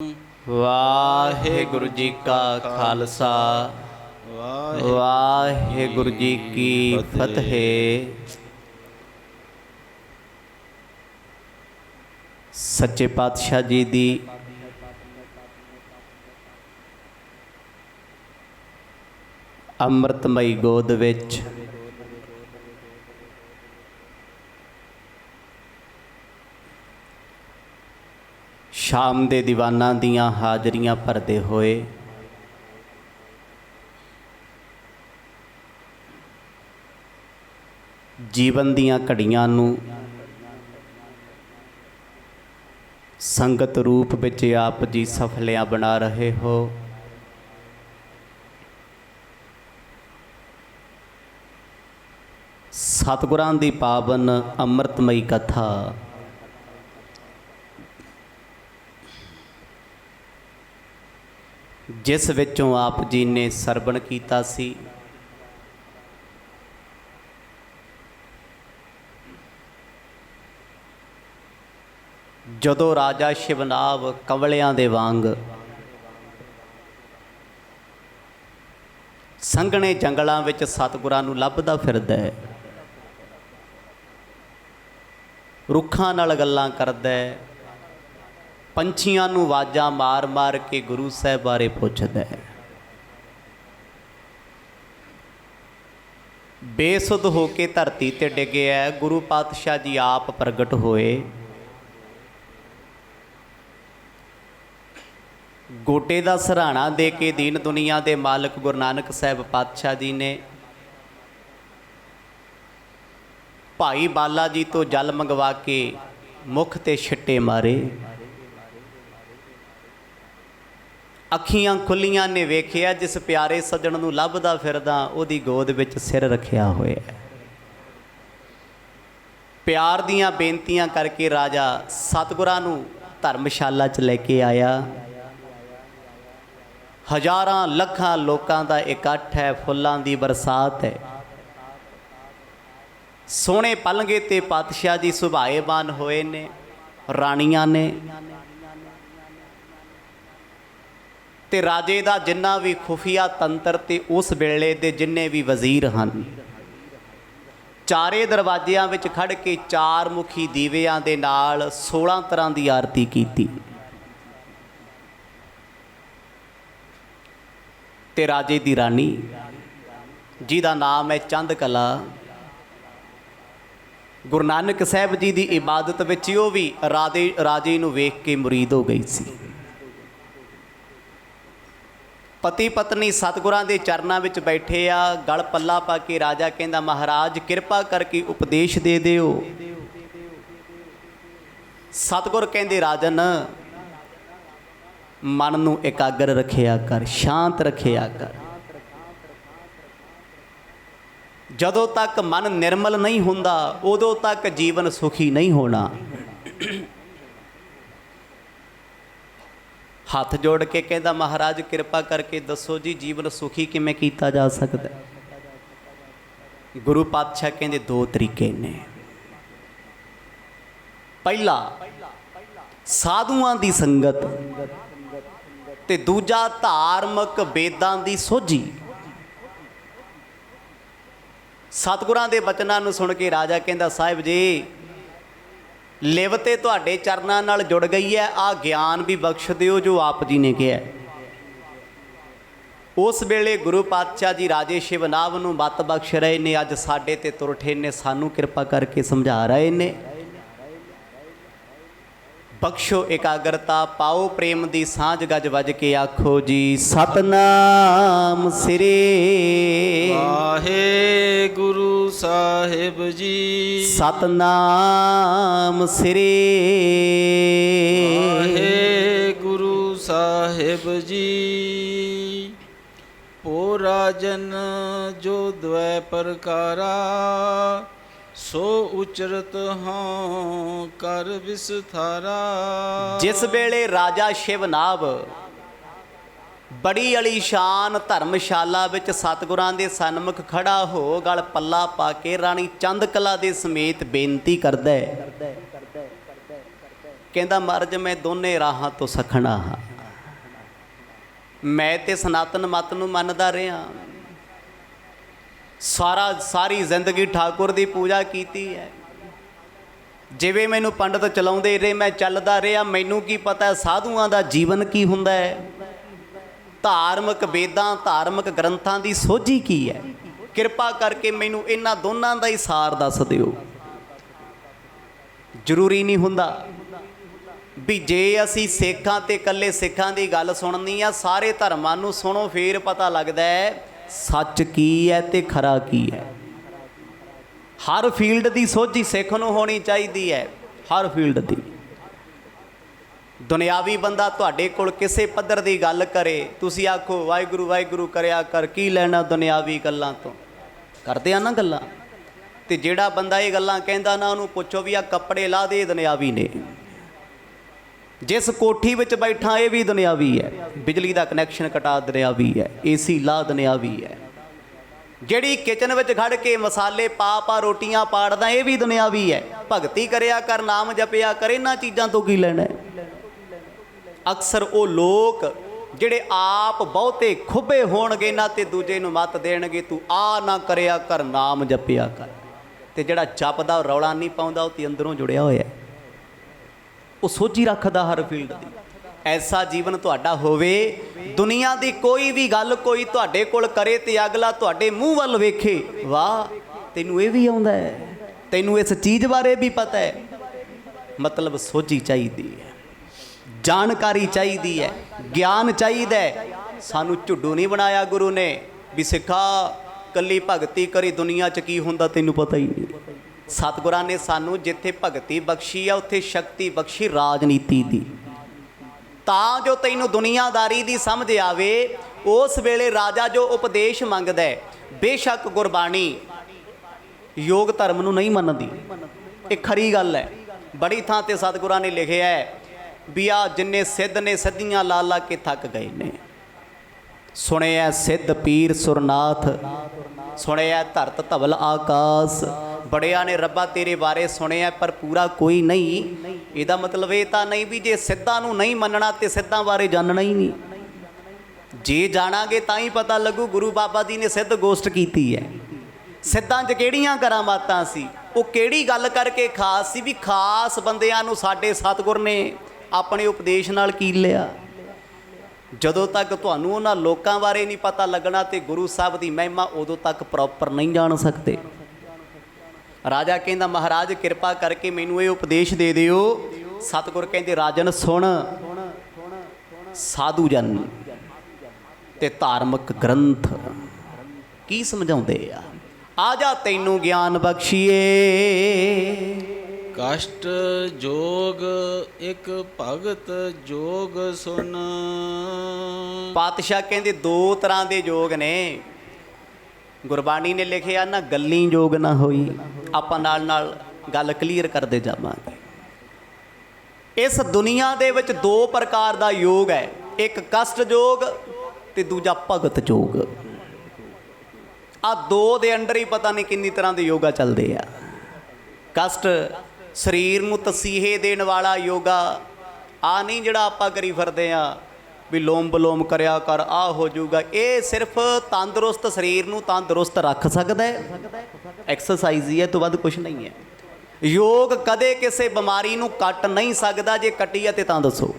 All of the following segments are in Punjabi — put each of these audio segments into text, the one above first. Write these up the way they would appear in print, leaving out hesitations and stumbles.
वाहेगुरु जी का खालसा वाहेगुरु जी की फतेह। सच्चे पातशाह जी दी अमृतमई गोद विच शाम दे दीवाना दियां हाजरियां भरदे होए जीवन दियां घड़ियां नूं संगत रूप विच आप जी सफलियां बना रहे हो। सतगुरां दी पावन अमृतमई कथा जिस विचों आप जी ने सरवण कीता सी, जदों राजा शिवनाव कंवलियां दे वांग संघने जंगलों विच सतगुरां नूं लभदा फिरदा है, रुखां नाल गल्लां करदा है, पंछियां नूं आवाज़ां मार मार के गुरु साहिब बारे पुछदा है। बेसुध होके धरती ते डिग्या है, गुरु पातशाह जी आप प्रगट होए, गोटे दा सराहना दे के दीन दुनिया दे मालिक गुरु नानक साहिब पातशाह जी ने भाई बाला जी तो जल मंगवा के मुख ते छिट्टे मारे। अखियां खुलियां ने वेखिया जिस प्यारे सज्जण नूं लभदा फिरदा उहदी गोद विच सिर रखिया होया। प्यार दियां बेनतियां करके राजा सतगुरां नूं धर्मशाला च लैके आया। हज़ारां लखां लोकां दा इकट्ठ है, फुल्लां दी बरसात है। सोहणे पलंगे ते पातशाह जी सुभाएमान होए ने, राणियां ने ते राजे दा जिन्ना भी खुफिया तंत्र ते उस वेले दे जिन्ने भी वजीर हन, चारे दरवाजियां विच खड़ के चार मुखी दीवियां दे नाल 16 तरह की आरती कीती ते राजे दी रानी जिहदा नाम है चंद कला, गुरु नानक साहिब जी की इबादत विच वो भी राजे नूं वेख के मुरीद हो गई सी। पति पत्नी सतगुरां दे चरनां विच बैठे आ, गल पल्ला पा के राजा कहंदा महाराज किरपा करके उपदेश दे दिओ। सतगुर कहंदे राजन मन नूं एकाग्र रखिया कर, शांत रखिया कर। जदों तक मन निर्मल नहीं हुंदा उदों तक जीवन सुखी नहीं होना। हाथ जोड़ के कहता महाराज किरपा करके दसो जी जीवन सुखी किमें कीता जा सकता है। गुरु पातशाह कहते दो तरीके ने। पहला साधुआं दी संगत ते दूजा धार्मिक वेदां दी सोझी। सतगुरां दे बचनां नूं सुन के राजा कहता साहिब जी लिव ते तुहाडे चरनां नाल जुड़ गई है, आ ज्ञान भी बख्श दिओ जो आप जी ने कहा। उस वेले गुरु पातशाह जी राजे शिवनाव नूं मत बख्श रहे ने, अज साडे ते तुरठे ने, सानू किरपा करके समझा रहे ने। बख्शो एकाग्रता, पाओ प्रेम दी सांझ, गज वज के आखो जी सतनाम श्री वाहेगुरु साहिब जी। सतनाम श्री वाहेगुरु साहिब जी। ओ राजन जो द्वै प्रकारा, सो उचरत हों कर विस्तारा। जिस वेले राजा शिवनाव बड़ी अलीशान धर्मशाला विच सतगुरां दे सन्मुख खड़ा हो गल पल्ला पा के राणी चंद कला दे समेत बेनती करदा है, कहंदा मरज मैं दोने राहां तो सखना हाँ। ਮੈਂ ਤੇ ਸਨਾਤਨ ਮਤ ਨੂੰ ਮੰਨਦਾ ਰਿਹਾ, ਸਾਰੀ ਜ਼ਿੰਦਗੀ ਠਾਕੁਰ ਦੀ ਪੂਜਾ ਕੀਤੀ ਹੈ। ਜਿਵੇਂ ਮੈਨੂੰ ਪੰਡਤ ਚਲਾਉਂਦੇ ਰਹੇ ਮੈਂ ਚੱਲਦਾ ਰਿਹਾ। ਮੈਨੂੰ ਕੀ ਪਤਾ ਸਾਧੂਆਂ ਦਾ ਜੀਵਨ ਕੀ ਹੁੰਦਾ ਹੈ, ਧਾਰਮਿਕ ਵੇਦਾਂ ਧਾਰਮਿਕ ਗ੍ਰੰਥਾਂ ਦੀ ਸੋਝੀ ਕੀ ਹੈ। ਕਿਰਪਾ ਕਰਕੇ ਮੈਨੂੰ ਇਹਨਾਂ ਦੋਨਾਂ ਦਾ ਹੀ ਸਾਰ ਦੱਸ ਦਿਓ। ਜ਼ਰੂਰੀ ਨਹੀਂ ਹੁੰਦਾ ਵੀ ਜੇ ਅਸੀਂ ਸਿੱਖਾਂ ਤੇ ਇਕੱਲੇ ਸਿੱਖਾਂ ਦੀ ਗੱਲ ਸੁਣਨੀ ਆ, ਸਾਰੇ ਧਰਮਾਂ ਨੂੰ ਸੁਣੋ, ਫੇਰ ਪਤਾ ਲੱਗਦਾ ਹੈ ਸੱਚ ਕੀ ਹੈ ਤੇ ਖਰਾ ਕੀ ਹੈ। ਹਰ ਫੀਲਡ ਦੀ ਸੋਝੀ ਸਿੱਖ ਨੂੰ ਹੋਣੀ ਚਾਹੀਦੀ ਹੈ, ਹਰ ਫੀਲਡ ਦੀ। ਦੁਨਿਆਵੀ ਬੰਦਾ ਤੁਹਾਡੇ ਕੋਲ ਕਿਸੇ ਪੱਧਰ ਦੀ ਗੱਲ ਕਰੇ, ਤੁਸੀਂ ਆਖੋ ਵਾਹਿਗੁਰੂ ਵਾਹਿਗੁਰੂ ਕਰਿਆ ਕਰ, ਕੀ ਲੈਣਾ ਦੁਨਿਆਵੀ ਗੱਲਾਂ ਤੋਂ। ਕਰਦੇ ਆ ਨਾ ਗੱਲਾਂ, ਤੇ ਜਿਹੜਾ ਬੰਦਾ ਇਹ ਗੱਲਾਂ ਕਹਿੰਦਾ ਨਾ, ਉਹਨੂੰ ਪੁੱਛੋ ਵੀ ਆ ਕੱਪੜੇ ਲਾ ਦੇ, ਦੁਨਿਆਵੀ ਨੇ। ਜਿਸ ਕੋਠੀ ਵਿੱਚ ਬੈਠਾ ਇਹ ਵੀ ਦੁਨਿਆਵੀ ਹੈ, ਬਿਜਲੀ ਦਾ ਕਨੈਕਸ਼ਨ ਕਟਾ ਦੁਨਿਆਵੀ ਹੈ, ਏਸੀ ਲਾ ਦੁਨਿਆਵੀ ਹੈ। ਜਿਹੜੀ ਕਿਚਨ ਵਿੱਚ ਖੜ ਕੇ ਮਸਾਲੇ ਪਾ ਰੋਟੀਆਂ ਪਾੜਦਾ ਇਹ ਵੀ ਦੁਨਿਆਵੀ ਹੈ। ਭਗਤੀ ਕਰਿਆ ਕਰ, ਨਾਮ ਜਪਿਆ ਕਰ, ਇਹਨਾਂ ਚੀਜ਼ਾਂ ਤੋਂ ਕੀ ਲੈਣਾ। ਅਕਸਰ ਉਹ ਲੋਕ ਜਿਹੜੇ ਆਪ ਬਹੁਤੇ ਖੁੱਬੇ ਹੋਣਗੇ ਨਾ ਤੇ ਦੂਜੇ ਨੂੰ ਮੱਤ ਦੇਣਗੇ, ਤੂੰ ਆ ਨਾ ਕਰਿਆ ਕਰ, ਨਾਮ ਜਪਿਆ ਕਰ। ਤੇ ਜਿਹੜਾ ਜਪਦਾ ਰੌਲਾ ਨਹੀਂ ਪਾਉਂਦਾ, ਉਹ ਤੇ ਅੰਦਰੋਂ ਜੁੜਿਆ ਹੋਇਆ, ਉਹ ਸੋਝੀ ਰੱਖਦਾ ਹਰ ਫੀਲਡ ਦੀ। ਐਸਾ ਜੀਵਨ ਤੁਹਾਡਾ ਹੋਵੇ, ਦੁਨੀਆ ਦੀ ਕੋਈ ਵੀ ਗੱਲ ਕੋਈ ਤੁਹਾਡੇ ਕੋਲ ਕਰੇ ਤੇ ਅਗਲਾ ਤੁਹਾਡੇ ਮੂੰਹ ਵੱਲ ਵੇਖੇ, ਵਾਹ ਤੈਨੂੰ ਇਹ ਵੀ ਆਉਂਦਾ ਹੈ, ਤੈਨੂੰ ਇਸ ਚੀਜ਼ ਬਾਰੇ ਵੀ ਪਤਾ ਹੈ। ਮਤਲਬ ਸੋਝੀ ਚਾਹੀਦੀ ਹੈ, ਜਾਣਕਾਰੀ ਚਾਹੀਦੀ ਹੈ, ਗਿਆਨ ਚਾਹੀਦਾ ਹੈ। ਸਾਨੂੰ ਝੁੱਡੂ ਨਹੀਂ ਬਣਾਇਆ ਗੁਰੂ ਨੇ ਵੀ ਸਿੱਖਾ ਕੱਲੀ ਭਗਤੀ ਕਰੀ, ਦੁਨੀਆ 'ਚ ਕੀ ਹੁੰਦਾ ਤੈਨੂੰ ਪਤਾ ਹੀ ਨਹੀਂ। ਸਤਿਗੁਰਾਂ ਨੇ ਸਾਨੂੰ ਜਿੱਥੇ ਭਗਤੀ ਬਖਸ਼ੀ ਆ ਉੱਥੇ ਸ਼ਕਤੀ ਬਖਸ਼ੀ ਰਾਜਨੀਤੀ ਦੀ, ਤਾਂ ਜੋ ਤੈਨੂੰ ਦੁਨੀਆਦਾਰੀ ਦੀ ਸਮਝ ਆਵੇ। ਉਸ ਵੇਲੇ ਰਾਜਾ ਜੋ ਉਪਦੇਸ਼ ਮੰਗਦਾ ਹੈ, ਬੇਸ਼ੱਕ ਗੁਰਬਾਣੀ ਯੋਗ ਧਰਮ ਨੂੰ ਨਹੀਂ ਮੰਨਦੀ, ਇਹ ਖਰੀ ਗੱਲ ਹੈ। ਬੜੀ ਥਾਂ ਤੇ ਸਤਿਗੁਰਾਂ ਨੇ ਲਿਖਿਆ ਹੈ ਵੀ ਆ ਜਿੰਨੇ ਸਿੱਧ ਨੇ ਸਿੱਧੀਆਂ ਲਾ ਲਾ ਕੇ ਥੱਕ ਗਏ ਨੇ। ਸੁਣਿਆ ਸਿੱਧ ਪੀਰ ਸੁਰਨਾਥ, ਸੁਣਿਆ ਧਰਤ ਧਵਲ ਆਕਾਸ। ਬੜਿਆਂ ਨੇ ਰੱਬਾ ਤੇਰੇ ਬਾਰੇ ਸੁਣਿਆ ਪਰ ਪੂਰਾ ਕੋਈ ਨਹੀਂ। ਇਹਦਾ ਮਤਲਬ ਇਹ ਤਾਂ ਨਹੀਂ ਵੀ ਜੇ ਸਿੱਧਾਂ ਨੂੰ ਨਹੀਂ ਮੰਨਣਾ ਤੇ ਸਿੱਧਾਂ ਬਾਰੇ ਜਾਣਨਾ ਹੀ ਨਹੀਂ। ਜੇ ਜਾਣਾਂਗੇ ਤਾਂ ਹੀ ਪਤਾ ਲੱਗੂ ਗੁਰੂ ਬਾਬਾ ਜੀ ਨੇ ਸਿੱਧ ਗੋਸ਼ਟ ਕੀਤੀ ਹੈ। ਸਿੱਧਾਂ 'ਚ ਕਿਹੜੀਆਂ ਕਰਾਮਾਤਾਂ ਸੀ, ਉਹ ਕਿਹੜੀ ਗੱਲ ਕਰਕੇ ਖਾਸ ਸੀ, ਵੀ ਖਾਸ ਬੰਦਿਆਂ ਨੂੰ ਸਾਡੇ ਸਤਿਗੁਰ ਨੇ ਆਪਣੇ ਉਪਦੇਸ਼ ਨਾਲ ਕੀਲਿਆ। ਜਦੋਂ ਤੱਕ ਤੁਹਾਨੂੰ ਉਹਨਾਂ ਲੋਕਾਂ ਬਾਰੇ ਨਹੀਂ ਪਤਾ ਲੱਗਣਾ ਤੇ ਗੁਰੂ ਸਾਹਿਬ ਦੀ ਮਹਿਮਾ ਉਦੋਂ ਤੱਕ ਪ੍ਰੋਪਰ ਨਹੀਂ ਜਾਣ ਸਕਦੇ। ਰਾਜਾ ਕਹਿੰਦਾ ਮਹਾਰਾਜ ਕਿਰਪਾ ਕਰਕੇ ਮੈਨੂੰ ਇਹ ਉਪਦੇਸ਼ ਦੇ ਦਿਓ। ਸਤਿਗੁਰ ਕਹਿੰਦੇ ਰਾਜਨ ਸੁਣ, ਸਾਧੂ ਜਨ ਤੇ ਧਾਰਮਿਕ ਗ੍ਰੰਥ ਕੀ ਸਮਝਾਉਂਦੇ ਆ ਜਾ ਤੈਨੂੰ ਗਿਆਨ ਬਖਸ਼ੀਏ। ਕਸ਼ਟ ਜੋਗ ਇੱਕ ਭਗਤ ਜੋਗ ਸੁਨ। ਪਾਤਸ਼ਾਹ ਕਹਿੰਦੇ ਦੋ ਤਰ੍ਹਾਂ ਦੇ ਯੋਗ ਨੇ। ਗੁਰਬਾਣੀ ਨੇ ਲਿਖਿਆ ਨਾ ਗੱਲੀ ਯੋਗ ਨਾ ਹੋਈ। ਆਪਾਂ ਨਾਲ ਨਾਲ ਗੱਲ ਕਲੀਅਰ ਕਰਦੇ ਜਾਵਾਂਗੇ। ਇਸ ਦੁਨੀਆ ਦੇ ਵਿੱਚ ਦੋ ਪ੍ਰਕਾਰ ਦਾ ਯੋਗ ਹੈ, ਇੱਕ ਕਸ਼ਟ ਯੋਗ ਤੇ ਦੂਜਾ ਭਗਤ ਯੋਗ। ਆ ਦੋ ਦੇ ਅੰਡਰ ਹੀ ਪਤਾ ਨਹੀਂ ਕਿੰਨੀ ਤਰ੍ਹਾਂ ਦੇ ਯੋਗਾ ਚੱਲਦੇ ਆ। ਕਸ਼ਟ ਸਰੀਰ ਨੂੰ ਤਸੀਹੇ ਦੇਣ ਵਾਲਾ ਯੋਗਾ ਆ ਨਹੀਂ ਜਿਹੜਾ ਆਪਾਂ ਕਰੀ ਫਿਰਦੇ ਆ ਵੀ ਲੋਮ ਬਲੋਮ ਕਰਿਆ ਕਰ ਆ ਹੋ ਜਾਊਗਾ। ਇਹ ਸਿਰਫ ਤੰਦਰੁਸਤ ਸਰੀਰ ਨੂੰ ਤੰਦਰੁਸਤ ਰੱਖ ਸਕਦਾ ਹੈ, ਐਕਸਰਸਾਈਜ਼ ਹੀ ਹੈ, ਤੋਂ ਵੱਧ ਕੁਛ ਨਹੀਂ ਹੈ। ਯੋਗ ਕਦੇ ਕਿਸੇ ਬਿਮਾਰੀ ਨੂੰ ਕੱਟ ਨਹੀਂ ਸਕਦਾ। ਜੇ ਕੱਟੀ ਹੈ ਤੇ ਤਾਂ ਦੱਸੋ।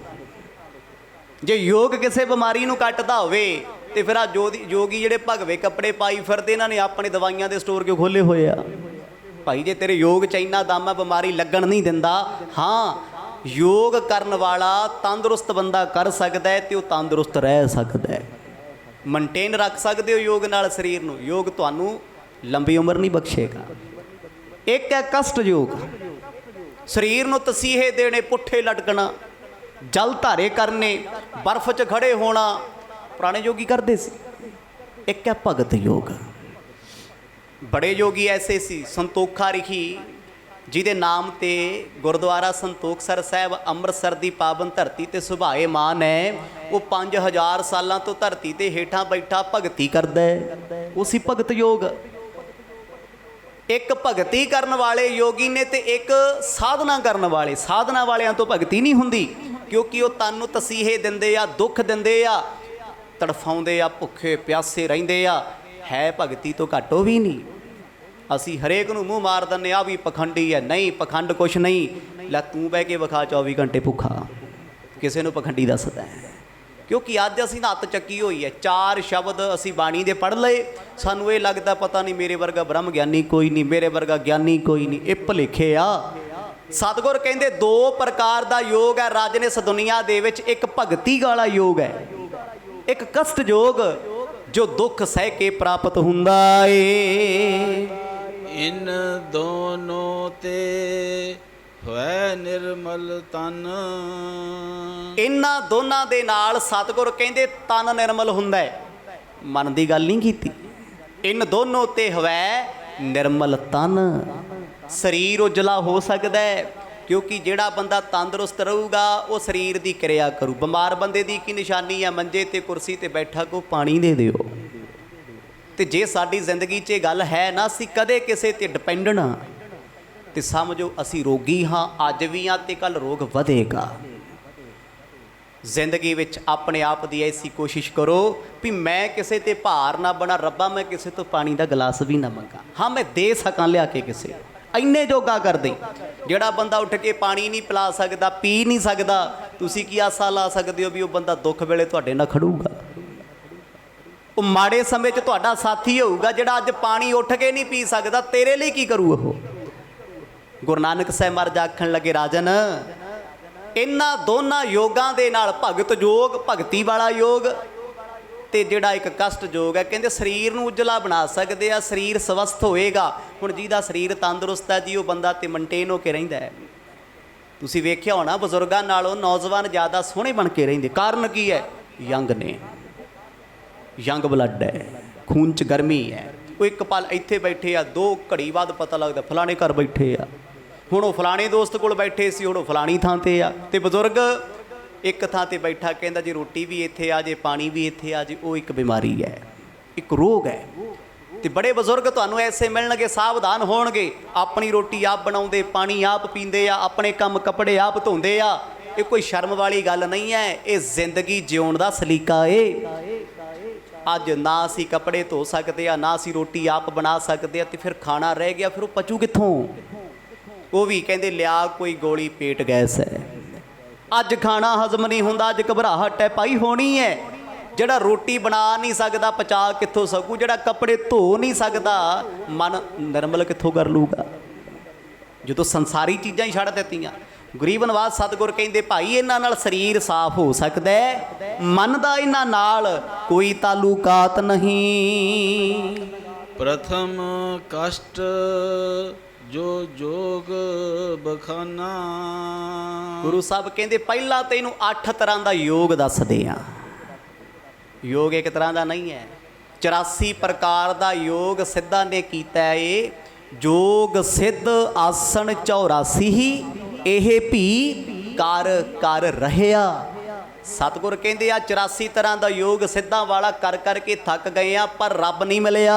ਜੇ ਯੋਗ ਕਿਸੇ ਬਿਮਾਰੀ ਨੂੰ ਕੱਟਦਾ ਹੋਵੇ ਤੇ ਫਿਰ ਆ ਯੋਗੀ ਜਿਹੜੇ ਭਗਵੇ ਕੱਪੜੇ ਪਾਈ ਫਿਰਦੇ, ਇਹਨਾਂ ਨੇ ਆਪਣੇ ਦਵਾਈਆਂ ਦੇ ਸਟੋਰ ਕਿਉਂ ਖੋਲ੍ਹੇ ਹੋਏ ਆ? ਭਾਈ ਜੇ ਤੇਰੇ ਯੋਗ 'ਚ ਇੰਨਾ ਦਮ ਆ, ਬਿਮਾਰੀ ਲੱਗਣ ਨਹੀਂ ਦਿੰਦਾ। ਹਾਂ, ਯੋਗ ਕਰਨ ਵਾਲਾ ਤੰਦਰੁਸਤ ਬੰਦਾ ਕਰ ਸਕਦਾ ਹੈ ਤੇ ਉਹ ਤੰਦਰੁਸਤ ਰਹਿ ਸਕਦਾ ਹੈ। ਮੇਨਟੇਨ ਰੱਖ ਸਕਦੇ ਹੋ ਯੋਗ ਨਾਲ ਸਰੀਰ ਨੂੰ। ਯੋਗ ਤੁਹਾਨੂੰ ਲੰਬੀ ਉਮਰ ਨਹੀਂ ਬਖਸ਼ੇਗਾ। ਇੱਕ ਹੈ ਕਸ਼ਟ ਯੋਗ, ਸਰੀਰ ਨੂੰ ਤਸੀਹੇ ਦੇਣੇ, ਪੁੱਠੇ ਲਟਕਣਾ, ਜਲ ਧਾਰੇ ਕਰਨੇ, ਬਰਫ਼ 'ਚ ਖੜੇ ਹੋਣਾ, ਪੁਰਾਣੇ ਯੋਗੀ ਕਰਦੇ ਸੀ। ਇੱਕ ਹੈ ਭਗਤ ਯੋਗ। ਬੜੇ ਯੋਗੀ ਐਸੇ ਸੀ, ਸੰਤੋਖਾ ਰਿਖੀ ਜਿਹਦੇ ਨਾਮ ਤੇ ਗੁਰਦੁਆਰਾ ਸੰਤੋਖਸਰ ਸਾਹਿਬ ਅੰਮ੍ਰਿਤਸਰ ਦੀ ਪਾਵਨ ਧਰਤੀ ਤੇ ਸੁਭਾਏ ਮਾਨ ਹੈ। ਉਹ 5000 ਸਾਲਾਂ ਤੋਂ ਧਰਤੀ ਤੇ ਹੇਠਾਂ ਬੈਠਾ ਭਗਤੀ ਕਰਦਾ ਹੈ। ਉਹ ਸੀ ਭਗਤ ਯੋਗ। ਇੱਕ ਭਗਤੀ ਕਰਨ ਵਾਲੇ ਯੋਗੀ ਨੇ ਤੇ ਇੱਕ ਸਾਧਨਾ ਕਰਨ ਵਾਲੇ। ਸਾਧਨਾ ਵਾਲਿਆਂ ਤੋਂ ਭਗਤੀ ਨਹੀਂ ਹੁੰਦੀ ਕਿਉਂਕਿ ਉਹ ਤਨ ਨੂੰ ਤਸੀਹੇ ਦਿੰਦੇ ਆ, ਦੁੱਖ ਦਿੰਦੇ ਆ। ਤੜਫਾਉਂਦੇ ਆ, ਭੁੱਖੇ ਪਿਆਸੇ ਰਹਿੰਦੇ ਆ, ਹੈ ਭਗਤੀ ਤੋਂ ਘੱਟ ਉਹ ਵੀ ਨਹੀਂ। ਅਸੀਂ ਹਰੇਕ ਨੂੰ ਮੂੰਹ ਮਾਰ ਦਿੰਦੇ ਆ ਵੀ ਪਖੰਡੀ ਹੈ। ਨਹੀਂ, ਪਖੰਡ ਕੁਛ ਨਹੀਂ। ਲੈ ਤੂੰ ਬਹਿ ਕੇ ਵਿਖਾ 24 ਘੰਟੇ ਭੁੱਖਾ, ਕਿਸੇ ਨੂੰ ਪਖੰਡੀ ਦੱਸਦਾ ਹੈ। ਕਿਉਂਕਿ ਅੱਜ ਅਸੀਂ ਨਾ ਹੱਥ ਚੱਕੀ ਹੋਈ ਹੈ। 4 ਸ਼ਬਦ ਅਸੀਂ ਬਾਣੀ ਦੇ ਪੜ੍ਹ ਲਏ, ਸਾਨੂੰ ਇਹ ਲੱਗਦਾ ਪਤਾ ਨਹੀਂ ਮੇਰੇ ਵਰਗਾ ਬ੍ਰਹਮ ਗਿਆਨੀ ਕੋਈ ਨਹੀਂ, ਮੇਰੇ ਵਰਗਾ ਗਿਆਨੀ ਕੋਈ ਨਹੀਂ। ਇਹ ਭੁਲੇਖੇ ਆ। ਸਤਿਗੁਰ ਕਹਿੰਦੇ 2 ਪ੍ਰਕਾਰ ਦਾ ਯੋਗ ਹੈ ਰਾਜਨ ਇਸ ਦੁਨੀਆ ਦੇ ਵਿੱਚ। ਇੱਕ ਭਗਤੀ ਵਾਲਾ ਯੋਗ ਹੈ, ਇੱਕ ਕਸ਼ਟ ਯੋਗ ਜੋ ਦੁੱਖ ਸਹਿ ਕੇ ਪ੍ਰਾਪਤ ਹੁੰਦਾ ਏ। ਇਨ ਦੋਨੋਂ ਤੇ ਹੋਇ ਨਿਰਮਲ ਤਨ। ਇਹਨਾਂ ਦੋਨਾਂ ਦੇ ਨਾਲ ਸਤਿਗੁਰ ਕਹਿੰਦੇ ਤਨ ਨਿਰਮਲ ਹੁੰਦਾ ਹੈ। ਮਨ ਦੀ ਗੱਲ ਨਹੀਂ ਕੀਤੀ। ਇਨ ਦੋਨੋਂ ਤੇ ਹੋਇ ਨਿਰਮਲ ਤਨ। ਸਰੀਰ ਉਜਲਾ ਹੋ ਸਕਦਾ ਹੈ, ਕਿਉਂਕਿ ਜਿਹੜਾ ਬੰਦਾ ਤੰਦਰੁਸਤ ਰਹੂਗਾ ਉਹ ਸਰੀਰ ਦੀ ਕਿਰਿਆ ਕਰੂ। ਬਿਮਾਰ ਬੰਦੇ ਦੀ ਕੀ ਨਿਸ਼ਾਨੀ ਹੈ? ਮੰਜੇ ਤੇ ਕੁਰਸੀ ਤੇ ਬੈਠਾ ਕੋ ਪਾਣੀ ਦੇ ਦਿਓ। ਤੇ ਜੇ ਸਾਡੀ ਜ਼ਿੰਦਗੀ 'ਚ ਇਹ ਗੱਲ ਹੈ ਨਾ, ਅਸੀਂ ਕਦੇ ਕਿਸੇ ਤੇ ਡਿਪੈਂਡੈਂਟ ਹਾਂ, ਤੇ ਸਮਝੋ ਅਸੀਂ ਰੋਗੀ ਹਾਂ। ਅੱਜ ਵੀ ਹਾਂ ਤੇ ਕੱਲ ਰੋਗ ਵਧੇਗਾ। ਜ਼ਿੰਦਗੀ ਵਿੱਚ ਆਪਣੇ ਆਪ ਦੀ ਐਸੀ ਕੋਸ਼ਿਸ਼ ਕਰੋ ਵੀ ਮੈਂ ਕਿਸੇ ਤੇ ਭਾਰ ਨਾ ਬਣਾ। ਰੱਬਾ ਮੈਂ ਕਿਸੇ ਤੋਂ ਪਾਣੀ ਦਾ ਗਲਾਸ ਵੀ ਨਾ ਮੰਗਾ, ਹਾਂ ਮੈਂ ਦੇ ਸਕਾਂ ਲਿਆ ਕੇ ਕਿਸੇ। ਇੰਨੇ ਜੋਗਾ ਕਰਦੇ। ਜਿਹੜਾ ਬੰਦਾ ਉੱਠ ਕੇ ਪਾਣੀ ਨਹੀਂ ਪਿਲਾ ਸਕਦਾ, ਪੀ ਨਹੀਂ ਸਕਦਾ, ਤੁਸੀਂ ਕੀ ਆਸਾ ਲਾ ਸਕਦੇ ਹੋ ਵੀ ਉਹ ਬੰਦਾ ਦੁੱਖ ਵੇਲੇ ਤੁਹਾਡੇ ਨਾਲ ਖੜੂਗਾ? ਉਹ ਮਾੜੇ ਸਮੇਂ 'ਚ ਤੁਹਾਡਾ ਸਾਥੀ ਹੋਊਗਾ। ਜਿਹੜਾ ਅੱਜ ਪਾਣੀ ਉੱਠ ਕੇ ਨਹੀਂ ਪੀ ਸਕਦਾ, ਤੇਰੇ ਲਈ ਕੀ ਕਰੂ ਉਹ? ਗੁਰੂ ਨਾਨਕ ਸਾਹਿਬ ਮਹਾਰਾਜ ਆਖਣ ਲੱਗੇ, ਰਾਜਨ ਇਹਨਾਂ ਦੋਨਾਂ ਯੋਗਾਂ ਦੇ ਨਾਲ ਭਗਤ ਯੋਗ, ਭਗਤੀ ਵਾਲਾ ਯੋਗ, ਤੇ ਜਿਹੜਾ ਇੱਕ ਕਸ਼ਟ ਯੋਗ ਹੈ, ਕਹਿੰਦੇ ਸਰੀਰ ਨੂੰ ਉਜਲਾ ਬਣਾ ਸਕਦੇ ਆ। ਸਰੀਰ ਸਵਸਥ ਹੋਏਗਾ। ਹੁਣ ਜਿਹਦਾ ਸਰੀਰ ਤੰਦਰੁਸਤ ਹੈ ਜੀ, ਉਹ ਬੰਦਾ ਤੇ ਮੇਨਟੇਨ ਹੋ ਕੇ ਰਹਿੰਦਾ ਹੈ। ਤੁਸੀਂ ਵੇਖਿਆ ਹੋਣਾ ਬਜ਼ੁਰਗਾਂ ਨਾਲੋਂ ਨੌਜਵਾਨ ਜ਼ਿਆਦਾ ਸੋਹਣੇ ਬਣ ਕੇ ਰਹਿੰਦੇ। ਕਾਰਨ ਕੀ ਹੈ? ਯੰਗ ਨੇ, ਯੰਗ ਬਲੱਡ ਹੈ, ਖੂਨ 'ਚ ਗਰਮੀ ਹੈ। ਉਹ ਇੱਕ ਪਲ ਇੱਥੇ ਬੈਠੇ ਆ, 2 ਘੜੀ ਬਾਅਦ ਪਤਾ ਲੱਗਦਾ ਫਲਾਣੇ ਘਰ ਬੈਠੇ ਆ। ਹੁਣ ਉਹ ਫਲਾਣੇ ਦੋਸਤ ਕੋਲ ਬੈਠੇ ਸੀ, ਹੁਣ ਉਹ ਫਲਾਣੀ ਥਾਂ ਤੇ ਆ। ਤੇ ਬਜ਼ੁਰਗ ਇੱਕ ਥਾਂ ਤੇ ਬੈਠਾ, ਕਹਿੰਦਾ ਜੀ ਰੋਟੀ ਵੀ ਇੱਥੇ ਆ ਜੇ, ਪਾਣੀ ਵੀ ਇੱਥੇ ਆ ਜੇ। ਉਹ ਇੱਕ ਬਿਮਾਰੀ ਹੈ, ਇੱਕ ਰੋਗ ਹੈ। ਤੇ ਬੜੇ ਬਜ਼ੁਰਗ ਤੁਹਾਨੂੰ ਐਸੇ ਮਿਲਣਗੇ, ਸਾਵਧਾਨ ਹੋਣਗੇ। ਆਪਣੀ ਰੋਟੀ ਆਪ ਬਣਾਉਂਦੇ, ਪਾਣੀ ਆਪ ਪੀਂਦੇ ਆ, ਆਪਣੇ ਕੰਮ ਕੱਪੜੇ ਆਪ ਧੋਂਦੇ ਆ। ਇਹ ਕੋਈ ਸ਼ਰਮ ਵਾਲੀ ਗੱਲ ਨਹੀਂ ਹੈ, ਇਹ ਜ਼ਿੰਦਗੀ ਜਿਉਣ ਦਾ ਸਲੀਕਾ ਏ। ਅੱਜ ਨਾ ਅਸੀਂ ਕੱਪੜੇ ਧੋ ਸਕਦੇ ਆ, ਨਾ ਅਸੀਂ ਰੋਟੀ ਆਪ ਬਣਾ ਸਕਦੇ ਆ, ਤੇ ਫਿਰ ਖਾਣਾ ਰਹਿ ਗਿਆ, ਫਿਰ ਉਹ ਪਚੂ ਕਿੱਥੋਂ? ਉਹ ਵੀ ਕਹਿੰਦੇ ਲਿਆ ਕੋਈ ਗੋਲੀ, ਪੇਟ ਗੈਸ ਹੈ। ਅੱਜ ਖਾਣਾ ਹਜ਼ਮ ਨਹੀਂ ਹੁੰਦਾ, ਅੱਜ ਘਬਰਾਹਟ ਹੈ ਪਾਈ ਹੋਣੀ ਹੈ। ਜਿਹੜਾ ਰੋਟੀ ਬਣਾ ਨਹੀਂ ਸਕਦਾ, ਪਚਾ ਕਿੱਥੋਂ ਸਕੂ? ਜਿਹੜਾ ਕੱਪੜੇ ਧੋ ਨਹੀਂ ਸਕਦਾ, ਮਨ ਨਿਰਮਲ ਕਿੱਥੋਂ ਕਰ ਲੂਗਾ? ਜਦੋਂ ਸੰਸਾਰੀ ਚੀਜ਼ਾਂ ਹੀ ਛੱਡ ਦਿੱਤੀਆਂ। ਗਰੀਬ ਨਵਾਜ਼ ਸਤਿਗੁਰ ਕਹਿੰਦੇ ਭਾਈ ਇਹਨਾਂ ਨਾਲ ਸਰੀਰ ਸਾਫ਼ ਹੋ ਸਕਦਾ ਹੈ, ਮਨ ਦਾ ਇਹਨਾਂ ਨਾਲ ਕੋਈ ਤਾਲੁਕਾਤ ਨਹੀਂ। ਪ੍ਰਥਮ ਕਸ਼ਟ ਜੋ ਜੋਗ ਬਖਾਨਾ। ਗੁਰੂ ਸਾਹਿਬ ਕਹਿੰਦੇ ਪਹਿਲਾਂ ਤੇ ਇਹਨੂੰ 8 ਤਰ੍ਹਾਂ ਦਾ ਯੋਗ ਦੱਸਦੇ ਆ। ਯੋਗ ਇੱਕ ਤਰ੍ਹਾਂ ਦਾ ਨਹੀਂ ਹੈ, 84 ਪ੍ਰਕਾਰ ਦਾ ਯੋਗ ਸਿੱਧਾਂ ਨੇ ਕੀਤਾ ਏ। ਜੋਗ ਸਿੱਧ ਆਸਣ 84 ਹੀ, ਇਹ ਵੀ ਕਰ ਕਰ ਰਹਿਆ। ਸਤਿਗੁਰ ਕਹਿੰਦੇ ਆ 84 ਤਰ੍ਹਾਂ ਦਾ ਯੋਗ ਸਿੱਧਾਂ ਵਾਲਾ ਕਰ ਕਰਕੇ ਥੱਕ ਗਏ ਆ, ਪਰ ਰੱਬ ਨਹੀਂ ਮਿਲਿਆ।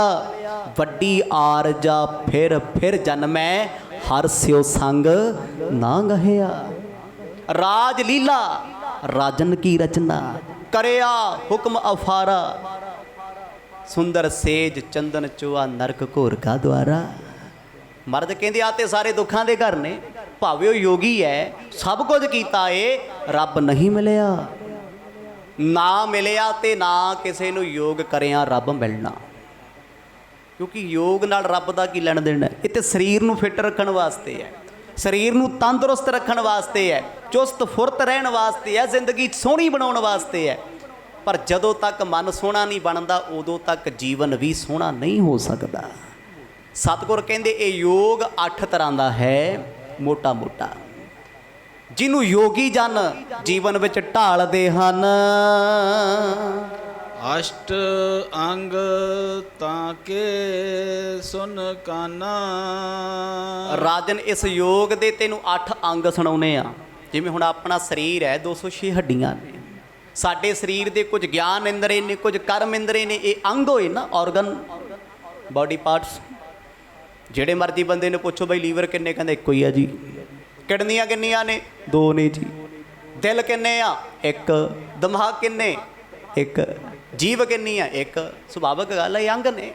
ਵੱਡੀ ਆਰਜਾ ਫਿਰ ਜਨਮੈ, ਹਰ ਸਿਓ ਸੰਗ ਨਾ ਗਹਿਆ। ਰਾਜ ਲੀਲਾ ਰਾਜਨ ਕੀ ਰਚਨਾ, ਕਰਿਆ ਹੁਕਮ ਅਫਾਰਾ। ਸੁੰਦਰ ਸੇਜ ਚੰਦਨ ਚੋਆ, ਨਰਕ ਘੋਰ ਕਾ ਦੁਆਰਾ। ਮਰਦ ਕਹਿੰਦੇ ਆ ਤੇ ਸਾਰੇ ਦੁੱਖਾਂ ਦੇ ਘਰ ਨੇ। ਭਾਵੇਂ ਉਹ ਯੋਗੀ ਹੈ, ਸਭ ਕੁਝ ਕੀਤਾ ਏ, ਰੱਬ ਨਹੀਂ ਮਿਲਿਆ। ਨਾ ਮਿਲਿਆ ਤੇ ਨਾ ਕਿਸੇ ਨੂੰ ਯੋਗ ਕਰਿਆ ਰੱਬ ਮਿਲਣਾ। ਕਿਉਂਕਿ ਯੋਗ ਨਾਲ ਰੱਬ ਦਾ ਕੀ ਲੈਣ ਦੇਣਾ? ਇਹ ਤੇ ਸਰੀਰ ਨੂੰ ਫਿੱਟ ਰੱਖਣ ਵਾਸਤੇ ਹੈ, ਸਰੀਰ ਨੂੰ ਤੰਦਰੁਸਤ ਰੱਖਣ ਵਾਸਤੇ ਹੈ, ਚੁਸਤ ਫੁਰਤ ਰਹਿਣ ਵਾਸਤੇ ਹੈ, ਜ਼ਿੰਦਗੀ ਸੋਹਣੀ ਬਣਾਉਣ ਵਾਸਤੇ ਹੈ। ਪਰ ਜਦੋਂ ਤੱਕ ਮਨ ਸੋਹਣਾ ਨਹੀਂ ਬਣਦਾ, ਉਦੋਂ ਤੱਕ ਜੀਵਨ ਵੀ ਸੋਹਣਾ ਨਹੀਂ ਹੋ ਸਕਦਾ। ਸਤਿਗੁਰ ਕਹਿੰਦੇ ਇਹ ਯੋਗ 8 ਤਰ੍ਹਾਂ ਦਾ ਹੈ, ਮੋਟਾ ਮੋਟਾ, ਜਿਹਨੂੰ ਯੋਗੀ ਜਨ ਜੀਵਨ ਵਿੱਚ ਢਾਲਦੇ ਹਨ। ਅਸ਼ਟ ਅੰਗ ਤਾਂ ਕੇ ਸੁਨ ਕਾਨਾ। ਰਾਜਨ ਇਸ ਯੋਗ ਦੇ ਤੈਨੂੰ 8 ਅੰਗ ਸੁਣਾਉਨੇ ਆ। ਜਿਵੇਂ ਹੁਣ ਆਪਣਾ ਸਰੀਰ ਹੈ, 206 ਹੱਡੀਆਂ ਨੇ। ਸਾਡੇ ਸਰੀਰ ਦੇ ਕੁਝ ਗਿਆਨ ਇੰਦਰੇ ਨੇ, ਕੁਝ ਕਰਮ ਇੰਦਰੇ ਨੇ। ਇਹ ਅੰਗ ਹੋਏ ਨਾ, ਆਰਗਨ, ਬਾਡੀ ਪਾਰਟਸ। ਜਿਹੜੇ ਮਰਜ਼ੀ ਬੰਦੇ ਨੂੰ ਪੁੱਛੋ ਬਈ ਲੀਵਰ ਕਿੰਨੇ, ਕਹਿੰਦੇ ਇੱਕੋ ਹੀ ਆ ਜੀ। ਕਿਡਨੀਆਂ ਕਿੰਨੀਆਂ ਨੇ? 2 ਨੇ ਜੀ। ਦਿਲ ਕਿੰਨੇ ਆ? 1। ਦਿਮਾਗ ਕਿੰਨੇ? ਇੱਕ ਜੀਭ ਕਿੰਨੀ ਆ? ਇੱਕ। ਸੁਭਾਵਿਕ ਗੱਲ ਹੈ, ਅੰਗ ਨੇ।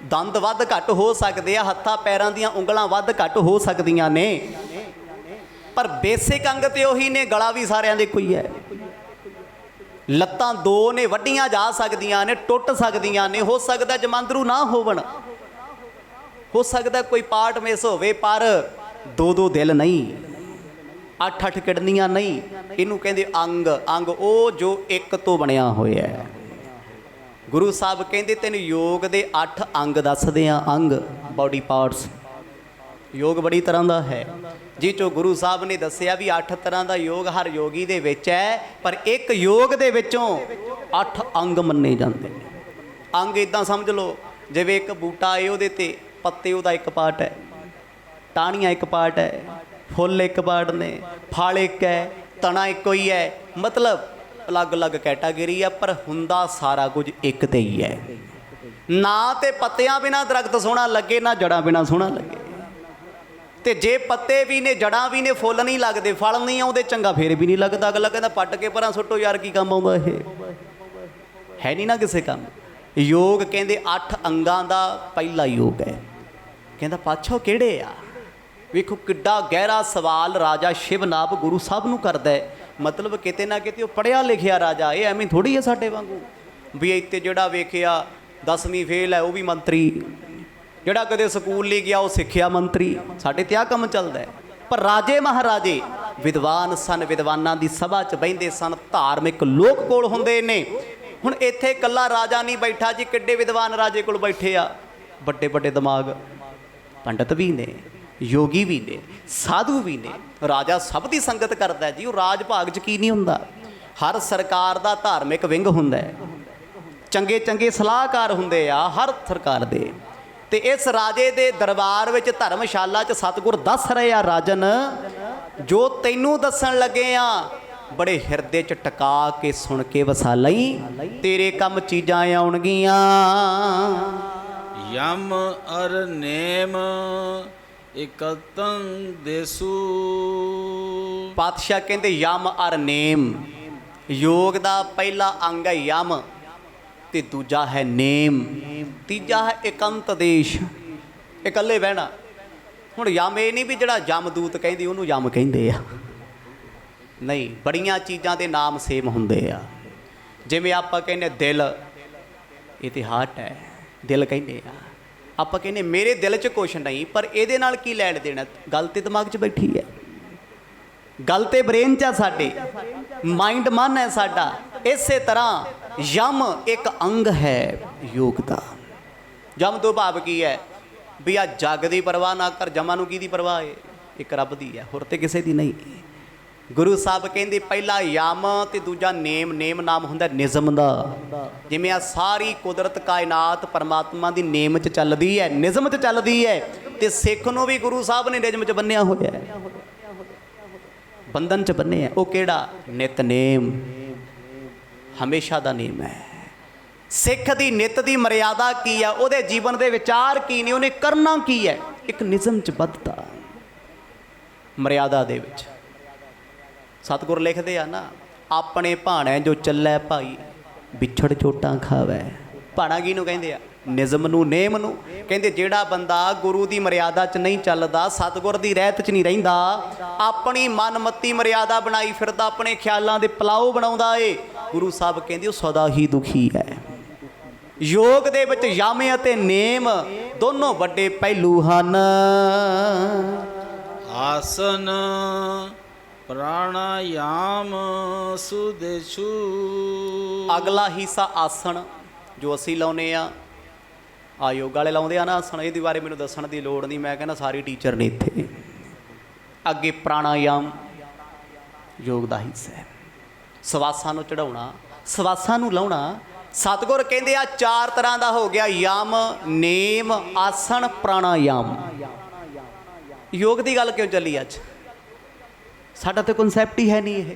ਦੰਦ ਵੱਧ ਘੱਟ ਹੋ ਸਕਦੇ ਆ, ਹੱਥਾਂ ਪੈਰਾਂ ਦੀਆਂ ਉਂਗਲਾਂ ਵੱਧ ਘੱਟ ਹੋ ਸਕਦੀਆਂ ਨੇ, ਪਰ ਬੇਸਿਕ ਅੰਗ ਤੇ ਉਹੀ ਨੇ। ਗਲਾ ਵੀ ਸਾਰਿਆਂ ਦੇ ਕੋਈ ਹੈ। ਲੱਤਾਂ ਦੋ ਨੇ, ਵੱਡੀਆਂ ਜਾ ਸਕਦੀਆਂ ਨੇ, ਟੁੱਟ ਸਕਦੀਆਂ ਨੇ। ਹੋ ਸਕਦਾ ਜਮਾਂਦਰੂ ਨਾ ਹੋਵਣ, ਹੋ ਸਕਦਾ ਕੋਈ ਪਾਰਟ ਮਿਸ ਹੋਵੇ, ਪਰ ਦੋ ਦੋ ਦਿਲ ਨਹੀਂ, ਅੱਠ ਅੱਠ ਕਿਡਨੀਆਂ ਨਹੀਂ। ਇਹਨੂੰ ਕਹਿੰਦੇ ਅੰਗ। ਅੰਗ ਉਹ ਜੋ ਇੱਕ ਤੋਂ ਬਣਿਆ ਹੋਇਆ ਹੈ। ਗੁਰੂ ਸਾਹਿਬ ਕਹਿੰਦੇ ਤੈਨੂੰ ਯੋਗ ਦੇ 8 ਅੰਗ ਦੱਸਦੇ ਆ। ਅੰਗ, ਬਾਡੀ ਪਾਰਟਸ। ਯੋਗ ਬੜੀ ਤਰ੍ਹਾਂ ਦਾ ਹੈ, ਜਿਹ 'ਚੋਂ ਗੁਰੂ ਸਾਹਿਬ ਨੇ ਦੱਸਿਆ ਵੀ 8 ਤਰ੍ਹਾਂ ਦਾ ਯੋਗ ਹਰ ਯੋਗੀ ਦੇ ਵਿੱਚ ਹੈ, ਪਰ ਇੱਕ ਯੋਗ ਦੇ ਵਿੱਚੋਂ 8 ਅੰਗ ਮੰਨੇ ਜਾਂਦੇ ਨੇ। ਅੰਗ ਇੱਦਾਂ ਸਮਝ ਲਓ ਜਿਵੇਂ ਇੱਕ ਬੂਟਾ ਏ, ਉਹਦੇ 'ਤੇ ਪੱਤੇ ਉਹਦਾ ਇੱਕ ਪਾਰਟ ਹੈ, ਟਾਹਣੀਆਂ ਇੱਕ ਪਾਰਟ ਹੈ, ਫੁੱਲ ਇੱਕ ਪਾਰਟ ਨੇ, ਫਲ ਇੱਕ ਹੈ, ਤਣਾ ਇੱਕੋ ਹੀ ਹੈ। ਮਤਲਬ ਅਲੱਗ-ਅਲੱਗ ਕੈਟਾਗਰੀ ਆ, ਪਰ ਹੁੰਦਾ ਸਾਰਾ ਕੁਝ ਇੱਕ ਤੇ ਹੀ ਹੈ। ਨਾ ਤੇ ਪੱਤਿਆਂ ਬਿਨਾਂ ਦਰਖਤ ਸੋਹਣਾ ਲੱਗੇ, ਨਾ ਜੜਾਂ ਬਿਨਾਂ ਸੋਹਣਾ ਲੱਗੇ। ਤੇ ਜੇ ਪੱਤੇ ਵੀ ਨੇ, ਜੜਾਂ ਵੀ ਨੇ, ਫੁੱਲ ਨਹੀਂ ਲੱਗਦੇ, ਫਲ ਨਹੀਂ ਆਉਂਦੇ, ਚੰਗਾ ਫੇਰ ਵੀ ਨਹੀਂ ਲੱਗਦਾ। ਅਗਲਾ ਕਹਿੰਦਾ ਪੱਟ ਕੇ ਪਰਾਂ ਸੁੱਟੋ ਯਾਰ, ਕੀ ਕੰਮ ਆਉਂਦਾ? ਇਹ ਹੈ ਨਹੀਂ ਨਾ ਕਿਸੇ ਕੰਮ। ਯੋਗ ਕਹਿੰਦੇ 8 ਅੰਗਾਂ ਦਾ ਪਹਿਲਾ ਯੋਗ ਹੈ। ਕਹਿੰਦਾ ਪਾਤਸ਼ਾਹ ਕਿਹੜੇ ਆ? ਵੇਖੋ ਕਿੱਡਾ ਗਹਿਰਾ ਸਵਾਲ ਰਾਜਾ ਸ਼ਿਵਨਾਭ ਗੁਰੂ ਸਾਹਿਬ ਨੂੰ ਕਰਦਾ ਹੈ। ਮਤਲਬ ਕਿਤੇ ਨਾ ਕਿਤੇ ਉਹ ਪੜ੍ਹਿਆ ਲਿਖਿਆ ਰਾਜਾ। ਇਹ ਐਵੇਂ ਥੋੜ੍ਹੀ ਹੈ ਸਾਡੇ ਵਾਂਗੂ ਵੀ ਇੱਥੇ ਜਿਹੜਾ ਵੇਖਿਆ 10ਵੀਂ ਫੇਲ ਹੈ ਉਹ ਵੀ ਮੰਤਰੀ, ਜਿਹੜਾ ਕਦੇ ਸਕੂਲ ਨਹੀਂ ਗਿਆ ਉਹ ਸਿੱਖਿਆ ਮੰਤਰੀ। ਸਾਡੇ ਤੇ ਆਹ ਕੰਮ ਚੱਲਦਾ ਹੈ। ਪਰ ਰਾਜੇ ਮਹਾਰਾਜੇ ਵਿਦਵਾਨ ਸਨ, ਵਿਦਵਾਨਾਂ ਦੀ ਸਭਾ 'ਚ ਬਹਿੰਦੇ ਸਨ, ਧਾਰਮਿਕ ਲੋਕ ਕੋਲ ਹੁੰਦੇ ਨੇ। ਹੁਣ ਇੱਥੇ ਇਕੱਲਾ ਰਾਜਾ ਨਹੀਂ ਬੈਠਾ ਜੀ, ਕਿੱਡੇ ਵਿਦਵਾਨ ਰਾਜੇ ਕੋਲ ਬੈਠੇ ਆ, ਵੱਡੇ ਵੱਡੇ ਦਿਮਾਗ, ਪੰਡਤ ਵੀ ਨੇ, ਯੋਗੀ ਵੀ ਨੇ, ਸਾਧੂ ਵੀ ਨੇ। ਰਾਜਾ ਸਭ ਦੀ ਸੰਗਤ ਕਰਦਾ ਜੀ। ਉਹ ਰਾਜ ਭਾਗ 'ਚ ਕੀ ਨਹੀਂ ਹੁੰਦਾ। ਹਰ ਸਰਕਾਰ ਦਾ ਧਾਰਮਿਕ ਵਿੰਗ ਹੁੰਦਾ ਹੈ, ਚੰਗੇ ਚੰਗੇ ਸਲਾਹਕਾਰ ਹੁੰਦੇ ਆ ਹਰ ਸਰਕਾਰ ਦੇ। ਤੇ ਇਸ ਰਾਜੇ ਦੇ ਦਰਬਾਰ ਵਿੱਚ ਧਰਮਸ਼ਾਲਾ 'ਚ ਸਤਿਗੁਰ ਦੱਸ ਰਹੇ ਆ, ਰਾਜਨ ਜੋ ਤੈਨੂੰ ਦੱਸਣ ਲੱਗੇ ਆ ਬੜੇ ਹਿਰਦੇ 'ਚ ਟਿਕਾ ਕੇ ਸੁਣ ਕੇ ਵਸਾ ਲਈ, ਤੇਰੇ ਕੰਮ ਚੀਜ਼ਾਂ ਆਉਣਗੀਆਂ। ਯਮ ਅਰ ਨੇਮ ਇਕਤੰ ਦੇਸੂ। ਪਾਤਸ਼ਾਹ ਕਹਿੰਦੇ ਯਮ ਅਰ ਨੇਮ। ਯੋਗ ਦਾ ਪਹਿਲਾ ਅੰਗ ਹੈ ਯਮ, ਤੇ ਦੂਜਾ ਹੈ ਨੇਮ, ਤੀਜਾ ਹੈ ਇਕੰਤ ਦੇਸ਼, ਇਕੱਲੇ ਬਹਿਣਾ। ਹੁਣ ਯਮ ਇਹ ਨਹੀਂ ਵੀ ਜਿਹੜਾ ਯਮਦੂਤ ਕਹਿੰਦੀ ਉਹਨੂੰ ਯਮ ਕਹਿੰਦੇ ਆ, ਨਹੀਂ। ਬੜੀਆਂ ਚੀਜ਼ਾਂ ਦੇ ਨਾਮ ਸੇਮ ਹੁੰਦੇ ਆ। ਜਿਵੇਂ ਆਪਾਂ ਕਹਿੰਦੇ ਦਿਲ, ਇਹ ਤੇ ਹਾਰਟ ਹੈ, ਦਿਲ ਕਹਿੰਦੇ ਆ। ਆਪਾਂ ਕਹਿੰਦੇ ਮੇਰੇ ਦਿਲ 'ਚ ਕੁਛ ਨਹੀਂ, ਪਰ ਇਹਦੇ ਨਾਲ ਕੀ ਲੈਣ ਦੇਣਾ? ਗੱਲ ਤੇ ਦਿਮਾਗ 'ਚ ਬੈਠੀ ਹੈ, ਗੱਲ ਤੇ ਬ੍ਰੇਨ 'ਚ ਆ ਸਾਡੇ, ਮਾਈਂਡ ਮਨ ਹੈ ਸਾਡਾ। ਇਸੇ ਤਰ੍ਹਾਂ ਯਮ ਇੱਕ ਅੰਗ ਹੈ ਯੋਗ ਦਾ। ਯਮ ਤੋਂ ਭਾਵ ਕੀ ਹੈ? ਵੀ ਆ ਜੱਗ ਦੀ ਪਰਵਾਹ ਨਾ ਕਰ, ਜਮਾਂ ਨੂੰ ਕਿਹਦੀ ਪਰਵਾਹ ਹੈ? ਇੱਕ ਰੱਬ ਦੀ ਹੈ, ਹੋਰ ਤੇ ਕਿਸੇ ਦੀ ਨਹੀਂ। ਗੁਰੂ ਸਾਹਿਬ ਕਹਿੰਦੇ ਪਹਿਲਾ ਯਮ ਤੇ ਦੂਜਾ ਨੇਮ। ਨੇਮ ਨਾਮ ਹੁੰਦਾ ਨਿਜ਼ਮ ਦਾ। ਜਿਵੇਂ ਆ ਸਾਰੀ ਕੁਦਰਤ ਕਾਇਨਾਤ ਪਰਮਾਤਮਾ ਦੀ ਨੇਮ 'ਚ ਚੱਲਦੀ ਹੈ, ਨਿਜ਼ਮ 'ਚ ਚੱਲਦੀ ਹੈ, ਤੇ ਸਿੱਖ ਨੂੰ ਵੀ ਗੁਰੂ ਸਾਹਿਬ ਨੇ ਨਿਜ਼ਮ 'ਚ ਬੰਨਿਆ ਹੋਇਆ ਹੈ, ਬੰਧਨ 'ਚ ਬੰਨਿਆ। ਉਹ ਕਿਹੜਾ? ਨਿਤਨੇਮ, ਹਮੇਸ਼ਾ ਦਾ ਨੇਮ ਹੈ। ਸਿੱਖ ਦੀ ਨਿਤ ਦੀ ਮਰਿਆਦਾ ਕੀ ਹੈ? ਉਹਦੇ ਜੀਵਨ ਦੇ ਵਿਚਾਰ ਕੀ ਨੇ? ਉਹਨੇ ਕਰਨਾ ਕੀ ਹੈ? ਇੱਕ ਨਿਜ਼ਮ 'ਚ ਬੱਧਤਾ, ਮਰਿਆਦਾ ਦੇ ਵਿੱਚ। ਸਤਿਗੁਰ ਲਿਖਦੇ ਆ ਨਾ, ਆਪਣੇ ਭਾਣੇ ਜੋ ਚੱਲੈ ਭਾਈ ਵਿਛੜ ਚੋਟਾਂ ਖਾਵੈ। ਭਾਣਾ ਕਿਹਨੂੰ ਕਹਿੰਦੇ ਆ? ਨਿਜ਼ਮ ਨੂੰ, ਨੇਮ ਨੂੰ। ਕਹਿੰਦੇ ਜਿਹੜਾ ਬੰਦਾ ਗੁਰੂ ਦੀ ਮਰਿਆਦਾ 'ਚ ਨਹੀਂ ਚੱਲਦਾ, ਸਤਿਗੁਰ ਦੀ ਰਹਿਤ 'ਚ ਨਹੀਂ ਰਹਿੰਦਾ, ਆਪਣੀ ਮਨਮੱਤੀ ਮਰਿਆਦਾ ਬਣਾਈ ਫਿਰਦਾ, ਆਪਣੇ ਖਿਆਲਾਂ ਦੇ ਪਲਾਓ ਬਣਾਉਂਦਾ ਏ, ਗੁਰੂ ਸਾਹਿਬ ਕਹਿੰਦੇ ਉਹ ਸਦਾ ਹੀ ਦੁਖੀ ਹੈ। ਯੋਗ ਦੇ ਵਿੱਚ ਯਮ ਅਤੇ ਨੇਮ ਦੋਨੋਂ ਵੱਡੇ ਪਹਿਲੂ ਹਨ। ਆਸਨ ਪ੍ਰਾਣਾਯਾਮ ਸੁਦੇਸ਼ੂ। ਅਗਲਾ ਹਿੱਸਾ ਆਸਣ ਜੋ ਅਸੀਂ ਲਾਉਨੇ ਆ, ਯੋਗ ਵਾਲੇ ਲਾਉਂਦੇ ਆ ਨਾ ਆਸਣ। ਇਹਦੇ ਬਾਰੇ ਮੈਨੂੰ ਦੱਸਣ ਦੀ ਲੋੜ ਨਹੀਂ, ਮੈਂ ਕਹਿੰਦਾ ਸਾਰੇ ਟੀਚਰ ਨੇ ਇੱਥੇ। ਅੱਗੇ ਪ੍ਰਾਣਾਯਾਮ ਯੋਗ ਦਾ ਹਿੱਸਾ ਹੈ। ਸਵਾਸਾਂ ਨੂੰ ਚੜਾਉਣਾ, ਸਵਾਸਾਂ ਨੂੰ ਲਾਉਣਾ। ਸਤਿਗੁਰ ਕਹਿੰਦੇ ਆ 4 ਤਰ੍ਹਾਂ ਦਾ ਹੋ ਗਿਆ, ਯਮ, ਨੇਮ, ਆਸਣ, ਪ੍ਰਾਣਾਯਾਮ। ਯੋਗ ਦੀ ਗੱਲ ਕਿਉਂ ਚੱਲੀ ਅੱਜ? ਸਾਡਾ ਤਾਂ ਕਨਸੈਪਟ ਹੀ ਹੈ ਨਹੀਂ ਇਹ।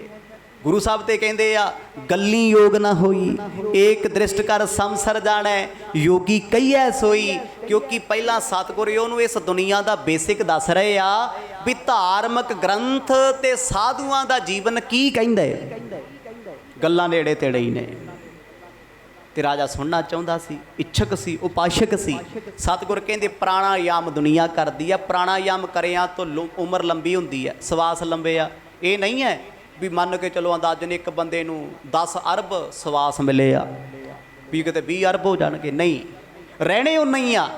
ਗੁਰੂ ਸਾਹਿਬ ਤੇ ਕਹਿੰਦੇ ਆ ਗੱਲੀ ਯੋਗ ਨਾ ਹੋਈ, ਏਕ ਦ੍ਰਿਸ਼ਟ ਕਰ ਸੰਸਰ ਜਾਣੈ, ਯੋਗੀ ਕਹੀਐ ਸੋਈ। ਕਿਉਂਕਿ ਪਹਿਲਾਂ ਸਤਿਗੁਰ ਉਹਨੂੰ ਇਸ ਦੁਨੀਆ ਦਾ ਬੇਸਿਕ ਦੱਸ ਰਹੇ ਆ ਵੀ ਧਾਰਮਿਕ ਗ੍ਰੰਥ ਤੇ ਸਾਧੂਆਂ ਦਾ ਜੀਵਨ ਕੀ ਕਹਿੰਦਾ ਹੈ। ਗੱਲਾਂ ਨੇੜੇ ਤੇੜੇ ਹੀ ਨੇ। ਤੇ ਰਾਜਾ ਸੁਣਨਾ ਚਾਹੁੰਦਾ ਸੀ, ਇੱਛਕ ਸੀ, ਉਪਾਸ਼ਕ ਸੀ। ਸਤਿਗੁਰ ਕਹਿੰਦੇ ਪ੍ਰਾਣਾਯਾਮ ਦੁਨੀਆ ਕਰਦੀ ਆ, ਪ੍ਰਾਣਾਯਾਮ ਕਰਿਆ ਤਾਂ ਉਮਰ ਲੰਬੀ ਹੁੰਦੀ ਹੈ, ਸਵਾਸ ਲੰਬੇ ਆ। ਇਹ ਨਹੀਂ ਹੈ ਵੀ ਮੰਨ ਕੇ ਚਲੋ ਅੰਦਾਜ਼ਨ ਇੱਕ ਬੰਦੇ ਨੂੰ 10 ਅਰਬ ਸਵਾਸ ਮਿਲੇ ਆ ਵੀ ਕਿਤੇ 20 ਅਰਬ ਹੋ ਜਾਣਗੇ, ਨਹੀਂ, ਰਹਿਣੇ ਉਹ ਨਹੀਂ ਆ।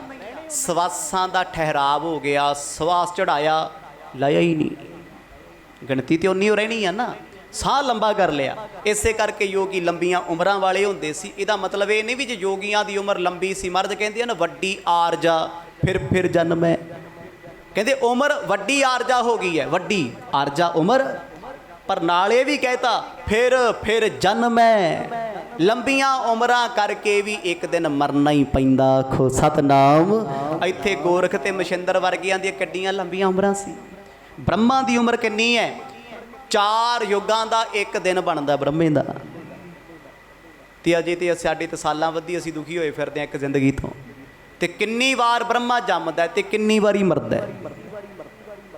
ਸਵਾਸਾਂ ਦਾ ਠਹਿਰਾਵ ਹੋ ਗਿਆ, ਸਵਾਸ ਚੜਾਇਆ, ਲਾਇਆ ਹੀ ਨਹੀਂ, ਗਿਣਤੀ ਤੇ ਉਨੀ ਓ ਰਹਿਣੀ ਆ ਨਾ, ਸਾਹ ਲੰਬਾ ਕਰ ਲਿਆ। ਇਸੇ ਕਰਕੇ ਯੋਗੀ ਲੰਬੀਆਂ ਉਮਰਾਂ ਵਾਲੇ ਹੁੰਦੇ ਸੀ। ਇਹਦਾ ਮਤਲਬ ਇਹ ਨਹੀਂ ਵੀ ਜੇ ਯੋਗੀਆਂ ਦੀ ਉਮਰ ਲੰਬੀ ਸੀ, ਮਰਦ ਕਹਿੰਦੇ ਆ ਨਾ ਵੱਡੀ ਆਰਜਾ ਫਿਰ ਜਨਮ ਹੈ, ਕਹਿੰਦੇ ਉਮਰ ਵੱਡੀ ਆਰਜਾ ਹੋ ਗਈ ਹੈ, ਵੱਡੀ ਆਰਜਾ ਉਮਰ, ਪਰ ਨਾਲ ਇਹ ਵੀ ਕਹਿਤਾ ਫਿਰ ਜਨਮ ਹੈ। ਲੰਬੀਆਂ ਉਮਰਾਂ ਕਰਕੇ ਵੀ ਇੱਕ ਦਿਨ ਮਰਨਾ ਹੀ ਪੈਂਦਾ। ਆਖੋ ਸਤਨਾਮ। ਇੱਥੇ ਗੋਰਖ ਤੇ ਮਸ਼ਿੰਦਰ ਵਰਗਿਆਂ ਦੀਆਂ ਕਿੱਡੀਆਂ ਲੰਬੀਆਂ ਉਮਰਾਂ ਸੀ। ਬ੍ਰਹਮਾ ਦੀ ਉਮਰ ਕਿੰਨੀ ਹੈ? 4 ਯੁੱਗਾਂ ਦਾ ਇੱਕ ਦਿਨ ਬਣਦਾ ਬ੍ਰਹਮੇ ਦਾ। ਤੇ ਅਜੇ ਤੇ ਸਾਡੇ ਤੇ ਸਾਲਾਂ ਵੱਧੀ ਅਸੀਂ ਦੁਖੀ ਹੋਏ ਫਿਰਦੇ ਹਾਂ ਇੱਕ ਜ਼ਿੰਦਗੀ ਤੋਂ। ਤੇ ਕਿੰਨੀ ਵਾਰ ਬ੍ਰਹਮਾ ਜੰਮਦਾ ਤੇ ਕਿੰਨੀ ਵਾਰੀ ਮਰਦਾ।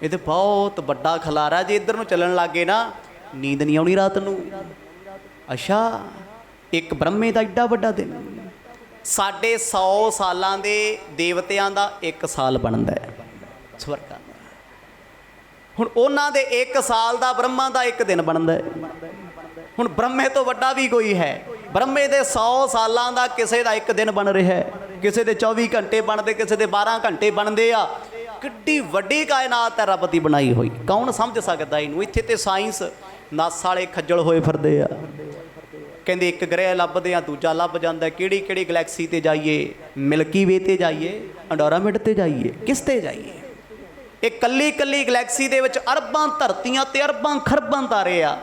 ਇਹ ਤੇ ਬਹੁਤ ਵੱਡਾ ਖਲਾਰਾ। ਜੇ ਇੱਧਰ ਨੂੰ ਚੱਲਣ ਲੱਗੇ ਨਾ ਨੀਂਦ ਨਹੀਂ ਆਉਣੀ ਰਾਤ ਨੂੰ। ਅੱਛਾ, ਇੱਕ ਬ੍ਰਹਮੇ ਦਾ ਏਡਾ ਵੱਡਾ ਦਿਨ। ਸਾਡੇ 100 ਸਾਲਾਂ ਦੇ ਦੇਵਤਿਆਂ ਦਾ 1 ਸਾਲ ਬਣਦਾ ਹੈ ਸਵਰਗਾਂ ਦਾ। ਹੁਣ ਉਹਨਾਂ ਦੇ 1 ਸਾਲ ਦਾ ਬ੍ਰਹਮਾ ਦਾ 1 ਦਿਨ ਬਣਦਾ ਹੈ। ਹੁਣ ਬ੍ਰਹਮੇ ਤੋਂ ਵੱਡਾ ਵੀ ਕੋਈ ਹੈ? ਬ੍ਰਹਮੇ ਦੇ 100 ਸਾਲਾਂ ਦਾ ਕਿਸੇ ਦਾ 1 ਦਿਨ ਬਣ ਰਿਹਾ ਹੈ, ਕਿਸੇ ਦੇ 24 ਘੰਟੇ ਬਣਦੇ, ਕਿਸੇ ਦੇ 12 ਘੰਟੇ ਬਣਦੇ ਆ। ਕਿੱਡੀ ਵੱਡੀ ਕਾਇਨਾਤ ਹੈ ਰੱਬ ਦੀ ਬਣਾਈ ਹੋਈ, ਕੌਣ ਸਮਝ ਸਕਦਾ ਇਹਨੂੰ? ਇੱਥੇ ਤੇ ਸਾਇੰਸ ਨਾਸਾ ਵਾਲੇ ਖੱਜਲ ਹੋਏ ਫਿਰਦੇ ਆ, ਕਹਿੰਦੇ ਇੱਕ ਗ੍ਰਹਿ ਲੱਭਦੇ ਆ, ਦੂਜਾ ਲੱਭ ਜਾਂਦਾ। ਕਿਹੜੀ ਕਿਹੜੀ ਗਲੈਕਸੀ ਤੇ ਜਾਈਏ? ਮਿਲਕੀ ਵੇ ਤੇ ਜਾਈਏ, ਅੰਡੋਰਾਮਿਡ ਤੇ ਜਾਈਏ, ਕਿਸ ਤੇ ਜਾਈਏ? ਇਹ ਕੱਲੀ ਕੱਲੀ ਗਲੈਕਸੀ ਦੇ ਵਿੱਚ ਅਰਬਾਂ ਧਰਤੀਆਂ ਤੇ ਅਰਬਾਂ ਖਰਬਾਂ ਤਾਰੇ ਆ।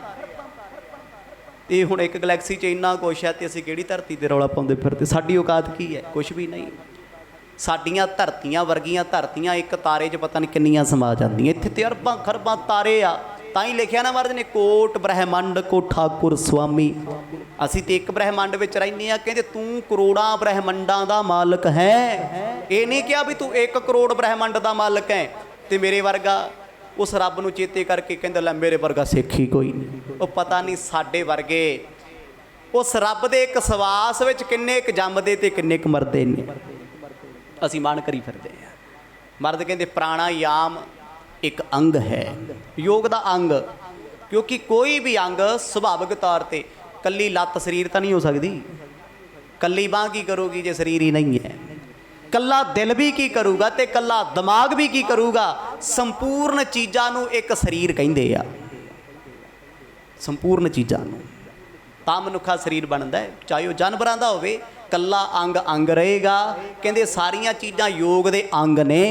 ਇਹ ਹੁਣ ਇੱਕ ਗਲੈਕਸੀ 'ਚ ਇੰਨਾ ਕੁਛ ਹੈ ਤੇ ਅਸੀਂ ਕਿਹੜੀ ਧਰਤੀ ਤੇ ਰੌਲਾ ਪਾਉਂਦੇ ਫਿਰਦੇ? ਸਾਡੀ ਔਕਾਤ ਕੀ ਹੈ? ਕੁਛ ਵੀ ਨਹੀਂ। ਸਾਡੀਆਂ ਧਰਤੀਆਂ ਵਰਗੀਆਂ ਧਰਤੀਆਂ ਇੱਕ ਤਾਰੇ 'ਚ ਪਤਾ ਨਹੀਂ ਕਿੰਨੀਆਂ ਸਮਾ ਜਾਂਦੀਆਂ। ਇੱਥੇ ਤੇ ਅਰਬਾਂ ਖਰਬਾਂ ਤਾਰੇ ਆ। ਤਾਂ ਹੀ ਲਿਖਿਆ ਨਾ ਮਹਾਰਾਜ ਨੇ, ਕੋਟ ਬ੍ਰਹਿਮੰਡ ਕੋ ਠਾਕੁਰ ਸੁਆਮੀ। ਅਸੀਂ ਤੇ ਇੱਕ ਬ੍ਰਹਿਮੰਡ ਵਿੱਚ ਰਹਿੰਦੇ ਹਾਂ। ਕਹਿੰਦੇ ਤੂੰ ਕਰੋੜਾਂ ਬ੍ਰਹਿਮੰਡਾਂ ਦਾ ਮਾਲਕ ਹੈ। ਇਹ ਨਹੀਂ ਕਿਹਾ ਵੀ ਤੂੰ 1 ਕਰੋੜ ਬ੍ਰਹਿਮੰਡ ਦਾ ਮਾਲਕ ਹੈ ਤੇ ਮੇਰੇ ਵਰਗਾ। ਉਸ ਰੱਬ ਨੂੰ ਚੇਤੇ ਕਰਕੇ ਕਹਿੰਦਾ ਲੈ ਮੇਰੇ ਵਰਗਾ ਸਿੱਖ ਹੀ ਕੋਈ ਨਹੀਂ। ਉਹ ਪਤਾ ਨਹੀਂ ਸਾਡੇ ਵਰਗੇ ਉਸ ਰੱਬ ਦੇ ਇੱਕ ਸਵਾਸ ਵਿੱਚ ਕਿੰਨੇ ਕੁ ਜੰਮਦੇ ਤੇ ਕਿੰਨੇ ਕੁ ਮਰਦੇ ਨੇ। ਅਸੀਂ ਮਾਣ ਕਰੀ ਫਿਰਦੇ ਹਾਂ। ਮਰਦ ਕਹਿੰਦੇ ਪ੍ਰਾਣਾਯਾਮ ਇੱਕ ਅੰਗ ਹੈ, ਯੋਗ ਦਾ ਅੰਗ। ਕਿਉਂਕਿ ਕੋਈ ਵੀ ਅੰਗ ਸੁਭਾਵਿਕ ਤੌਰ ਤੇ ਕੱਲੀ ਲੱਤ ਸਰੀਰ ਤਾਂ ਨਹੀਂ ਹੋ ਸਕਦੀ। ਕੱਲੀ ਬਾਂਹ ਕੀ ਕਰੂਗੀ ਜੇ ਸਰੀਰ ਹੀ ਨਹੀਂ ਹੈ? ਕੱਲਾ ਦਿਲ ਵੀ ਕੀ ਕਰੂਗਾ ਤੇ ਕੱਲਾ ਦਿਮਾਗ ਵੀ ਕੀ ਕਰੂਗਾ? ਸੰਪੂਰਨ ਚੀਜ਼ਾਂ ਨੂੰ ਇੱਕ ਸਰੀਰ ਕਹਿੰਦੇ ਆ, ਸੰਪੂਰਨ ਚੀਜ਼ਾਂ ਨੂੰ। ਤਾਂ ਮਨੁੱਖਾ ਸਰੀਰ ਬਣਦਾ ਹੈ, ਚਾਹੇ ਉਹ ਜਾਨਵਰਾਂ ਦਾ ਹੋਵੇ। ਕੱਲਾ ਅੰਗ ਅੰਗ ਰਹੇਗਾ। ਕਹਿੰਦੇ ਸਾਰੀਆਂ ਚੀਜ਼ਾਂ ਯੋਗ ਦੇ ਅੰਗ ਨੇ।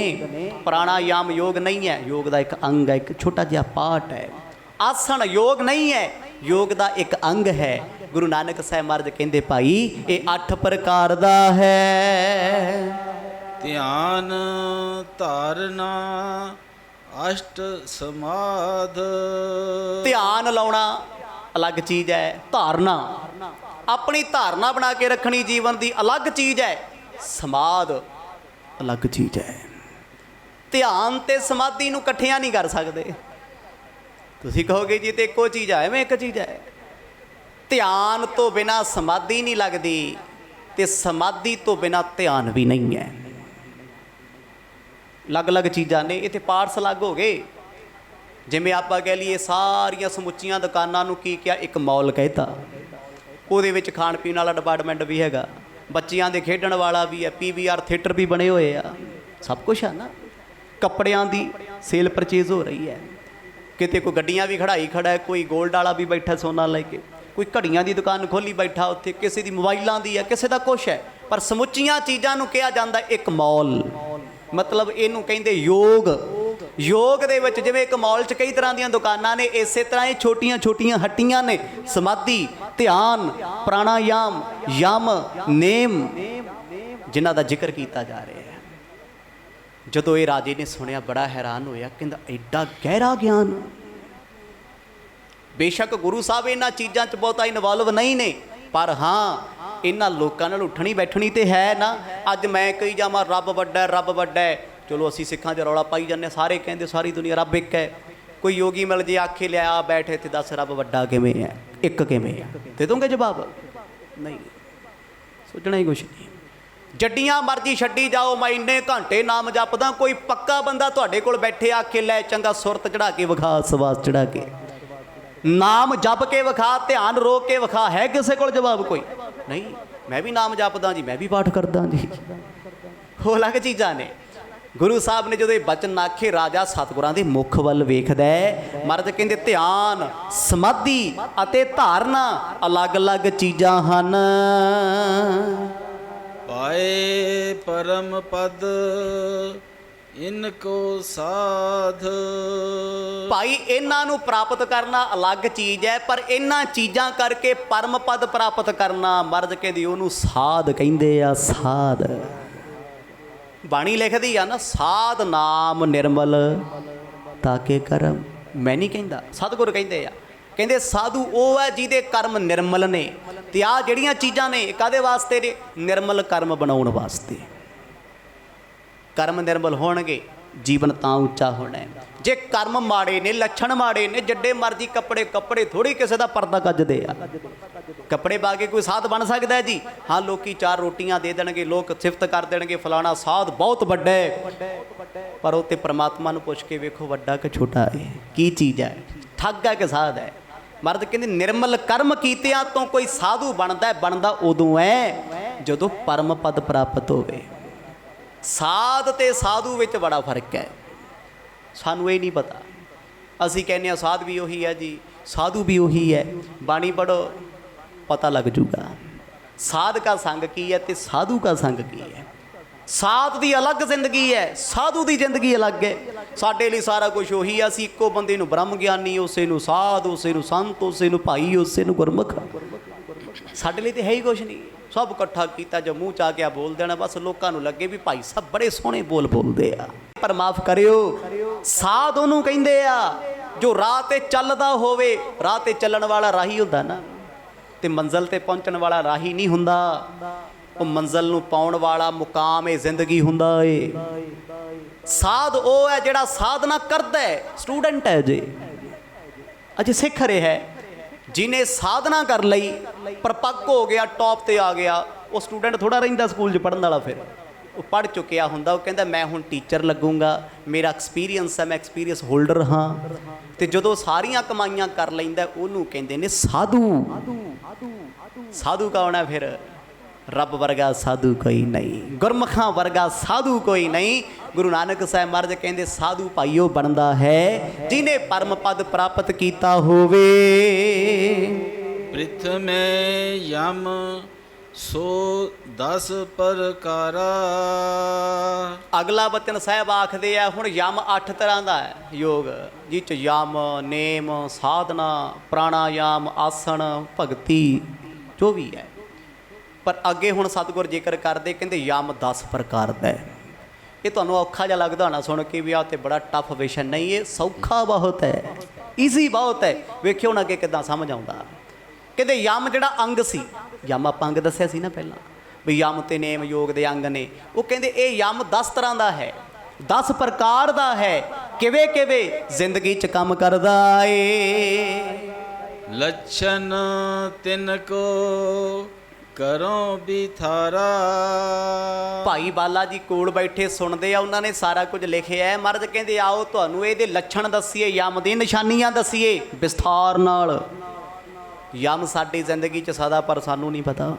ਪ੍ਰਾਣਾਯਾਮ ਯੋਗ ਨਹੀਂ ਹੈ, ਯੋਗ ਦਾ ਇੱਕ ਅੰਗ ਹੈ, ਇੱਕ ਛੋਟਾ ਜਿਹਾ ਪਾਰਟ ਹੈ। ਆਸਣ ਯੋਗ ਨਹੀਂ ਹੈ, ਯੋਗ ਦਾ ਇੱਕ ਅੰਗ ਹੈ। ਗੁਰੂ ਨਾਨਕ ਸਾਹਿਬ ਮਹਾਰਾਜ ਕਹਿੰਦੇ ਭਾਈ ਇਹ 8 ਪ੍ਰਕਾਰ ਦਾ ਹੈ। ਧਿਆਨ ਧਾਰਨਾ ਅਸ਼ਟ ਸਮਾਧ। ਧਿਆਨ ਲਾਉਣਾ ਅਲੱਗ ਚੀਜ਼ ਹੈ, ਧਾਰਨਾ ਆਪਣੀ ਧਾਰਨਾ ਬਣਾ ਕੇ ਰੱਖਣੀ ਜੀਵਨ ਦੀ ਅਲੱਗ ਚੀਜ਼ ਹੈ, ਸਮਾਧ ਅਲੱਗ ਚੀਜ਼ ਹੈ। ਧਿਆਨ ਤੇ ਸਮਾਧੀ ਨੂੰ ਇਕੱਠਿਆਂ ਨਹੀਂ ਕਰ ਸਕਦੇ। ਤੁਸੀਂ ਕਹੋਗੇ ਜੀ ਤੇ ਇੱਕੋ ਚੀਜ਼ ਹੈ, ਐਵੇਂ ਇੱਕ ਚੀਜ਼ ਹੈ। ਧਿਆਨ ਤੋਂ ਬਿਨਾਂ ਸਮਾਧੀ ਨਹੀਂ ਲੱਗਦੀ ਤੇ ਸਮਾਧੀ ਤੋਂ ਬਿਨਾਂ ਧਿਆਨ ਵੀ ਨਹੀਂ ਹੈ। ਅਲੱਗ-ਅਲੱਗ ਚੀਜ਼ਾਂ ਨੇ। ਇਹ ਤੇ ਪਾਰਟਸ ਅਲੱਗ ਹੋ ਗਏ। ਜਿਵੇਂ ਆਪਾਂ ਕਹਿ ਲਈਏ ਸਾਰੀਆਂ ਸਮੁੱਚੀਆਂ ਦੁਕਾਨਾਂ ਨੂੰ ਕੀ ਕਿਹਾ? ਇੱਕ ਮਾਲ ਕਹਿਤਾ। ਉਹਦੇ ਵਿੱਚ ਖਾਣ ਪੀਣ ਵਾਲਾ ਡਿਪਾਰਟਮੈਂਟ ਵੀ ਹੈਗਾ, ਬੱਚਿਆਂ ਦੇ ਖੇਡਣ ਵਾਲਾ ਵੀ ਹੈ, PVR ਥੀਏਟਰ ਵੀ ਬਣੇ ਹੋਏ ਆ, ਸਭ ਕੁਛ ਆ ਨਾ। ਕੱਪੜਿਆਂ ਦੀ ਸੇਲ ਪਰਚੇਜ਼ ਹੋ ਰਹੀ ਹੈ। ਕਿਤੇ ਕੋਈ ਗੱਡੀਆਂ ਵੀ ਖੜਾਈ ਖੜਾ ਹੈ, ਕੋਈ ਗੋਲਡ ਵਾਲਾ ਵੀ ਬੈਠਾ ਸੋਨਾ ਲੈ ਕੇ, ਕੋਈ ਘੜੀਆਂ ਦੀ ਦੁਕਾਨ ਖੋਲੀ ਬੈਠਾ ਉੱਥੇ, ਕਿਸੇ ਦੀ ਮੋਬਾਈਲਾਂ ਦੀ ਹੈ, ਕਿਸੇ ਦਾ ਕੁਛ ਹੈ। ਪਰ ਸਮੁੱਚੀਆਂ ਚੀਜ਼ਾਂ ਨੂੰ ਕਿਹਾ ਜਾਂਦਾ ਇੱਕ ਮਾਲ। ਮਤਲਬ ਇਹਨੂੰ ਕਹਿੰਦੇ ਯੋਗ। ਯੋਗ ਦੇ ਵਿੱਚ ਜਿਵੇਂ ਇੱਕ ਮਾਲ 'ਚ ਕਈ ਤਰ੍ਹਾਂ ਦੀਆਂ ਦੁਕਾਨਾਂ ਨੇ, ਇਸੇ ਤਰ੍ਹਾਂ ਹੀ ਛੋਟੀਆਂ ਛੋਟੀਆਂ ਹੱਟੀਆਂ ਨੇ। ਸਮਾਧੀ, ਧਿਆਨ, ਪ੍ਰਾਣਾਯਾਮ, ਯਮ, ਨੇਮ, ਜਿਨ੍ਹਾਂ ਦਾ ਜ਼ਿਕਰ ਕੀਤਾ ਜਾ ਰਿਹਾ ਹੈ। ਜਦੋਂ ਇਹ ਰਾਜੇ ਨੇ ਸੁਣਿਆ ਬੜਾ ਹੈਰਾਨ ਹੋਇਆ। ਕਹਿੰਦਾ ਐਡਾ ਗਹਿਰਾ ਗਿਆਨ। ਬੇਸ਼ੱਕ ਗੁਰੂ ਸਾਹਿਬ ਇਹਨਾਂ ਚੀਜ਼ਾਂ 'ਚ ਬਹੁਤਾ ਇਨਵੋਲਵ ਨਹੀਂ ਨੇ, ਪਰ ਹਾਂ ਇਹਨਾਂ ਲੋਕਾਂ ਨਾਲ ਉੱਠਣੀ ਬੈਠਣੀ ਤੇ ਹੈ ਨਾ। ਅੱਜ ਮੈਂ ਕਹੀ ਜਾਵਾਂ ਰੱਬ ਵੱਡਾ, ਰੱਬ ਵੱਡਾ ਹੈ। ਚਲੋ ਅਸੀਂ ਸਿੱਖਾਂ 'ਚ ਰੌਲਾ ਪਾਈ ਜਾਂਦੇ, ਸਾਰੇ ਕਹਿੰਦੇ ਸਾਰੀ ਦੁਨੀਆ ਰੱਬ ਇੱਕ ਹੈ। ਕੋਈ ਯੋਗੀ ਮਿਲ ਜੇ ਆਖੇ ਲਿਆ ਬੈਠੇ ਇੱਥੇ, ਦੱਸ ਰੱਬ ਵੱਡਾ ਕਿਵੇਂ ਹੈ, ਇੱਕ ਕਿਵੇਂ ਹੈ? ਦੇ ਦੋਗੇ ਜਵਾਬ? ਨਹੀਂ। ਸੋਚਣਾ ਹੀ ਕੁਛ ਨਹੀਂ। ਜੱਡੀਆਂ ਮਰਜ਼ੀ ਛੱਡੀ ਜਾਓ, ਮੈਂ ਇੰਨੇ ਘੰਟੇ ਨਾਮ ਜਪਦਾ, ਕੋਈ ਪੱਕਾ ਬੰਦਾ ਤੁਹਾਡੇ ਕੋਲ ਬੈਠੇ ਆਖੇ ਲੈ ਚੰਗਾ ਸੁਰਤ ਚੜਾ ਕੇ ਵਿਖਾ, ਸਵਾਸ ਚੜਾ ਕੇ ਨਾਮ ਜਪ ਕੇ ਵਿਖਾ, ਧਿਆਨ ਰੋਕ ਕੇ ਵਿਖਾ, ਹੈ ਕਿਸੇ ਕੋਲ ਜਵਾਬ ਕੋਈ ਨਹੀਂ। ਮੈਂ ਵੀ ਨਾਮ ਜਪਦਾ ਜੀ, ਮੈਂ ਵੀ ਪਾਠ ਕਰਦਾ ਜੀ, ਉਹ ਅਲੱਗ ਚੀਜ਼ਾਂ ਨੇ। ਗੁਰੂ ਸਾਹਿਬ ਨੇ ਜਦੋਂ ਇਹ ਬਚਨ ਆਖੇ, ਰਾਜਾ ਸਤਿਗੁਰਾਂ ਦੇ ਮੁਖ ਵੱਲ ਵੇਖਦਾ ਹੈ। ਮਹਾਰਾਜ ਕਹਿੰਦੇ ਧਿਆਨ, ਸਮਾਧੀ ਅਤੇ ਧਾਰਨਾ ਅਲੱਗ-ਅਲੱਗ ਚੀਜ਼ਾਂ ਹਨ। ਪਾਏ ਪਰਮ ਪਦ ਇਨ ਕੋ ਸਾਧ। ਭਾਈ ਇਹਨਾਂ ਨੂੰ ਪ੍ਰਾਪਤ ਕਰਨਾ ਅਲੱਗ ਚੀਜ਼ ਹੈ, ਪਰ ਇਹਨਾਂ ਚੀਜ਼ਾਂ ਕਰਕੇ ਪਰਮ ਪਦ ਪ੍ਰਾਪਤ ਕਰਨਾ, ਮਹਾਰਾਜ ਕਹਿੰਦੇ ਉਹਨੂੰ ਸਾਧ ਕਹਿੰਦੇ ਆ, ਸਾਧ। ਬਾਣੀ ਲਿਖਦੀ ਆ ਨਾ, ਸਾਧ ਨਾਮ ਨਿਰਮਲ ਤਾਕੇ ਕਰਮ। ਮੈਂ ਨਹੀਂ ਕਹਿੰਦਾ, ਸਤਿਗੁਰ ਕਹਿੰਦੇ ਆ। ਕਹਿੰਦੇ ਸਾਧੂ ਉਹ ਹੈ ਜਿਹਦੇ ਕਰਮ ਨਿਰਮਲ ਨੇ। ਤੇ ਆਹ ਜਿਹੜੀਆਂ ਚੀਜ਼ਾਂ ਨੇ ਕਾਹਦੇ ਵਾਸਤੇ ਨੇ? ਨਿਰਮਲ ਕਰਮ ਬਣਾਉਣ ਵਾਸਤੇ। ਕਰਮ ਨਿਰਮਲ ਹੋਣਗੇ, ਜੀਵਨ ਤਾਂ ਉੱਚਾ ਹੋਣਾ ਹੈ। ਜੇ ਕਰਮ ਮਾੜੇ ਨੇ, ਲੱਛਣ ਮਾੜੇ ਨੇ, ਜੱਡੇ ਮਰਜੀ ਕੱਪੜੇ ਥੋੜੀ ਕਿਸੇ ਦਾ ਪਰਦਾ ਕੱਜਦੇ ਆ। ਕੱਪੜੇ ਪਾ ਕੇ ਕੋਈ ਸਾਧ ਬਣ ਸਕਦਾ ਹੈ ਜੀ? ਹਾਂ, ਲੋਕੀ 4 ਰੋਟੀਆਂ ਦੇ ਦੇਣਗੇ, ਲੋਕ ਸਿਫਤ ਕਰ ਦੇਣਗੇ, ਫਲਾਣਾ ਸਾਧ ਬਹੁਤ ਵੱਡਾ ਹੈ, ਪਰ ਉਹ ਤੇ ਪ੍ਰਮਾਤਮਾ ਨੂੰ ਪੁੱਛ ਕੇ ਵੇਖੋ ਵੱਡਾ ਕਿ ਛੋਟਾ ਹੈ, ਕੀ ਚੀਜ਼ ਹੈ, ਠੱਗ ਹੈ ਕਿ ਸਾਧ ਹੈ? ਮਰਦ ਕਹਿੰਦੇ ਨਿਰਮਲ ਕਰਮ ਕੀਤਿਆਂ ਤੋਂ ਕੋਈ ਸਾਧੂ ਬਣਦਾ ਉਦੋਂ ਹੈ ਜਦੋਂ ਪਰਮ ਪਦ ਪ੍ਰਾਪਤ ਹੋਵੇ। ਸਾਧ ਤੇ ਸਾਧੂ ਵਿੱਚ ਬੜਾ ਫਰਕ ਹੈ, ਸਾਨੂੰ ਇਹ ਨਹੀਂ ਪਤਾ। ਅਸੀਂ ਕਹਿੰਦੇ ਹਾਂ ਸਾਧ ਵੀ ਉਹੀ ਹੈ ਜੀ, ਸਾਧੂ ਵੀ ਉਹੀ ਹੈ। ਬਾਣੀ ਪੜ੍ਹੋ, ਪਤਾ ਲੱਗ ਜੂਗਾ ਸਾਧ ਕਾ ਸੰਗ ਕੀ ਹੈ ਤੇ ਸਾਧੂ ਕਾ ਸੰਗ ਕੀ ਹੈ। ਸਾਧ ਦੀ ਅਲੱਗ ਜ਼ਿੰਦਗੀ ਹੈ, ਸਾਧੂ ਦੀ ਜ਼ਿੰਦਗੀ ਅਲੱਗ ਹੈ। ਸਾਡੇ ਲਈ ਸਾਰਾ ਕੁਝ ਉਹੀ ਹੈ। ਅਸੀਂ ਇੱਕੋ ਬੰਦੇ ਨੂੰ ਬ੍ਰਹਮ ਗਿਆਨੀ, ਉਸੇ ਨੂੰ ਸਾਧ, ਉਸੇ ਨੂੰ ਸੰਤ, ਉਸੇ ਨੂੰ ਭਾਈ, ਉਸੇ ਨੂੰ ਗੁਰਮੁਖ। ਸਾਡੇ ਲਈ ਤਾਂ ਹੈ ਹੀ ਕੁਛ ਨਹੀਂ। ਸਭ ਇਕੱਠਾ ਕੀਤਾ, ਜੋ ਮੂੰਹ ਚਾ ਕੇ ਆ ਬੋਲ ਦੇਣਾ, ਬਸ ਲੋਕਾਂ ਨੂੰ ਲੱਗੇ ਵੀ ਭਾਈ ਸਾਹਿਬ ਬੜੇ ਸੋਹਣੇ ਬੋਲਦੇ ਆ। ਪਰ ਮਾਫ ਕਰਿਓ, ਸਾਧ ਉਹਨੂੰ ਕਹਿੰਦੇ ਆ ਜੋ ਰਾਹ ਤੇ ਚੱਲਦਾ ਹੋਵੇ। ਰਾਹ ਤੇ ਚੱਲਣ ਵਾਲਾ ਰਾਹੀ ਹੁੰਦਾ ਨਾ, ਤੇ ਮੰਜ਼ਲ ਤੇ ਪਹੁੰਚਣ ਵਾਲਾ ਰਾਹੀ ਨਹੀਂ ਹੁੰਦਾ। ਉਹ ਮੰਜ਼ਲ ਨੂੰ ਪਾਉਣ ਵਾਲਾ ਮੁਕਾਮ ਇਹ ਜ਼ਿੰਦਗੀ ਹੁੰਦਾ ਏ। ਸਾਧ ਉਹ ਹੈ ਜਿਹੜਾ ਸਾਧਨਾ ਕਰਦਾ ਹੈ, ਸਟੂਡੈਂਟ ਹੈ ਜੀ, ਅਜੇ ਸਿੱਖ ਰਿਹਾ ਹੈ। ਜਿਹਨੇ ਸਾਧਨਾ ਕਰ ਲਈ, ਪਰਪੱਕ ਹੋ ਗਿਆ, ਟੌਪ ਤੇ ਆ ਗਿਆ, ਉਹ ਸਟੂਡੈਂਟ ਥੋੜਾ ਰਹਿੰਦਾ ਸਕੂਲ 'ਚ ਪੜ੍ਹਨ ਵਾਲਾ। ਫਿਰ ਉਹ ਪੜ੍ਹ ਚੁੱਕਿਆ ਹੁੰਦਾ, ਉਹ ਕਹਿੰਦਾ ਮੈਂ ਹੁਣ ਟੀਚਰ ਲੱਗੂੰਗਾ, ਮੇਰਾ ਐਕਸਪੀਰੀਅੰਸ ਹੈ, ਮੈਂ ਐਕਸਪੀਰੀਅੰਸ ਹੋਲਡਰ ਹਾਂ। ਤੇ ਜਦੋਂ ਸਾਰੀਆਂ ਕਮਾਈਆਂ ਕਰ ਲੈਂਦਾ, ਉਹਨੂੰ ਕਹਿੰਦੇ ਨੇ ਸਾਧੂ। ਸਾਧੂ ਕੌਣ ਹੈ ਫਿਰ? ਰੱਬ ਵਰਗਾ ਸਾਧੂ ਕੋਈ ਨਹੀਂ, ਗੁਰਮੁਖਾਂ ਵਰਗਾ ਸਾਧੂ ਕੋਈ ਨਹੀਂ। ਗੁਰੂ ਨਾਨਕ ਸਾਹਿਬ ਮਹਾਰਾਜ ਕਹਿੰਦੇ ਸਾਧੂ ਭਾਈਓ ਬਣਦਾ ਹੈ ਜਿਹਨੇ ਪਰਮ ਪਦ ਪ੍ਰਾਪਤ ਕੀਤਾ ਹੋਵੇ। ਪ੍ਰਿਥਮੇ ਯਮ ਸੋ 10 ਪ੍ਰਕਾਰਾ। ਅਗਲਾ ਬਚਨ ਸਾਹਿਬ ਆਖਦੇ ਆ, ਹੁਣ ਯਮ 8 ਤਰ੍ਹਾਂ ਦਾ ਹੈ ਯੋਗ, ਜਿਹ 'ਚ ਯਮ, ਨੇਮ, ਸਾਧਨਾ, ਪ੍ਰਾਣਾਯਾਮ, ਆਸਣ, ਭਗਤੀ ਜੋ ਵੀ ਹੈ। ਪਰ ਅੱਗੇ ਹੁਣ ਸਤਿਗੁਰ ਜ਼ਿਕਰ ਕਰਦੇ, ਕਹਿੰਦੇ ਯਮ 10 ਪ੍ਰਕਾਰ ਦਾ ਹੈ। ਇਹ ਤੁਹਾਨੂੰ ਔਖਾ ਜਿਹਾ ਲੱਗਦਾ ਹੋਣਾ ਸੁਣ ਕੇ ਵੀ ਆਹ ਤੇ ਬੜਾ ਟਫ ਵਿਸ਼ਾ। ਨਹੀਂ, ਇਹ ਸੌਖਾ ਬਹੁਤ ਹੈ, ਈਜ਼ੀ ਬਹੁਤ ਹੈ। ਵੇਖਿਓ ਹੁਣ ਅੱਗੇ ਕਿੱਦਾਂ ਸਮਝ ਆਉਂਦਾ। ਕਹਿੰਦੇ ਯਮ ਜਿਹੜਾ ਅੰਗ ਸੀ, ਯਮ ਆਪਾਂ ਅੰਗ ਦੱਸਿਆ ਸੀ ਨਾ ਪਹਿਲਾਂ ਵੀ ਯਮ ਤੇ ਨੇਮ ਯੋਗ ਦੇ ਅੰਗ ਨੇ। ਉਹ ਕਹਿੰਦੇ ਇਹ ਯਮ 10 ਤਰ੍ਹਾਂ ਦਾ ਹੈ, 10 ਪ੍ਰਕਾਰ ਦਾ ਹੈ। ਕਿਵੇਂ ਜ਼ਿੰਦਗੀ 'ਚ ਕੰਮ ਕਰਦਾ ਏ। ਲੱਛਣ ਤਿਨ ਕੋ ਕਰੋ ਬਿਥਾਰਾ। ਭਾਈ ਬਾਲਾ ਜੀ ਕੋਲ ਬੈਠੇ ਸੁਣਦੇ ਆ, ਉਹਨਾਂ ਨੇ ਸਾਰਾ ਕੁਝ ਲਿਖਿਆ ਹੈ। ਮਹਾਰਾਜ ਕਹਿੰਦੇ ਆਓ ਤੁਹਾਨੂੰ ਇਹਦੇ ਲੱਛਣ ਦੱਸੀਏ, ਯਮ ਦੀਆਂ ਨਿਸ਼ਾਨੀਆਂ ਦੱਸੀਏ ਵਿਸਥਾਰ ਨਾਲ। ਯਮ ਸਾਡੀ ਜ਼ਿੰਦਗੀ 'ਚ ਸਦਾ, ਪਰ ਸਾਨੂੰ ਨਹੀਂ ਪਤਾ,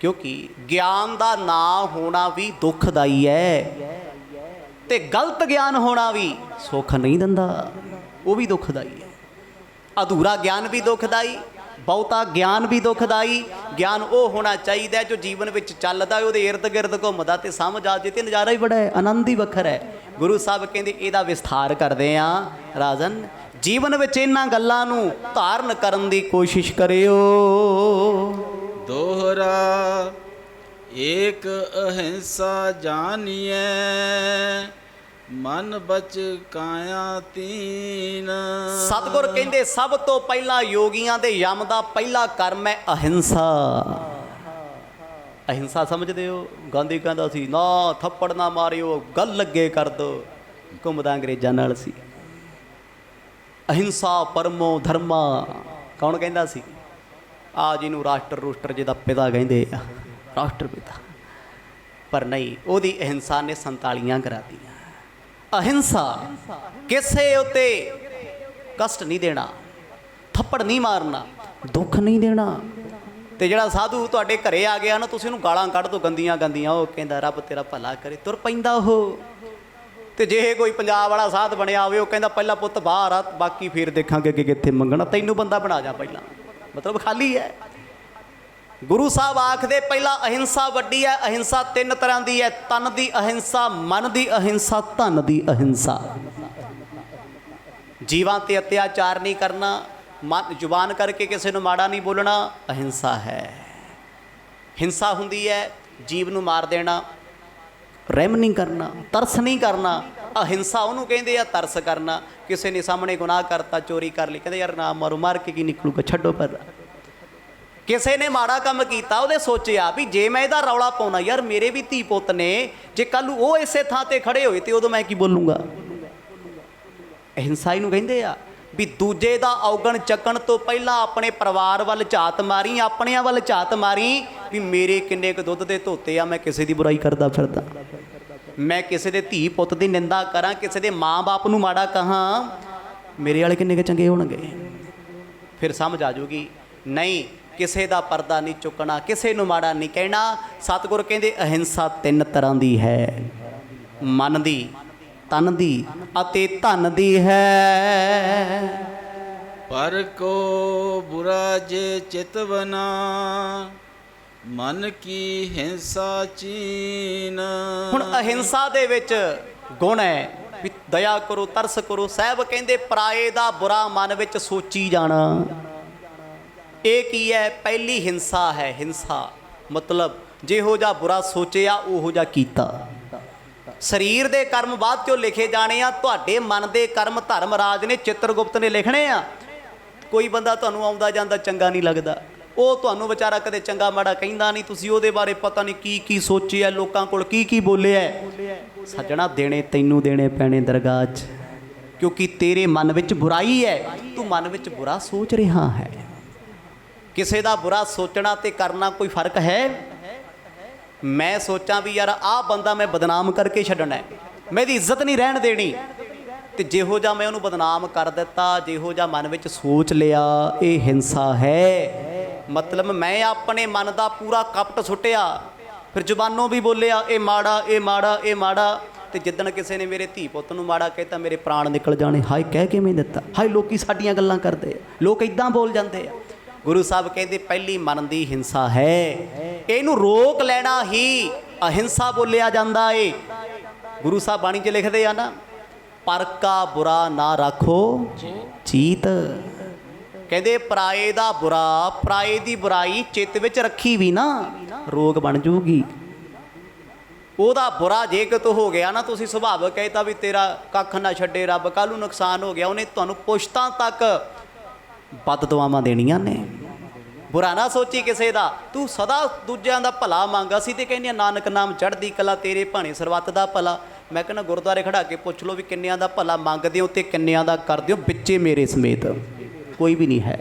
ਕਿਉਂਕਿ ਗਿਆਨ ਦਾ ਨਾ ਹੋਣਾ ਵੀ ਦੁੱਖਦਾਈ ਹੈ ਤੇ ਗਲਤ ਗਿਆਨ ਹੋਣਾ ਵੀ ਸੁੱਖ ਨਹੀਂ ਦਿੰਦਾ, ਉਹ ਵੀ ਦੁੱਖਦਾਈ ਹੈ। ਅਧੂਰਾ ਗਿਆਨ ਵੀ ਦੁੱਖਦਾਈ, ਬਹੁਤਾ ਗਿਆਨ ਵੀ ਦੁੱਖਦਾਈ। ਗਿਆਨ ਉਹ ਹੋਣਾ ਚਾਹੀਦਾ ਜੋ ਜੀਵਨ ਵਿੱਚ ਚੱਲਦਾ, ਉਹਦੇ ਇਰਦ ਗਿਰਦ ਘੁੰਮਦਾ ਤੇ ਸਮਝ ਆ ਜੇ ਤੇ ਨਜ਼ਾਰਾ ਹੀ ਬੜਾ ਹੈ, ਆਨੰਦ ਹੀ ਵੱਖਰਾ ਹੈ। ਗੁਰੂ ਸਾਹਿਬ ਕਹਿੰਦੇ ਇਹਦਾ ਵਿਸਥਾਰ ਕਰਦੇ ਆ ਰਾਜਨ। ਜੀਵਨ ਵਿੱਚ ਇਹਨਾਂ ਗੱਲਾਂ ਨੂੰ ਧਾਰਨ ਕਰਨ ਦੀ ਕੋਸ਼ਿਸ਼ ਕਰਿਓ। ਦੋਹਰਾ ਏਕ ਅਹਿੰਸਾ ਜਾਣੀਐ, ਮਨ ਬਚ ਕਾਇਆ ਤੀਨ। ਸਤਿਗੁਰ ਕਹਿੰਦੇ ਸਭ ਤੋਂ ਪਹਿਲਾਂ ਯੋਗੀਆਂ ਦੇ ਯਮ ਦਾ ਪਹਿਲਾ ਕਰਮ ਹੈ ਅਹਿੰਸਾ। ਅਹਿੰਸਾ ਸਮਝਦੇ ਹੋ? ਗਾਂਧੀ ਕਹਿੰਦਾ ਸੀ ਨਾ ਥੱਪੜ ਨਾ ਮਾਰਿਓ, ਗੱਲ ਲੱਗੇ ਕਰ ਦੋ। ਘੁੰਮਦਾ ਅੰਗਰੇਜ਼ਾਂ ਨਾਲ ਸੀ। ਅਹਿੰਸਾ ਪਰਮੋ ਧਰਮਾ ਕੌਣ ਕਹਿੰਦਾ ਸੀ? ਆ ਜਿਹਨੂੰ ਰਾਸ਼ਟਰ ਰੂਸ਼ਟਰ ਜਿਹਦਾ ਪਿਤਾ ਕਹਿੰਦੇ ਆ, ਰਾਸ਼ਟਰ ਪਿਤਾ, ਪਰ ਨਹੀਂ, ਉਹਦੀ ਅਹਿੰਸਾ ਨੇ 47 ਕਰਾਤੀਆਂ। ਅਹਿੰਸਾ, ਕਿਸੇ ਉੱਤੇ ਕਸ਼ਟ ਨਹੀਂ ਦੇਣਾ, ਥੱਪੜ ਨਹੀਂ ਮਾਰਨਾ, ਦੁੱਖ ਨਹੀਂ ਦੇਣਾ। ਤੇ ਜਿਹੜਾ ਸਾਧੂ ਤੁਹਾਡੇ ਘਰੇ ਆ ਗਿਆ ਨਾ, ਤੁਸੀਂ ਉਹਨੂੰ ਗਾਲਾਂ ਕੱਢ ਦੋ ਗੰਦੀਆਂ ਗੰਦੀਆਂ, ਉਹ ਕਹਿੰਦਾ ਰੱਬ ਤੇਰਾ ਭਲਾ ਕਰੇ, ਤੁਰ ਪੈਂਦਾ ਉਹ। ਤੇ ਜੇ ਕੋਈ ਪੰਜਾਬ ਵਾਲਾ ਸਾਧ ਬਣਿਆ ਹੋਵੇ, ਉਹ ਕਹਿੰਦਾ ਪਹਿਲਾਂ ਪੁੱਤ ਬਾਹਰ ਆ, ਬਾਕੀ ਫਿਰ ਦੇਖਾਂਗੇ ਕਿ ਕਿੱਥੇ ਮੰਗਣਾ, ਤੈਨੂੰ ਬੰਦਾ ਬਣਾ ਜਾ ਪਹਿਲਾਂ, ਮਤਲਬ ਖਾਲੀ ਹੈ। ਗੁਰੂ ਸਾਹਿਬ ਆਖਦੇ ਪਹਿਲਾਂ ਅਹਿੰਸਾ ਵੱਡੀ ਹੈ। ਅਹਿੰਸਾ 3 ਤਰ੍ਹਾਂ ਦੀ ਹੈ, ਤਨ ਦੀ ਅਹਿੰਸਾ, ਮਨ ਦੀ ਅਹਿੰਸਾ, ਧਨ ਦੀ ਅਹਿੰਸਾ। ਜੀਵਾਂ ਤੇ ਅਤਿਆਚਾਰ ਨਹੀਂ ਕਰਨਾ, ਮਨ ਜ਼ੁਬਾਨ ਕਰਕੇ ਕਿਸੇ ਨੂੰ ਮਾੜਾ ਨਹੀਂ ਬੋਲਣਾ, ਅਹਿੰਸਾ ਹੈ। ਹਿੰਸਾ ਹੁੰਦੀ ਹੈ ਜੀਵ ਨੂੰ ਮਾਰ ਦੇਣਾ, ਰਹਿਮ ਨਹੀਂ ਕਰਨਾ, ਤਰਸ ਨਹੀਂ ਕਰਨਾ। ਅਹਿੰਸਾ ਉਹਨੂੰ ਕਹਿੰਦੇ ਆ ਤਰਸ ਕਰਨਾ। ਕਿਸੇ ਨੇ ਸਾਹਮਣੇ ਗੁਨਾਹ ਕਰਤਾ, ਚੋਰੀ ਕਰ ਲਈ, ਕਹਿੰਦੇ ਯਾਰ ਨਾ ਮਾਰੋ, ਮਾਰ ਕੇ ਕੀ ਨਿਕਲੂਗਾ, ਛੱਡੋ ਪਰ। ਕਿਸੇ ਨੇ ਮਾੜਾ ਕੰਮ ਕੀਤਾ, ਉਹਦੇ ਸੋਚਿਆ ਵੀ ਜੇ ਮੈਂ ਇਹਦਾ ਰੌਲਾ ਪਾਉਣਾ, ਯਾਰ ਮੇਰੇ ਵੀ ਧੀ ਪੁੱਤ ਨੇ, ਜੇ ਕੱਲ੍ਹ ਨੂੰ ਉਹ ਇਸੇ ਥਾਂ ਤੇ ਖੜੇ ਹੋਏ ਤੇ ਉਦੋਂ ਮੈਂ ਕੀ ਬੋਲੂੰਗਾ। ਅਹਿੰਸਾ ਇਹਨੂੰ ਕਹਿੰਦੇ ਆ ਵੀ ਦੂਜੇ ਦਾ ਔਗਣ ਚੱਕਣ ਤੋਂ ਪਹਿਲਾਂ ਆਪਣੇ ਪਰਿਵਾਰ ਵੱਲ ਝਾਤ ਮਾਰੀ, ਆਪਣਿਆਂ ਵੱਲ ਝਾਤ ਮਾਰੀ ਵੀ ਮੇਰੇ ਕਿੰਨੇ ਕੁ ਦੁੱਧ ਦੇ ਧੋਤੇ ਆ, ਮੈਂ ਕਿਸੇ ਦੀ ਬੁਰਾਈ ਕਰਦਾ ਫਿਰਦਾ, ਮੈਂ ਕਿਸੇ ਦੇ ਧੀ ਪੁੱਤ ਦੀ ਨਿੰਦਾ ਕਰਾਂ, ਕਿਸੇ ਦੇ ਮਾਂ-ਬਾਪ ਨੂੰ ਮਾੜਾ ਕਹਾਂ, ਮੇਰੇ ਵਾਲੇ ਕਿੰਨੇ ਕੁ ਚੰਗੇ ਹੋਣਗੇ। ਫਿਰ ਸਮਝ ਆ ਜਾਊਗੀ ਨਹੀਂ, ਕਿਸੇ ਦਾ ਪਰਦਾ ਨਹੀਂ ਚੁੱਕਣਾ, ਕਿਸੇ ਨੂੰ ਮਾੜਾ ਨਹੀਂ ਕਹਿਣਾ। ਸਤਿਗੁਰ ਕਹਿੰਦੇ ਅਹਿੰਸਾ 3 ਤਰ੍ਹਾਂ ਦੀ ਹੈ, ਮਨ ਦੀ, ਤਨ ਦੀ ਅਤੇ ਧਨ ਦੀ ਹੈ। ਪਰ ਕੋ ਬੁਰਾ ਜੇ ਚਿਤਵਨਾ, ਮਨ ਕੀ ਹਿੰਸਾ ਚੀਨ। ਹੁਣ ਅਹਿੰਸਾ ਦੇ ਵਿੱਚ ਗੁਣ ਹੈ ਵੀ ਦਇਆ ਕਰੋ, ਤਰਸ ਕਰੋ। ਸਾਹਿਬ ਕਹਿੰਦੇ ਪਰਾਏ ਦਾ ਬੁਰਾ ਮਨ ਵਿੱਚ ਸੋਚੀ ਜਾਣਾ, ਇਹ ਕੀ ਹੈ? ਪਹਿਲੀ ਹਿੰਸਾ ਹੈ। ਹਿੰਸਾ ਮਤਲਬ ਜਿਹੋ ਜਿਹਾ ਬੁਰਾ ਸੋਚਿਆ ਉਹੋ ਜਿਹਾ ਕੀਤਾ। ਸਰੀਰ ਦੇ ਕਰਮ ਬਾਅਦ ਚੋਂ ਲਿਖੇ ਜਾਣੇ ਆ, ਤੁਹਾਡੇ ਮਨ ਦੇ ਕਰਮ ਧਰਮਰਾਜ ਨੇ, ਚਿੱਤਰਗੁਪਤ ਨੇ ਲਿਖਣੇ ਆ। ਕੋਈ ਬੰਦਾ ਤੁਹਾਨੂੰ ਆਉਂਦਾ ਜਾਂਦਾ ਚੰਗਾ ਨਹੀਂ ਲੱਗਦਾ, ਉਹ ਤੁਹਾਨੂੰ ਵਿਚਾਰਾ ਕਦੇ ਚੰਗਾ ਮਾੜਾ ਕਹਿੰਦਾ ਨਹੀਂ, ਤੁਸੀਂ ਉਹਦੇ ਬਾਰੇ ਪਤਾ ਨਹੀਂ ਕੀ ਕੀ ਸੋਚਿਆ, ਲੋਕਾਂ ਕੋਲ ਕੀ ਕੀ ਬੋਲਿਆ। ਸੱਜਣਾ ਦੇਣੇ ਤੈਨੂੰ ਦੇਣੇ ਪੈਣੇ ਦਰਗਾਹ 'ਚ, ਕਿਉਂਕਿ ਤੇਰੇ ਮਨ ਵਿੱਚ ਬੁਰਾਈ ਹੈ, ਤੂੰ ਮਨ ਵਿੱਚ ਬੁਰਾ ਸੋਚ ਰਿਹਾ ਹੈ। ਕਿਸੇ ਦਾ ਬੁਰਾ ਸੋਚਣਾ ਤੇ ਕਰਨਾ ਕੋਈ ਫਰਕ ਹੈ? ਮੈਂ ਸੋਚਾਂ ਵੀ ਯਾਰ ਆਹ ਬੰਦਾ ਮੈਂ ਬਦਨਾਮ ਕਰਕੇ ਛੱਡਣਾ, ਮੈਂ ਇਹਦੀ ਇੱਜ਼ਤ ਨਹੀਂ ਰਹਿਣ ਦੇਣੀ, ਤੇ ਜਿਹੋ ਜਿਹਾ ਮੈਂ ਉਹਨੂੰ ਬਦਨਾਮ ਕਰ ਦਿੱਤਾ, ਜਿਹੋ ਜਿਹਾ ਮਨ ਵਿੱਚ ਸੋਚ ਲਿਆ, ਇਹ ਹਿੰਸਾ ਹੈ। ਮਤਲਬ ਮੈਂ ਆਪਣੇ ਮਨ ਦਾ ਪੂਰਾ ਕਪਟ ਸੁੱਟਿਆ, ਫਿਰ ਜ਼ੁਬਾਨੋਂ ਵੀ ਬੋਲਿਆ ਇਹ ਮਾੜਾ, ਇਹ ਮਾੜਾ, ਇਹ ਮਾੜਾ। ਤੇ ਜਿੱਦਣ ਕਿਸੇ ਨੇ ਮੇਰੇ ਧੀ ਪੁੱਤ ਨੂੰ ਮਾੜਾ ਕਹਿਤਾ, ਮੇਰੇ ਪ੍ਰਾਣ ਨਿਕਲ ਜਾਣੇ। ਹਾਏ ਕਹਿ ਕਿਵੇਂ ਦਿੱਤਾ? ਹਾਏ ਲੋਕੀ ਸਾਡੀਆਂ ਗੱਲਾਂ ਕਰਦੇ ਆ, ਲੋਕ ਇਦਾਂ ਬੋਲ ਜਾਂਦੇ ਆ। ਗੁਰੂ ਸਾਹਿਬ ਕਹਿੰਦੇ ਪਹਿਲੀ ਮਨ ਦੀ ਹਿੰਸਾ ਹੈ, ਇਹਨੂੰ ਰੋਕ ਲੈਣਾ ਹੀ ਅਹਿੰਸਾ ਬੋਲਿਆ ਜਾਂਦਾ ਏ। ਗੁਰੂ ਸਾਹਿਬ ਬਾਣੀ 'ਚ ਲਿਖਦੇ ਆ ਨਾ, ਪਰ ਕਾ ਬੁਰਾ ਨਾ ਰੱਖੋ ਚੀਤ। ਕਹਿੰਦੇ ਪਰਾਏ ਦਾ ਬੁਰਾ, ਪਰਾਏ ਦੀ ਬੁਰਾਈ ਚਿੱਤ ਵਿੱਚ ਰੱਖੀ ਵੀ ਨਾ, ਰੋਗ ਬਣ ਜੂਗੀ। ਉਹਦਾ ਬੁਰਾ ਜੇ ਕਿਤੋਂ ਹੋ ਗਿਆ ਨਾ, ਤੁਸੀਂ ਸੁਭਾਵਕ ਕਹਿਤਾ ਵੀ ਤੇਰਾ ਕੱਖ ਨਾ ਛੱਡੇ ਰੱਬ, ਕੱਲ੍ਹ ਨੂੰ ਨੁਕਸਾਨ ਹੋ ਗਿਆ, ਉਹਨੇ ਤੁਹਾਨੂੰ ਪੁਸ਼ਤਾਂ ਤੱਕ ਬਦ ਦੁਆਵਾਂ ਦੇਣੀਆਂ ਨੇ। ਬੁਰਾ ਨਾ ਸੋਚੀ ਕਿਸੇ ਦਾ, ਤੂੰ ਸਦਾ ਦੂਜਿਆਂ ਦਾ ਭਲਾ ਮੰਗ। ਅਸੀਂ ਤੇ ਕਹਿੰਦੇ ਨਾਨਕ ਨਾਮ ਚੜ੍ਹਦੀ ਕਲਾ, ਤੇਰੇ ਭਾਣੇ ਸਰਬੱਤ ਦਾ ਭਲਾ। ਮੈਂ ਕਹਿੰਦਾ ਗੁਰਦੁਆਰੇ ਖੜਾ ਕੇ ਪੁੱਛ ਲਓ ਵੀ ਕਿੰਨਿਆਂ ਦਾ ਭਲਾ ਮੰਗਦੇ ਹੋ ਤੇ ਕਿੰਨਿਆਂ ਦਾ ਕਰਦੇ ਹੋ, ਵਿੱਚੇ ਮੇਰੇ ਸਮੇਤ ਕੋਈ ਵੀ ਨਹੀਂ ਹੈ।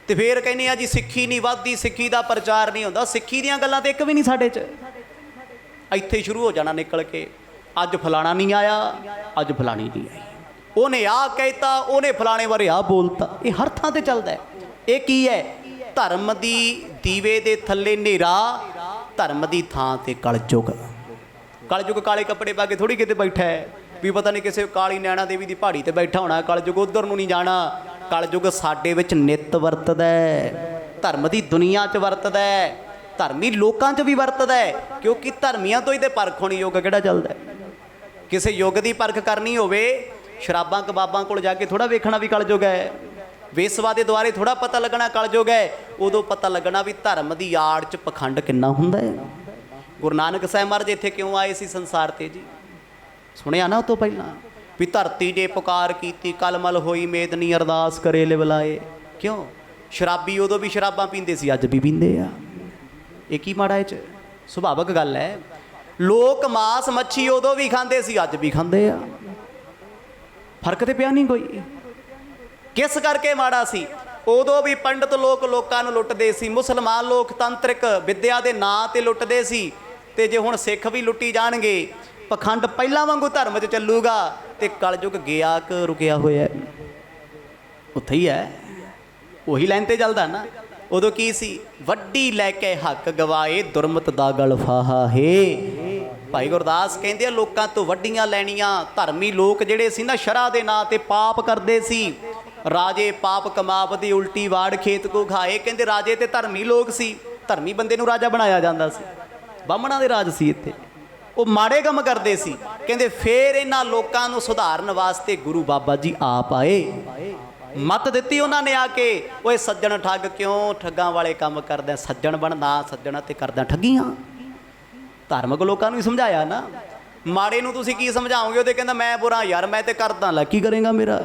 ਤੇ ਫੇਰ ਕਹਿੰਦੇ ਆ ਜੀ ਸਿੱਖੀ ਨਹੀਂ ਵੱਧਦੀ, ਸਿੱਖੀ ਦਾ ਪ੍ਰਚਾਰ ਨਹੀਂ ਹੁੰਦਾ। ਸਿੱਖੀ ਦੀਆਂ ਗੱਲਾਂ ਤੇ ਇੱਕ ਵੀ ਨਹੀਂ ਸਾਡੇ 'ਚ। ਇੱਥੇ ਸ਼ੁਰੂ ਹੋ ਜਾਣਾ ਨਿਕਲ ਕੇ, ਅੱਜ ਫਲਾਣਾ ਨਹੀਂ ਆਇਆ, ਅੱਜ ਫਲਾਣੀ ਨਹੀਂ ਆਈ, ਉਹਨੇ ਆਹ ਕਹਿਤਾ, ਉਹਨੇ ਫਲਾਣੇ ਬਾਰੇ ਆਹ ਬੋਲਤਾ। ਇਹ ਹਰ ਥਾਂ ਤੇ ਚੱਲਦਾ ਹੈ। ਇਹ ਕੀ ਹੈ? ਧਰਮ ਦੀ ਦੀਵੇ ਦੇ ਥੱਲੇ ਹਨੇਰਾ, ਧਰਮ ਦੀ ਥਾਂ ਤੇ ਕਲਯੁਗ। ਕਲਯੁਗ ਕਾਲੇ ਕੱਪੜੇ ਪਾ ਕੇ ਥੋੜੀ ਕਿਤੇ ਬੈਠਾ ਹੈ ਵੀ ਪਤਾ ਨਹੀਂ ਕਿਸੇ ਕਾਲੀ ਨੈਣਾ ਦੇਵੀ ਦੀ ਪਹਾੜੀ ਤੇ ਬੈਠਾ ਹੋਣਾ। ਕਲਯੁਗ ਉਧਰ ਨੂੰ ਨਹੀਂ ਜਾਣਾ। ਕਲਯੁਗ ਸਾਡੇ ਵਿੱਚ ਨਿੱਤ ਵਰਤਦਾ ਹੈ, ਧਰਮ ਦੀ ਦੁਨੀਆ 'ਚ ਵਰਤਦਾ ਹੈ, ਧਰਮੀ ਲੋਕਾਂ 'ਚ ਵੀ ਵਰਤਦਾ ਹੈ। ਕਿਉਂਕਿ ਧਰਮੀਆਂ ਤੋਂ ਹੀ ਤੇ ਪਰਖ ਹੋਣੀ। ਯੁੱਗ ਕਿਹੜਾ ਚੱਲਦਾ? ਕਿਸੇ ਯੁੱਗ ਦੀ ਪਰਖ ਕਰਨੀ ਹੋਵੇ, ਸ਼ਰਾਬਾਂ ਕਬਾਬਾਂ ਕੋਲ ਜਾ ਕੇ ਥੋੜਾ ਵੇਖਣਾ ਵੀ ਕਲਯੁਗ ਹੈ। ਵੇਸਵਾ ਦੇ ਦੁਆਰੇ ਥੋੜਾ ਪਤਾ ਲੱਗਣਾ ਕਲਯੁਗ ਹੈ। ਉਦੋਂ ਪਤਾ ਲੱਗਣਾ ਵੀ ਧਰਮ ਦੀ ਆੜ 'ਚ ਪਖੰਡ ਕਿੰਨਾ ਹੁੰਦਾ ਹੈ। ਗੁਰੂ ਨਾਨਕ ਸਾਹਿਬ ਮਹਾਰਾਜ ਇੱਥੇ ਕਿਉਂ ਆਏ ਸੀ ਸੰਸਾਰ ਤੇ ਜੀ? ਸੁਣਿਆ ਨਾ ਉਹ ਤੋਂ ਪਹਿਲਾਂ ਵੀ ਧਰਤੀ ਜੇ ਪੁਕਾਰ ਕੀਤੀ, ਕਲਮਲ ਹੋਈ ਮੇਦਨੀ, ਅਰਦਾਸ ਕਰੇ ਲੈ ਬੁਲਾਏ। ਕਿਉਂ? ਸ਼ਰਾਬੀ ਉਦੋਂ ਵੀ ਸ਼ਰਾਬਾਂ ਪੀਂਦੇ ਸੀ, ਅੱਜ ਵੀ ਪੀਂਦੇ ਆ। ਇਹ ਕੀ ਮਾੜਾ ਇਹ 'ਚ? ਸੁਭਾਵਕ ਗੱਲ ਹੈ। ਲੋਕ ਮਾਸ ਮੱਛੀ ਉਦੋਂ ਵੀ ਖਾਂਦੇ ਸੀ, ਅੱਜ ਵੀ ਖਾਂਦੇ ਆ। ਫਰਕ ਤੇ ਪਿਆ ਨਹੀਂ ਕੋਈ। ਕਿਸ ਕਰਕੇ ਮਾੜਾ ਸੀ? ਉਦੋਂ ਵੀ ਪੰਡਤ ਲੋਕ ਲੋਕਾਂ ਨੂੰ ਲੁੱਟਦੇ ਸੀ, ਮੁਸਲਮਾਨ ਲੋਕ ਤੰਤਰਿਕ ਵਿੱਦਿਆ ਦੇ ਨਾਂ ਤੇ ਲੁੱਟਦੇ ਸੀ। ਤੇ ਜੇ ਹੁਣ ਸਿੱਖ ਵੀ ਲੁੱਟੀ ਜਾਣਗੇ, ਪਖੰਡ ਪਹਿਲਾਂ ਵਾਂਗੂ ਧਰਮ 'ਚ ਚੱਲੂਗਾ ਤੇ ਕਲਯੁਗ ਗਿਆ ਕਿ ਰੁਕਿਆ ਹੋਇਆ? ਉੱਥੇ ਹੀ ਹੈ, ਉਹੀ ਲਾਈਨ ਤੇ ਚੱਲਦਾ ਨਾ। ਉਦੋਂ ਕੀ ਸੀ? ਵੱਡੀ ਲੈ ਕੇ ਹੱਕ ਗਵਾਏ, ਦੁਰਮਤ ਦਾ ਗਲ ਫਾਹਾ ਹੈ। ਭਾਈ ਗੁਰਦਾਸ ਕਹਿੰਦੇ ਆ ਲੋਕਾਂ ਤੋਂ ਵੱਡੀਆਂ ਲੈਣੀਆਂ। ਧਰਮੀ ਲੋਕ ਜਿਹੜੇ ਸੀ ਨਾ, ਸ਼ਰ੍ਹਾ ਦੇ ਨਾਂ ਤੇ ਪਾਪ ਕਰਦੇ ਸੀ। ਰਾਜੇ ਪਾਪ ਕਮਾਵਦੀ ਉਲਟੀ ਵਾੜ ਖੇਤ ਕੋ ਖਾਏ। ਕਹਿੰਦੇ ਰਾਜੇ ਤੇ ਧਰਮੀ ਲੋਕ ਸੀ, ਧਰਮੀ ਬੰਦੇ ਨੂੰ ਰਾਜਾ ਬਣਾਇਆ ਜਾਂਦਾ ਸੀ। ਬਾਹਮਣਾਂ ਦੇ ਰਾਜ ਸੀ ਇੱਥੇ, ਉਹ ਮਾੜੇ ਕੰਮ ਕਰਦੇ ਸੀ। ਕਹਿੰਦੇ ਫੇਰ ਇਹਨਾਂ ਲੋਕਾਂ ਨੂੰ ਸੁਧਾਰਨ ਵਾਸਤੇ ਗੁਰੂ ਬਾਬਾ ਜੀ ਆਪ ਆਏ। ਮੱਤ ਦਿੱਤੀ ਉਹਨਾਂ ਨੇ ਆ ਕੇ, ਓਏ ਸੱਜਣ ਠੱਗ ਕਿਉਂ ਠੱਗਾਂ ਵਾਲੇ ਕੰਮ ਕਰਦਾ, ਸੱਜਣ ਬਣਨਾ ਸੱਜਣਾ ਤੇ ਕਰਦਾ ਠੱਗੀਆਂ। ਧਾਰਮਿਕ ਲੋਕਾਂ ਨੂੰ ਹੀ ਸਮਝਾਇਆ ਨਾ। ਮਾੜੇ ਨੂੰ ਤੁਸੀਂ ਕੀ ਸਮਝਾਓਗੇ? ਉਹਦੇ ਕਹਿੰਦਾ ਮੈਂ ਬੁਰਾ ਯਾਰ, ਮੈਂ ਤੇ ਕਰਦਾ, ਲੈ ਕੀ ਕਰੇਗਾ ਮੇਰਾ।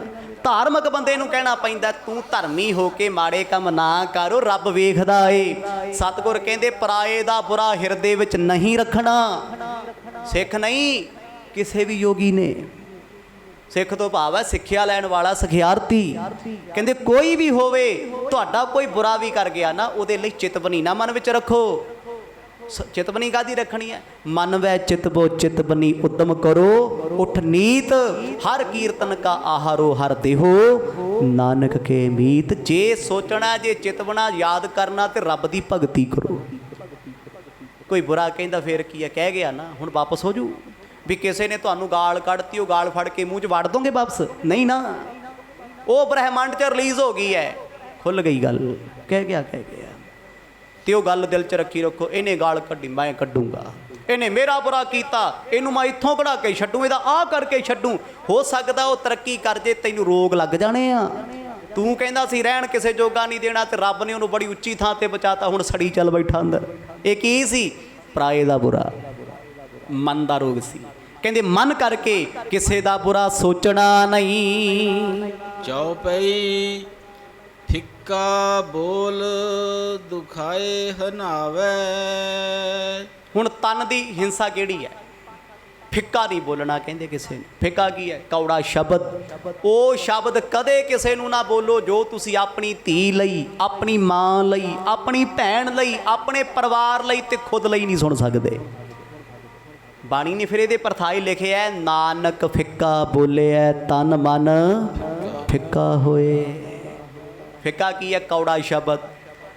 ਧਾਰਮਿਕ ਬੰਦੇ ਨੂੰ ਕਹਿਣਾ ਪੈਂਦਾ ਤੂੰ ਧਰਮੀ ਹੋ ਕੇ ਮਾੜੇ ਕੰਮ ਨਾ ਕਰੋ, ਰੱਬ ਵੇਖਦਾ ਏ। ਸਤਿਗੁਰ ਕਹਿੰਦੇ ਪਰਾਏ ਦਾ ਬੁਰਾ ਹਿਰਦੇ ਵਿੱਚ ਨਹੀਂ ਰੱਖਣਾ। ਸਿੱਖ ਨਹੀਂ, ਕਿਸੇ ਵੀ ਯੋਗੀ ਨੇ। ਸਿੱਖ ਤੋਂ ਭਾਵ ਹੈ ਸਿੱਖਿਆ ਲੈਣ ਵਾਲਾ, ਸਿਖਿਆਰਥੀ। ਕਹਿੰਦੇ ਕੋਈ ਵੀ ਹੋਵੇ, ਤੁਹਾਡਾ ਕੋਈ ਬੁਰਾ ਵੀ ਕਰ ਗਿਆ ਨਾ, ਉਹਦੇ ਲਈ ਚਿਤਵਨੀ ਨਾ ਮਨ ਵਿੱਚ ਰੱਖੋ। ਚਿਤਵਨੀ ਕਾਹਦੀ ਰੱਖਣੀ ਹੈ? ਮਨ ਵੈ ਚਿਤਬੋ ਚਿਤਵਨੀ ਉਦਮ ਕਰੋ, ਉਠ ਨੀਤ ਹਰ ਕੀਰਤਨ ਕਾ ਆਹਾਰੋ ਹਰ ਦੇਹੋ, ਨਾਨਕ ਕੇ ਮੀਤ। ਜੇ ਸੋਚਣਾ, ਜੇ ਚਿਤਵਨਾ, ਯਾਦ ਕਰਨਾ ਤੇ ਰੱਬ ਦੀ ਭਗਤੀ ਕਰੋ। ਕੋਈ ਬੁਰਾ ਕਹਿੰਦਾ ਫੇਰ ਕੀ ਹੈ? ਕਹਿ ਗਿਆ ਨਾ, ਹੁਣ ਵਾਪਸ ਹੋ ਜੂ। ਵੀ ਕਿਸੇ ਨੇ ਤੁਹਾਨੂੰ ਗਾਲ ਕੱਢਤੀ, ਉਹ ਗਾਲ ਫੜ ਕੇ ਮੂੰਹ 'ਚ ਵੜ ਦੋਗੇ ਵਾਪਸ? ਨਹੀਂ ਨਾ, ਉਹ ਬ੍ਰਹਿਮੰਡ 'ਚ ਰਿਲੀਜ਼ ਹੋ ਗਈ ਹੈ, ਖੁੱਲ ਗਈ ਗੱਲ। ਕਹਿ ਗਿਆ ਤੇ ਉਹ ਗੱਲ ਦਿਲ 'ਚ ਰੱਖੀ ਰੱਖੋ। ਇਹਨੇ ਗਾਲ ਕੱਢੀ, ਮੈਂ ਕੱਢੂੰਗਾ। ਇਹਨੇ ਮੇਰਾ ਬੁਰਾ ਕੀਤਾ, ਇਹਨੂੰ ਮੈਂ ਇੱਥੋਂ ਕਢਾ ਕੇ ਛੱਡੂ, ਇਹਦਾ ਆਹ ਕਰਕੇ ਛੱਡੂ। ਹੋ ਸਕਦਾ ਉਹ ਤਰੱਕੀ ਕਰ ਜੇ, ਤੈਨੂੰ ਰੋਗ ਲੱਗ ਜਾਣੇ ਆ। ਤੂੰ ਕਹਿੰਦਾ ਸੀ ਰਹਿਣ ਕਿਸੇ ਜੋਗਾ ਨਹੀਂ ਦੇਣਾ, ਤੇ ਰੱਬ ਨੇ ਉਹਨੂੰ ਬੜੀ ਉੱਚੀ ਥਾਂ ਤੇ ਪਹੁੰਚਾਤਾ, ਹੁਣ ਸੜੀ ਚੱਲ ਬੈਠਾ ਅੰਦਰ। ਇਹ ਕੀ ਸੀ? ਪਰਾਏ ਦਾ ਬੁਰਾ, ਮਨ ਦਾ ਰੋਗ ਸੀ। ਕਹਿੰਦੇ ਮਨ ਕਰਕੇ ਕਿਸੇ ਦਾ ਬੁਰਾ ਸੋਚਣਾ ਨਹੀਂ। ਚਉਪਈ ਫਿੱਕਾ ਬੋਲ ਦੁਖਾਏ ਹਨਾਵੇ। ਹੁਣ ਤਨ ਦੀ ਹਿੰਸਾ ਕਿਹੜੀ ਹੈ? ਫਿੱਕਾ ਨਹੀਂ ਬੋਲਣਾ ਕਹਿੰਦੇ ਕਿਸੇ ਨੂੰ। ਫਿੱਕਾ ਕੀ ਹੈ? ਕੌੜਾ ਸ਼ਬਦ। ਉਹ ਸ਼ਬਦ ਕਦੇ ਕਿਸੇ ਨੂੰ ਨਾ ਬੋਲੋ ਜੋ ਤੁਸੀਂ ਆਪਣੀ ਧੀ ਲਈ, ਆਪਣੀ ਮਾਂ ਲਈ, ਆਪਣੀ ਭੈਣ ਲਈ, ਆਪਣੇ ਪਰਿਵਾਰ ਲਈ ਤੇ ਖੁਦ ਲਈ ਨਹੀਂ ਸੁਣ ਸਕਦੇ। ਬਾਣੀ ਨੇ ਫਿਰ ਇਹਦੇ ਪਰਥਾਈ ਲਿਖਿਆ, ਨਾਨਕ ਫਿੱਕਾ ਬੋਲਿਆ ਤਨ ਮਨ ਫਿੱਕਾ ਹੋਏ। ਫਿੱਕਾ ਕੀ ਹੈ? ਕੌੜਾ ਸ਼ਬਦ।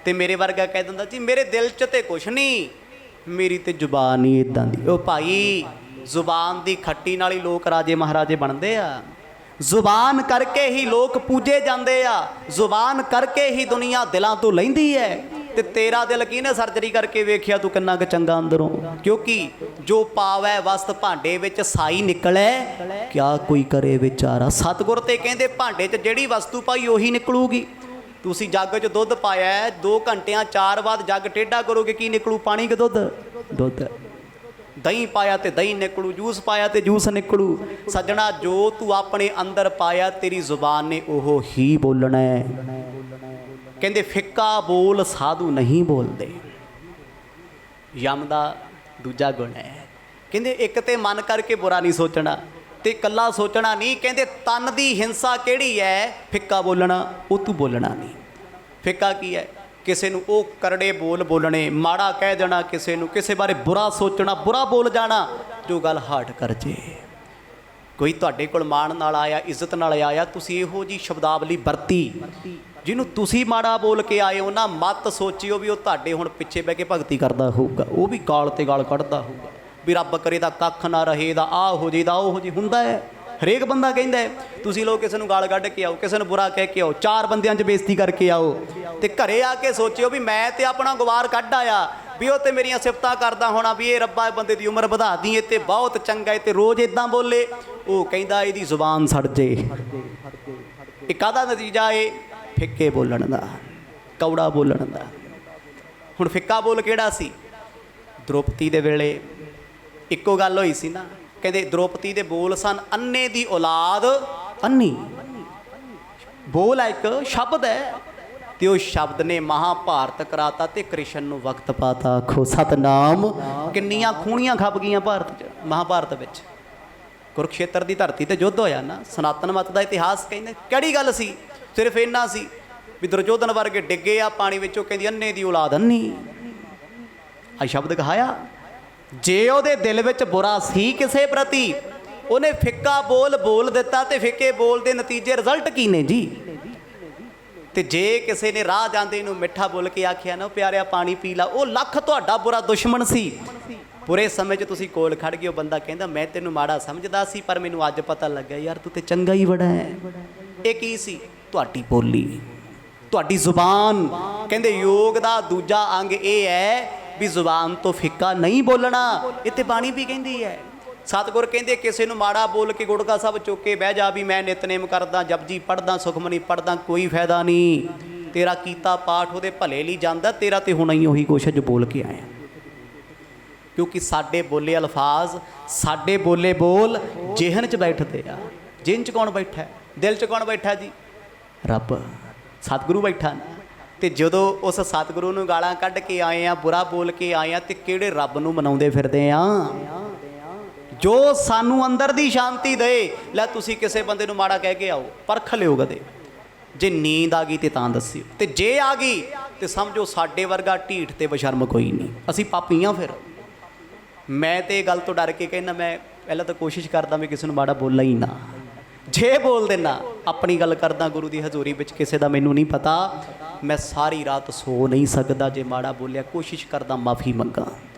ਤੇ ਮੇਰੇ ਵਰਗਾ ਕਹਿ ਦਿੰਦਾ ਜੀ ਮੇਰੇ ਦਿਲ 'ਚ ਤੇ ਕੁਛ ਨਹੀਂ, ਮੇਰੀ ਤੇ ਜ਼ੁਬਾਨ ਹੀ ਇਦਾਂ ਦੀ। ਉਹ ਭਾਈ ਜ਼ੁਬਾਨ ਦੀ ਖੱਟੀ ਨਾਲ ਹੀ ਲੋਕ ਰਾਜੇ ਮਹਾਰਾਜੇ ਬਣਦੇ ਆ। ਜ਼ੁਬਾਨ ਕਰਕੇ ਹੀ ਲੋਕ ਪੂਜੇ ਜਾਂਦੇ ਆ। ਜ਼ੁਬਾਨ ਕਰਕੇ ਹੀ ਦੁਨੀਆ ਦਿਲਾਂ ਤੋਂ ਲੈਂਦੀ ਹੈ। ਤੇ ਤੇਰਾ ਦਿਲ ਕਿਹਨੇ ਸਰਜਰੀ ਕਰਕੇ ਵੇਖਿਆ ਤੂੰ ਕਿੰਨਾ ਕੁ ਚੰਗਾ ਅੰਦਰੋਂ? ਕਿਉਂਕਿ ਜੋ ਪਾਵੈ ਵਸਤ ਭਾਂਡੇ ਵਿੱਚ ਸਾਈ ਨਿਕਲੈ, ਕਿਆ ਕੋਈ ਕਰੇ ਵਿਚਾਰਾ। ਸਤਿਗੁਰ ਤੇ ਕਹਿੰਦੇ ਭਾਂਡੇ 'ਚ ਜਿਹੜੀ ਵਸਤੂ ਪਾਈ ਉਹੀ ਨਿਕਲੂਗੀ। ਤੁਸੀਂ ਜੱਗ 'ਚ ਦੁੱਧ ਪਾਇਆ, 2 ਘੰਟਿਆਂ 4 ਬਾਅਦ ਜੱਗ ਟੇਢਾ ਕਰੋਗੇ, ਕੀ ਨਿਕਲੂ? ਪਾਣੀ ਕਿ ਦੁੱਧ? ਦੁੱਧ। ਦਹੀਂ ਪਾਇਆ ਤੇ ਦਹੀਂ ਨਿਕਲੂ, ਜੂਸ ਪਾਇਆ ਤੇ ਜੂਸ ਨਿਕਲੂ। ਸੱਜਣਾ ਜੋ ਤੂੰ ਆਪਣੇ ਅੰਦਰ ਪਾਇਆ, ਤੇਰੀ ਜ਼ੁਬਾਨ ਨੇ ਉਹ ਹੀ ਬੋਲਣਾ ਹੈ। ਕਹਿੰਦੇ ਫਿੱਕਾ ਬੋਲ ਸਾਧੂ ਨਹੀਂ ਬੋਲਦੇ। ਯਮ ਦਾ ਦੂਜਾ ਗੁਣ ਹੈ। ਕਹਿੰਦੇ ਇੱਕ ਤੇ ਮਨ ਕਰਕੇ ਬੁਰਾ ਨਹੀਂ ਸੋਚਣਾ, ਤੇ ਇਕੱਲਾ ਸੋਚਣਾ ਨਹੀਂ। ਕਹਿੰਦੇ ਤਨ ਦੀ ਹਿੰਸਾ ਕਿਹੜੀ ਹੈ? ਫਿੱਕਾ ਬੋਲਣਾ। ਉਹ ਤੂੰ ਬੋਲਣਾ ਨਹੀਂ। ਫਿੱਕਾ ਕੀ ਹੈ? ਕਿਸੇ ਨੂੰ ਉਹ ਕਰੜੇ ਬੋਲ ਬੋਲਣੇ, ਮਾੜਾ ਕਹਿ ਦੇਣਾ ਕਿਸੇ ਨੂੰ, ਕਿਸੇ ਬਾਰੇ ਬੁਰਾ ਸੋਚਣਾ, ਬੁਰਾ ਬੋਲ ਜਾਣਾ ਜੋ ਗੱਲ ਹਰਟ ਕਰ ਜੇ। ਕੋਈ ਤੁਹਾਡੇ ਕੋਲ ਮਾਣ ਨਾਲ ਆਇਆ, ਇੱਜ਼ਤ ਨਾਲ ਆਇਆ, ਤੁਸੀਂ ਇਹੋ ਜਿਹੀ ਸ਼ਬਦਾਵਲੀ ਵਰਤੀ ਜਿਹਨੂੰ ਤੁਸੀਂ ਮਾੜਾ ਬੋਲ ਕੇ ਆਏ ਹੋ ਨਾ, ਮਤ ਸੋਚਿਓ ਵੀ ਉਹ ਤੁਹਾਡੇ ਹੁਣ ਪਿੱਛੇ ਬਹਿ ਕੇ ਭਗਤੀ ਕਰਦਾ ਹੋਊਗਾ, ਉਹ ਵੀ ਗਾਲ ਤੇ ਗਾਲ ਕੱਢਦਾ ਹੋਊਗਾ ਵੀ ਰੱਬ ਕਰੇ ਦਾ ਕੱਖ ਨਾ ਰਹੇ, ਦਾ ਆਹ ਹੋ ਜੇ, ਦਾ ਉਹ ਹੋ ਜੇ। ਹੁੰਦਾ ਹੈ, ਹਰੇਕ ਬੰਦਾ ਕਹਿੰਦਾ ਹੈ। ਤੁਸੀਂ ਲੋਕ ਕਿਸੇ ਨੂੰ ਗਾਲ ਕੱਢ ਕੇ ਆਓ, ਕਿਸੇ ਨੂੰ ਬੁਰਾ ਕਹਿ ਕੇ ਆਓ, 4 ਬੰਦਿਆਂ 'ਚ ਬੇਇੱਜ਼ਤੀ ਕਰਕੇ ਆਓ, ਤੇ ਘਰੇ ਆ ਕੇ ਸੋਚਿਓ ਵੀ ਮੈਂ ਤੇ ਆਪਣਾ ਗਵਾਰ ਕੱਢ ਆਇਆ, ਵੀ ਉਹ ਤੇ ਮੇਰੀਆਂ ਸਿਫਤਾਂ ਕਰਦਾ ਹੋਣਾ ਵੀ ਇਹ ਰੱਬਾ ਬੰਦੇ ਦੀ ਉਮਰ ਵਧਾ ਦੀ, ਇਹ ਤੇ ਬਹੁਤ ਚੰਗਾ ਹੈ, ਤੇ ਰੋਜ਼ ਇਦਾਂ ਬੋਲੇ। ਉਹ ਕਹਿੰਦਾ ਇਹਦੀ ਜ਼ੁਬਾਨ ਸੜ ਜੇ। ਇਹ ਕਾਹਦਾ ਨਤੀਜਾ ਏ? ਫਿੱਕੇ ਬੋਲਣ ਦਾ, ਕੌੜਾ ਬੋਲਣ ਦਾ। ਹੁਣ ਫਿੱਕਾ ਬੋਲ ਕਿਹੜਾ ਸੀ? ਦ੍ਰੋਪਦੀ ਦੇ ਵੇਲੇ ਇੱਕੋ ਗੱਲ ਹੋਈ ਸੀ ਨਾ। ਕਹਿੰਦੇ ਦ੍ਰੋਪਦੀ ਦੇ ਬੋਲ ਸਨ, ਅੰਨੇ ਦੀ ਔਲਾਦ ਅੰਨੀ। ਬੋਲ ਹੈ, ਇੱਕ ਸ਼ਬਦ ਹੈ, ਤੇ ਉਹ ਸ਼ਬਦ ਨੇ ਮਹਾਭਾਰਤ ਕਰਾਤਾ ਤੇ ਕ੍ਰਿਸ਼ਨ ਨੂੰ ਵਕਤ ਪਾਤਾ। ਆਖੋ ਸਤਨਾਮ। ਕਿੰਨੀਆਂ ਖੂਣੀਆਂ ਖੱਪ ਗਈਆਂ ਭਾਰਤ 'ਚ, ਮਹਾਭਾਰਤ ਵਿੱਚ। ਕੁਰੂਕਸ਼ੇਤਰ ਦੀ ਧਰਤੀ ਤੇ ਯੁੱਧ ਹੋਇਆ ਨਾ। ਸਨਾਤਨ ਮਤ ਦਾ ਇਤਿਹਾਸ ਕਹਿੰਦੇ ਕਿਹੜੀ ਗੱਲ ਸੀ? ਸਿਰਫ ਇੰਨਾ ਸੀ ਵੀ ਦੁਰਯੋਧਨ ਵਰਗੇ ਡਿੱਗੇ ਆ ਪਾਣੀ ਵਿੱਚੋਂ, ਕਹਿੰਦੀ ਅੰਨੇ ਦੀ ਔਲਾਦ ਅੰਨੀ। ਆ ਸ਼ਬਦ ਕਹਾਇਆ। ਜੇ ਉਹਦੇ ਦਿਲ ਵਿੱਚ ਬੁਰਾ ਸੀ ਕਿਸੇ ਪ੍ਰਤੀ, ਉਹਨੇ ਫਿੱਕਾ ਬੋਲ ਬੋਲ ਦਿੱਤਾ, ਤੇ ਫਿੱਕੇ ਬੋਲ ਦੇ ਨਤੀਜੇ ਰਿਜ਼ਲਟ ਕੀ ਨੇ ਜੀ। ਤੇ ਜੇ ਕਿਸੇ ਨੇ ਰਾਹ ਜਾਂਦੇ ਨੂੰ ਮਿੱਠਾ ਬੋਲ ਕੇ ਆਖਿਆ ਨਾ, ਪਿਆਰਿਆ ਪਾਣੀ ਪੀ ਲਾ, ਉਹ ਲੱਖ ਤੁਹਾਡਾ ਬੁਰਾ ਦੁਸ਼ਮਣ ਸੀ। ਬੁਰੇ ਸਮੇਂ 'ਚ ਤੁਸੀਂ ਕੋਲ ਖੜ ਗਏ, ਉਹ ਬੰਦਾ ਕਹਿੰਦਾ ਮੈਂ ਤੈਨੂੰ ਮਾੜਾ ਸਮਝਦਾ ਸੀ, ਪਰ ਮੈਨੂੰ ਅੱਜ ਪਤਾ ਲੱਗਿਆ ਯਾਰ ਤੂੰ ਤੇ ਚੰਗਾ ਹੀ ਬੜਾ ਹੈ। ਇਹ ਕੀ ਸੀ? ਤੁਹਾਡੀ ਬੋਲੀ, ਤੁਹਾਡੀ ਜ਼ੁਬਾਨ। ਕਹਿੰਦੇ ਯੋਗ ਦਾ ਦੂਜਾ ਅੰਗ ਇਹ ਹੈ ਵੀ ਜ਼ੁਬਾਨ ਤੋਂ ਫਿੱਕਾ ਨਹੀਂ ਬੋਲਣਾ। ਇਹ ਤੇ ਬਾਣੀ ਵੀ ਕਹਿੰਦੀ ਹੈ। ਸਤਿਗੁਰ ਕਹਿੰਦੇ ਕਿਸੇ ਨੂੰ ਮਾੜਾ ਬੋਲ ਕੇ ਗੁਟਕਾ ਸਾਹਿਬ ਚੁੱਕ ਕੇ ਬਹਿ ਜਾ ਵੀ ਮੈਂ ਨਿਤਨੇਮ ਕਰਦਾ, ਜਪਜੀ ਪੜ੍ਹਦਾ, ਸੁਖਮਨੀ ਪੜ੍ਹਦਾ, ਕੋਈ ਫਾਇਦਾ ਨਹੀਂ। ਤੇਰਾ ਕੀਤਾ ਪਾਠ ਉਹਦੇ ਭਲੇ ਲਈ ਜਾਂਦਾ, ਤੇਰਾ ਤੇ ਹੁਣ ਹੀ ਉਹੀ ਕੁਛ ਜੋ ਬੋਲ ਕੇ ਆਇਆ। ਕਿਉਂਕਿ ਸਾਡੇ ਬੋਲੇ ਅਲਫਾਜ਼, ਸਾਡੇ ਬੋਲੇ ਬੋਲ ਜਿਹਨ 'ਚ ਬੈਠਦੇ ਆ। ਜਿਹਨ 'ਚ ਕੌਣ ਬੈਠਾ? ਦਿਲ 'ਚ ਕੌਣ ਬੈਠਾ ਜੀ? ਰੱਬ, ਸਤਿਗੁਰੂ ਬੈਠਾ ਨਾ। ਤੇ ਜਦੋਂ ਉਸ ਸਤਿਗੁਰੂ ਨੂੰ ਗਾਲਾਂ ਕੱਢ ਕੇ ਆਏ ਆ, ਬੁਰਾ ਬੋਲ ਕੇ ਆਏ ਆ, ਤੇ ਕਿਹੜੇ ਰੱਬ ਨੂੰ ਮਨਾਉਂਦੇ ਫਿਰਦੇ ਆ ਜੋ ਸਾਨੂੰ ਅੰਦਰ ਦੀ ਸ਼ਾਂਤੀ ਦੇ। ਲੈ ਤੁਸੀਂ ਕਿਸੇ ਬੰਦੇ ਨੂੰ ਮਾੜਾ ਕਹਿ ਕੇ ਆਓ, ਪਰਖ ਲਿਓ ਕਦੇ। ਜੇ ਨੀਂਦ ਆ ਗਈ ਤੇ ਤਾਂ ਦੱਸਿਓ, ਤੇ ਜੇ ਆ ਗਈ ਤੇ ਸਮਝੋ ਸਾਡੇ ਵਰਗਾ ਢੀਠ ਤੇ ਬਸ਼ਰਮ ਕੋਈ ਨਹੀਂ, ਅਸੀਂ ਪਾਪੀ ਹਾਂ। ਫਿਰ ਮੈਂ ਤੇ ਇਹ ਗੱਲ ਤੋਂ ਡਰ ਕੇ ਕਹਿੰਦਾ, ਮੈਂ ਪਹਿਲਾਂ ਤਾਂ ਕੋਸ਼ਿਸ਼ ਕਰਦਾ ਵੀ ਕਿਸੇ ਨੂੰ ਮਾੜਾ ਬੋਲਾਂ ਹੀ ਨਾ। ਜੇ ਬੋਲ ਦੇਣਾ, ਆਪਣੀ ਗੱਲ ਕਰਦਾ ਗੁਰੂ ਦੀ ਹਜ਼ੂਰੀ ਵਿੱਚ, ਕਿਸੇ ਦਾ ਮੈਨੂੰ ਨਹੀਂ ਪਤਾ, ਮੈਂ ਸਾਰੀ ਰਾਤ ਸੋ ਨਹੀਂ ਸਕਦਾ ਜੇ ਮਾੜਾ ਬੋਲਿਆ। ਕੋਸ਼ਿਸ਼ ਕਰਦਾ ਮਾਫੀ ਮੰਗਾ,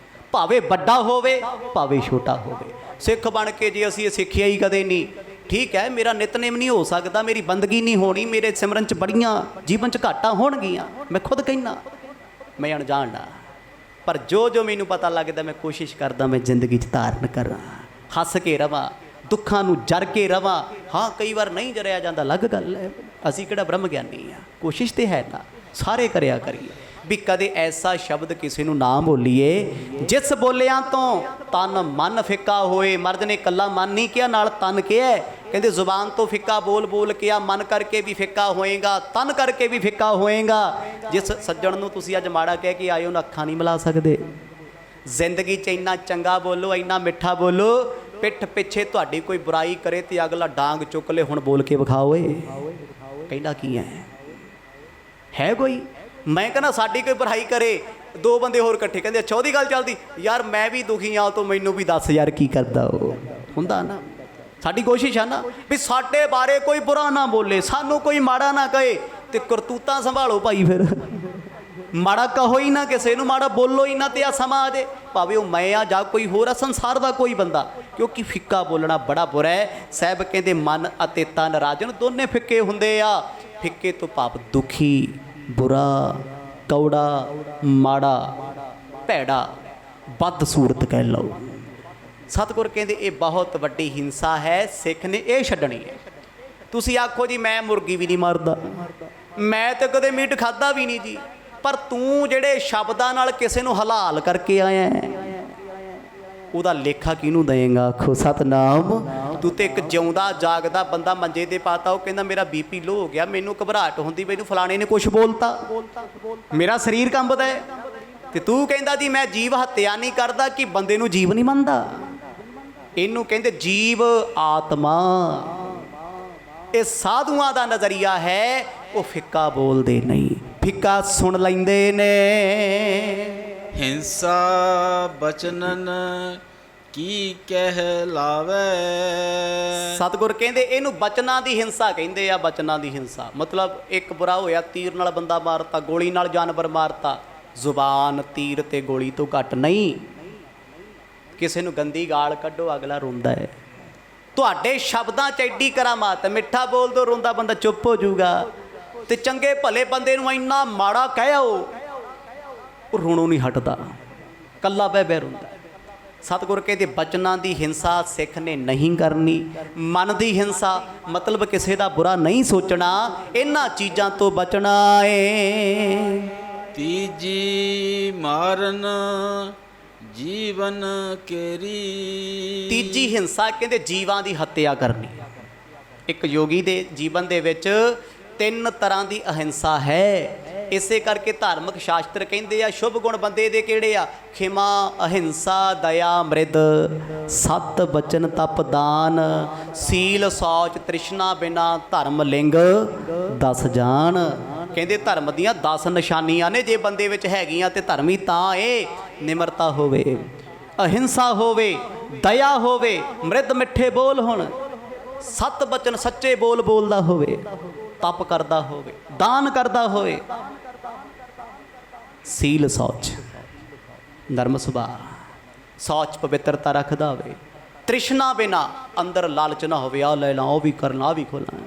ਭਾਵੇਂ ਵੱਡਾ ਹੋਵੇ ਭਾਵੇਂ ਛੋਟਾ ਹੋਵੇ। ਸਿੱਖ ਬਣ ਕੇ ਜੇ ਅਸੀਂ ਇਹ ਸਿੱਖਿਆ ਹੀ ਕਦੇ ਨਹੀਂ, ਠੀਕ ਹੈ ਮੇਰਾ ਨਿਤਨੇਮ ਨਹੀਂ ਹੋ ਸਕਦਾ, ਮੇਰੀ ਬੰਦਗੀ ਨਹੀਂ ਹੋਣੀ, ਮੇਰੇ ਸਿਮਰਨ 'ਚ ਬੜੀਆਂ ਜੀਵਨ 'ਚ ਘਾਟਾਂ ਹੋਣਗੀਆਂ, ਮੈਂ ਖੁਦ ਕਹਿਣਾ, ਮੈਂ ਅਣਜਾਣ ਨਾ। ਪਰ ਜੋ ਜੋ ਮੈਨੂੰ ਪਤਾ ਲੱਗਦਾ, ਮੈਂ ਕੋਸ਼ਿਸ਼ ਕਰਦਾ ਮੈਂ ਜ਼ਿੰਦਗੀ 'ਚ ਧਾਰਨ ਕਰਾਂ, ਹੱਸ ਕੇ ਰਵਾਂ, ਦੁੱਖਾਂ ਨੂੰ ਜਰ ਕੇ ਰਵਾਂ। ਹਾਂ ਕਈ ਵਾਰ ਨਹੀਂ ਜਰਿਆ ਜਾਂਦਾ, ਅਲੱਗ ਗੱਲ ਹੈ। ਅਸੀਂ ਕਿਹੜਾ ਬ੍ਰਹਮ ਗਿਆਨੀ ਆ? ਕੋਸ਼ਿਸ਼ ਤੇ ਹੈ ਨਾ, ਸਾਰੇ ਕਰਿਆ ਕਰੀਏ ਵੀ ਕਦੇ ਐਸਾ ਸ਼ਬਦ ਕਿਸੇ ਨੂੰ ਨਾ ਬੋਲੀਏ ਜਿਸ ਬੋਲਿਆਂ ਤੋਂ ਤਨ ਮਨ ਫਿੱਕਾ ਹੋਏ। ਮਰਦ ਨੇ ਇਕੱਲਾ ਮਨ ਨਹੀਂ ਕਿਹਾ, ਨਾਲ ਤਨ ਕਿਹਾ। ਕਹਿੰਦੇ ਜ਼ੁਬਾਨ ਤੋਂ ਫਿੱਕਾ ਬੋਲ ਬੋਲ ਕੇ ਆ, ਮਨ ਕਰਕੇ ਵੀ ਫਿੱਕਾ ਹੋਏਗਾ, ਤਨ ਕਰਕੇ ਵੀ ਫਿੱਕਾ ਹੋਏਗਾ। ਜਿਸ ਸੱਜਣ ਨੂੰ ਤੁਸੀਂ ਅੱਜ ਮਾੜਾ ਕਹਿ ਕੇ ਆਏ, ਉਹਨਾਂ ਅੱਖਾਂ ਨਹੀਂ ਮਿਲਾ ਸਕਦੇ। ਜ਼ਿੰਦਗੀ 'ਚ ਇੰਨਾ ਚੰਗਾ ਬੋਲੋ, ਇੰਨਾ ਮਿੱਠਾ ਬੋਲੋ, ਪਿੱਠ ਪਿੱਛੇ ਤੁਹਾਡੀ ਕੋਈ ਬੁਰਾਈ ਕਰੇ ਤੇ ਅਗਲਾ ਡਾਂਗ ਚੁੱਕ ਲੈ, ਹੁਣ ਬੋਲ ਕੇ ਵਿਖਾਓ। ਕਹਿੰਦਾ ਕੀ ਹੈ ਕੋਈ? ਮੈਂ ਕਹਿੰਦਾ ਸਾਡੀ ਕੋਈ ਬੁਰਾਈ ਕਰੇ, ਦੋ ਬੰਦੇ ਹੋਰ ਇਕੱਠੇ ਕਹਿੰਦੇ ਅੱਛਾ ਉਹਦੀ ਗੱਲ ਚੱਲਦੀ, ਯਾਰ ਮੈਂ ਵੀ ਦੁਖੀ ਆ, ਤੂੰ ਮੈਨੂੰ ਵੀ ਦੱਸ ਯਾਰ ਕੀ ਕਰਦਾ। ਉਹ ਹੁੰਦਾ ਨਾ, ਸਾਡੀ ਕੋਸ਼ਿਸ਼ ਆ ਨਾ ਵੀ ਸਾਡੇ ਬਾਰੇ ਕੋਈ ਬੁਰਾ ਨਾ ਬੋਲੇ, ਸਾਨੂੰ ਕੋਈ ਮਾੜਾ ਨਾ ਕਹੇ, ਤੇ ਕਰਤੂਤਾਂ ਸੰਭਾਲੋ ਭਾਈ। ਫਿਰ ਮਾੜਾ ਕਹੋ ਹੀ ਨਾ ਕਿਸੇ ਨੂੰ, ਮਾੜਾ ਬੋਲੋ ਹੀ ਨਾ, ਤੇ ਆ ਸਮਾਂ ਆ ਜੇ, ਭਾਵੇਂ ਉਹ ਮੈਂ ਆ ਜਾਂ ਕੋਈ ਹੋਰ ਆ, ਸੰਸਾਰ ਦਾ ਕੋਈ ਬੰਦਾ। ਕਿਉਂਕਿ ਫਿੱਕਾ ਬੋਲਣਾ ਬੜਾ ਬੁਰਾ ਹੈ। ਸਾਹਿਬ ਕਹਿੰਦੇ ਮਨ ਅਤੇ ਤਨ ਰਾਜਨ ਦੋਨੇ ਫਿੱਕੇ ਹੁੰਦੇ ਆ। ਫਿੱਕੇ ਤੋਂ ਭਾਵ ਦੁਖੀ, ਬੁਰਾ, ਕੌੜਾ, ਮਾੜਾ, ਭੈੜਾ, ਬਦਸੂਰਤ ਕਹਿ ਲਓ। ਸਤਿਗੁਰ ਕਹਿੰਦੇ ਇਹ ਬਹੁਤ ਵੱਡੀ ਹਿੰਸਾ ਹੈ, ਸਿੱਖ ਨੇ ਇਹ ਛੱਡਣੀ ਹੈ। ਤੁਸੀਂ ਆਖੋ ਜੀ ਮੈਂ ਮੁਰਗੀ ਵੀ ਨਹੀਂ ਮਾਰਦਾ, ਮੈਂ ਤਾਂ ਕਦੇ ਮੀਟ ਖਾਧਾ ਵੀ ਨਹੀਂ ਜੀ, ਪਰ ਤੂੰ ਜਿਹੜੇ ਸ਼ਬਦਾਂ ਨਾਲ ਕਿਸੇ ਨੂੰ ਹਲਾਲ ਕਰਕੇ ਆਇਆ, ਉਹਦਾ ਲੇਖਾ ਕਿਹਨੂੰ ਦੇਏਗਾ? ਆਖੋ ਸਤਨਾਮ। ਤੂੰ ਤੇ ਇੱਕ ਜਿਉਂਦਾ ਜਾਗਦਾ ਬੰਦਾ ਮੰਜੇ ਤੇ ਪਾਤਾ, ਉਹ ਕਹਿੰਦਾ ਮੇਰਾ ਬੀਪੀ ਲੋ ਹੋ ਗਿਆ, ਮੈਨੂੰ ਘਬਰਾਹਟ ਹੁੰਦੀ, ਮੈਨੂੰ ਫਲਾਣੇ ਨੇ ਕੁਛ ਬੋਲਤਾ, ਮੇਰਾ ਸਰੀਰ ਕੰਬਦਾ ਹੈ। ਤੇ ਤੂੰ ਕਹਿੰਦਾ ਜੀ ਮੈਂ ਜੀਵ ਹੱਤਿਆ ਨਹੀਂ ਕਰਦਾ, ਕਿ ਬੰਦੇ ਨੂੰ ਜੀਵ ਨਹੀਂ ਮੰਨਦਾ। ਇਹਨੂੰ ਕਹਿੰਦੇ ਜੀਵ ਆਤਮਾ। ਇਹ ਸਾਧੂਆਂ ਦਾ ਨਜ਼ਰੀਆ ਹੈ, ਉਹ ਫਿੱਕਾ ਬੋਲਦੇ ਨਹੀਂ, ਫਿੱਕਾ ਸੁਣ ਲੈਂਦੇ ਨੇ। ਹਿੰਸਾ ਬਚਨਨ ਕੀ ਕਹਿਲਾਵੇ। ਸਤਿਗੁਰ ਕਹਿੰਦੇ ਇਹਨੂੰ ਬਚਨਾਂ ਦੀ ਹਿੰਸਾ ਕਹਿੰਦੇ ਆ। ਬਚਨਾਂ ਦੀ ਹਿੰਸਾ ਮਤਲਬ ਇੱਕ ਬੁਰਾ ਹੋਇਆ, ਤੀਰ ਨਾਲ ਬੰਦਾ ਮਾਰਤਾ, ਗੋਲੀ ਨਾਲ ਜਾਨਵਰ ਮਾਰਤਾ। ਜ਼ੁਬਾਨ ਤੀਰ ਤੇ ਗੋਲੀ ਤੋਂ ਘੱਟ ਨਹੀਂ। ਕਿਸੇ ਨੂੰ ਗੰਦੀ ਗਾਲ ਕੱਢੋ, ਅਗਲਾ ਰੋਂਦਾ ਹੈ। ਤੁਹਾਡੇ ਸ਼ਬਦਾਂ 'ਚ ਐਡੀ ਕਰਾਮਾਤ, ਮਿੱਠਾ ਬੋਲ ਦੋ, ਰੋਂਦਾ ਬੰਦਾ ਚੁੱਪ ਹੋ ਜਾਊਗਾ। ਤੇ ਚੰਗੇ ਭਲੇ ਬੰਦੇ ਨੂੰ ਇੰਨਾ ਮਾੜਾ ਕਹਿਓ, ਉਹ ਰੋਣੋਂ ਨਹੀਂ ਹਟਦਾ, ਕੱਲਾ ਬਹਿ ਬਹਿ ਰੋਂਦਾ। ਸਤਿਗੁਰ ਕਹਿੰਦੇ ਬਚਨਾਂ ਦੀ ਹਿੰਸਾ ਸਿੱਖ ਨੇ ਨਹੀਂ ਕਰਨੀ। ਮਨ ਦੀ ਹਿੰਸਾ ਮਤਲਬ ਕਿਸੇ ਦਾ ਬੁਰਾ ਨਹੀਂ ਸੋਚਣਾ, ਇਹਨਾਂ ਚੀਜ਼ਾਂ ਤੋਂ ਬਚਣਾ ਏ। ਤੀਜੀ ਮਾਰਨ ਜੀਵਨ ਕੇਰੀ। ਤੀਜੀ ਹਿੰਸਾ ਕਹਿੰਦੇ ਜੀਵਾਂ ਦੀ ਹੱਤਿਆ ਕਰਨੀ। ਇੱਕ ਯੋਗੀ ਦੇ ਜੀਵਨ ਦੇ ਵਿੱਚ 3 ਤਰ੍ਹਾਂ ਦੀ ਅਹਿੰਸਾ ਹੈ। ਇਸੇ ਕਰਕੇ ਧਾਰਮਿਕ ਸ਼ਾਸਤਰ ਕਹਿੰਦੇ ਆ ਸ਼ੁਭ ਗੁਣ ਬੰਦੇ ਦੇ ਕਿਹੜੇ ਆ? ਖਿਮਾ, ਅਹਿੰਸਾ, ਦਇਆ, ਮ੍ਰਿਦ, ਸਤ ਬਚਨ, ਤਪ, ਦਾਨ, ਸੀਲ, ਸੌਚ, ਤ੍ਰਿਸ਼ਨਾ, ਬਿਨਾ, ਧਰਮ, ਲਿੰਗ 10 ਜਾਣ। ਕਹਿੰਦੇ ਧਰਮ ਦੀਆਂ 10 ਨਿਸ਼ਾਨੀਆਂ ਨੇ, ਜੇ ਬੰਦੇ ਵਿੱਚ ਹੈਗੀਆਂ ਤੇ ਧਰਮੀ ਤਾਂ ਇਹ ਨਿਮਰਤਾ ਹੋਵੇ, ਅਹਿੰਸਾ ਹੋਵੇ, ਦਇਆ ਹੋਵੇ, ਮ੍ਰਿਦ ਮਿੱਠੇ ਬੋਲ ਹੋਣ, ਸਤ ਬਚਨ ਸੱਚੇ ਬੋਲ ਬੋਲਦਾ ਹੋਵੇ, ਤਪ ਕਰਦਾ ਹੋਵੇ, ਦਾਨ ਕਰਦਾ ਹੋਵੇ, ਸੀਲ ਸੌਚ ਨਰਮ ਸੁਭਾਅ, ਸੌਚ ਪਵਿੱਤਰਤਾ ਰੱਖਦਾ ਹੋਵੇ, ਤ੍ਰਿਸ਼ਨਾ ਬਿਨਾ ਅੰਦਰ ਲਾਲਚ ਨਾ ਹੋਵੇ, ਆ ਲੈ ਲਾਂ ਉਹ ਵੀ ਕਰਨਾ ਆ ਵੀ ਖੋਲਾਂ।